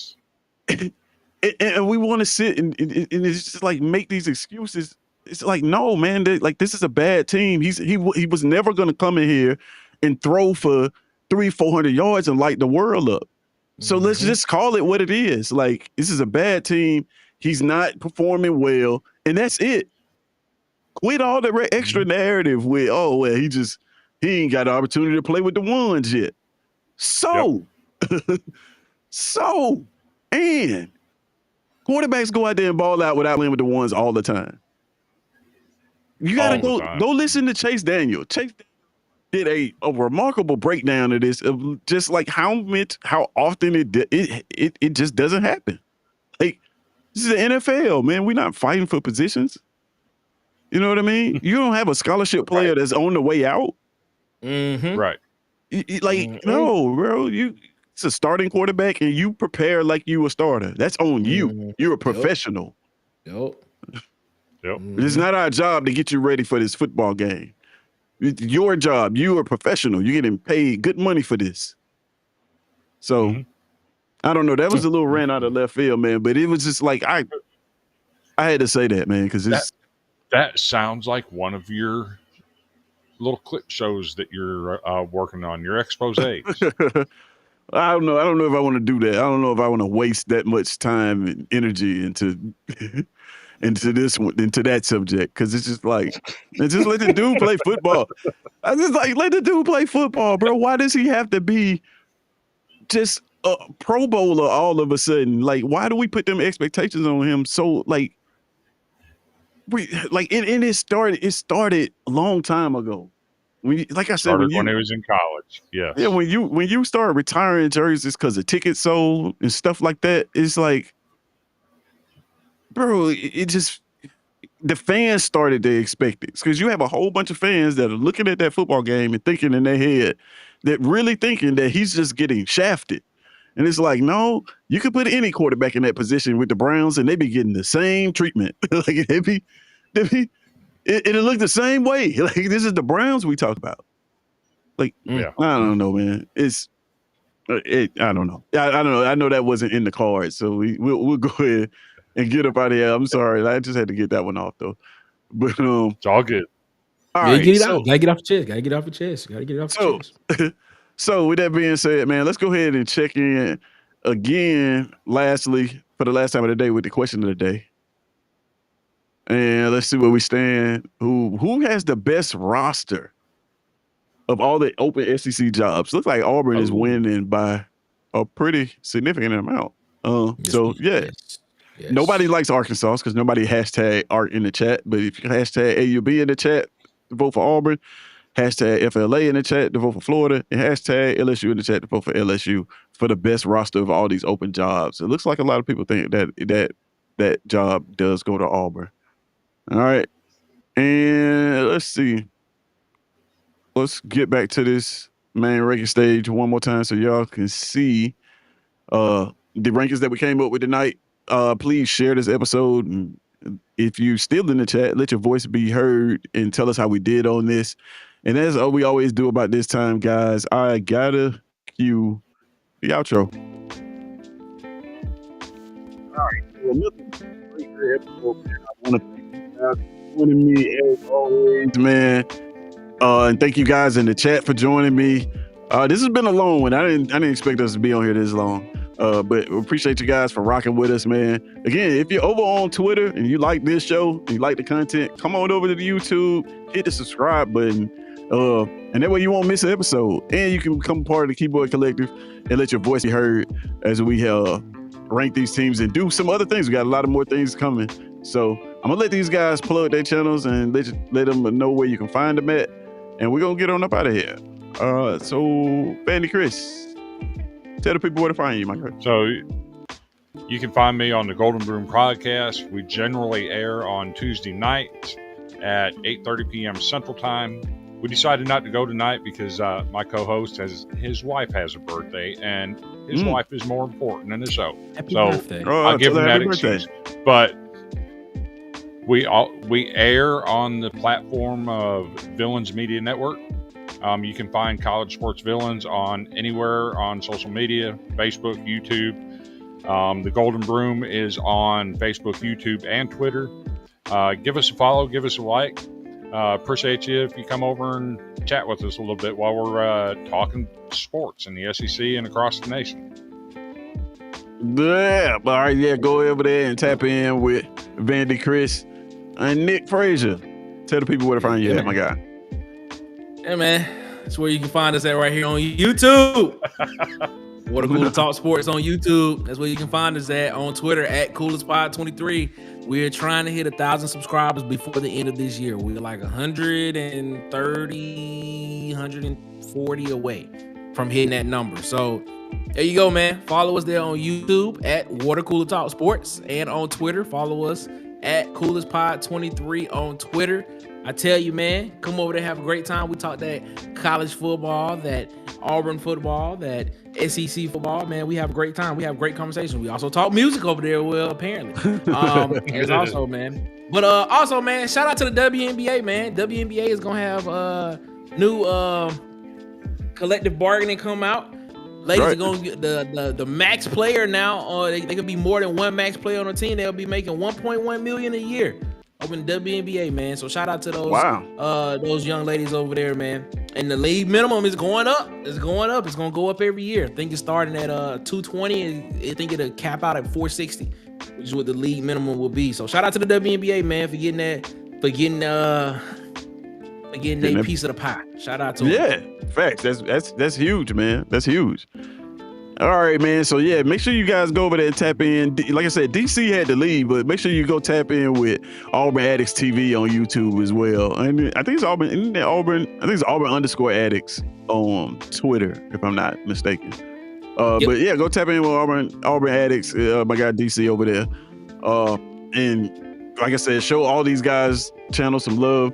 S1: and we want to sit and it's just like make these excuses. It's like, no, man, like, this is a bad team. He was never going to come in here and throw for 300-400 yards and light the world up. So let's just call it what it is. Like, this is a bad team. He's not performing well, and that's it. Quit all the extra narrative with, oh, well, he ain't got the opportunity to play with the ones yet. So, and quarterbacks go out there and ball out without playing with the ones all the time. You gotta go listen to Chase Daniel. Chase did a remarkable breakdown of this, of just like how often it just doesn't happen. Like, this is the NFL, man. We're not fighting for positions. You know what I mean? You don't have a scholarship player that's on the way out.
S2: Right.
S1: No, bro. It's a starting quarterback, and you prepare like you a starter. That's on you. You're a professional. It's not our job to get you ready for this football game. It's your job. You are a professional. You're getting paid good money for this. So, I don't know. That was a little rant out of left field, man. But it was just like, I had to say that, man, because
S2: that sounds like one of your little clip shows that you're working on, your exposés.
S1: I don't know. I don't know if I want to do that. I don't know if I want to waste that much time and energy into that subject, because it's just like, just let the dude play football. I just like, let the dude play football, bro. Why does he have to be just a Pro Bowler all of a sudden? Like, why do we put them expectations on him? So it started a long time ago. Like I said,
S2: when he was in college.
S1: Yeah, when you start retiring jerseys because of tickets sold and stuff like that, it's like, bro, the fans started to expect it, because you have a whole bunch of fans that are looking at that football game and thinking in their head, that really thinking that he's just getting shafted. And it's like, no, you could put any quarterback in that position with the Browns and they be getting the same treatment. Like, it'll look the same way. Like, this is the Browns we talk about. Like, I don't know, man. I don't know. I don't know. I know that wasn't in the cards, so we'll go ahead and get up out of here. I'm sorry. I just had to get that one off, though. But
S2: it's all good.
S3: All right, get it out. Gotta get off your chest. Gotta get off your chest.
S1: So with that being said, man, let's go ahead and check in again, lastly, for the last time of the day, with the question of the day. And let's see where we stand. Who has the best roster of all the open SEC jobs? Looks like Auburn is winning by a pretty significant amount.
S3: Yes.
S1: Nobody likes Arkansas because nobody hashtag Art in the chat. But if you hashtag AUB in the chat to vote for Auburn, hashtag FLA in the chat to vote for Florida, and hashtag LSU in the chat to vote for LSU for the best roster of all these open jobs. It looks like a lot of people think that job does go to Auburn. All right. And let's see. Let's get back to this main ranking stage one more time so y'all can see the rankings that we came up with tonight. Please share this episode. And if you're still in the chat, let your voice be heard and tell us how we did on this. And as we always do about this time, guys, I gotta cue the outro. All right. Well, great episode, man. I want to thank you guys for joining me as always, man. And thank you guys in the chat for joining me. This has been a long one. I didn't expect us to be on here this long. But we appreciate you guys for rocking with us, man. Again, if you're over on Twitter and you like this show and you like the content, come on over to the YouTube, hit the subscribe button. And that way you won't miss an episode. And you can become part of the Keyboard Collective and let your voice be heard as we rank these teams and do some other things. We got a lot of more things coming. So I'm gonna let these guys plug their channels and let them know where you can find them at. And we're gonna get on up out of here. So Bandy Chris, tell the people where to find you, my guy.
S2: So you can find me on the Golden Broom podcast. We generally air on Tuesday nights at 8:30 p.m. Central Time. We decided not to go tonight because my co-host his wife has a birthday, and his wife is more important than the show.
S3: Happy birthday.
S2: I'll give him that excuse. But we air on the platform of Villains Media Network. You can find College Sports Villains on anywhere on social media, Facebook, YouTube. The Golden Broom is on Facebook, YouTube, and Twitter. Give us a follow, give us a like. Appreciate you if you come over and chat with us a little bit while we're talking sports in the SEC and across the nation.
S1: Yeah, all right, yeah, go over there and tap in with Vandy Chris and Nick Frazier. Tell the people where to find you at, my guy.
S3: Hey, man, that's where you can find us at right here on YouTube. Water Cooler Talk Sports on YouTube. That's where you can find us at. On Twitter at CoolerSpot23. We're trying to hit 1,000 subscribers before the end of this year. We're like 130, 140 away from hitting that number. So there you go, man. Follow us there on YouTube at Water Cooler Talk Sports, and on Twitter, follow us at CoolerSpot23 on Twitter. I tell you, man, come over there, have a great time. We talk that college football, that Auburn football, that SEC football. Man, we have a great time. We have great conversations. We also talk music over there, well, apparently. It's also, man. But also, man, shout out to the WNBA, man. WNBA is going to have new collective bargaining come out. Ladies are going to get the max player now. They could be more than one max player on the team. They'll be making $1.1 million a year over in the WNBA, man. So shout out to those young ladies over there, man. And the league minimum is going up. It's going up. It's going to go up every year. I think it's starting at 220, and I think it'll cap out at 460, which is what the league minimum will be. So shout out to the WNBA, man, for getting that, for getting a piece of the pie. Shout out to them.
S1: Yeah, facts. That's huge, man. That's huge. All right, man. So yeah, make sure you guys go over there and tap in. Like I said, DC had to leave, but make sure you go tap in with Auburn Addicts TV on YouTube as well. And I think it's Auburn. Isn't it Auburn? I think it's Auburn_Addicts on Twitter, if I'm not mistaken. But yeah, go tap in with Auburn Addicts. My guy DC over there. And like I said, show all these guys channels some love.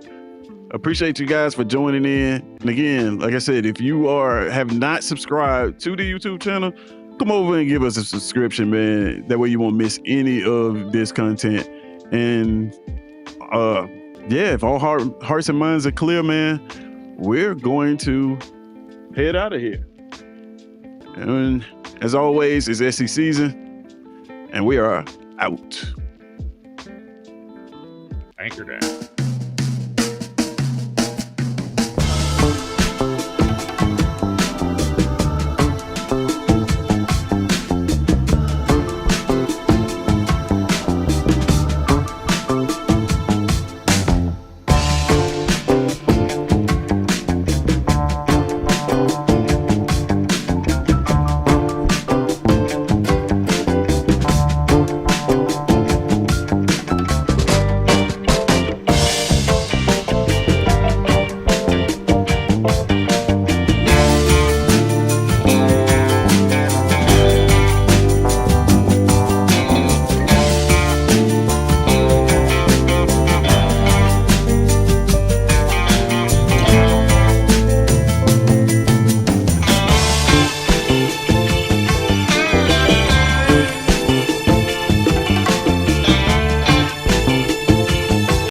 S1: Appreciate you guys for joining in. And again, like I said, if you have not subscribed to the YouTube channel, come over and give us a subscription, man. That way you won't miss any of this content. And yeah, if all hearts and minds are clear, man, we're going to head out of here. And as always, it's SECZN, and we are out.
S2: Anchor down.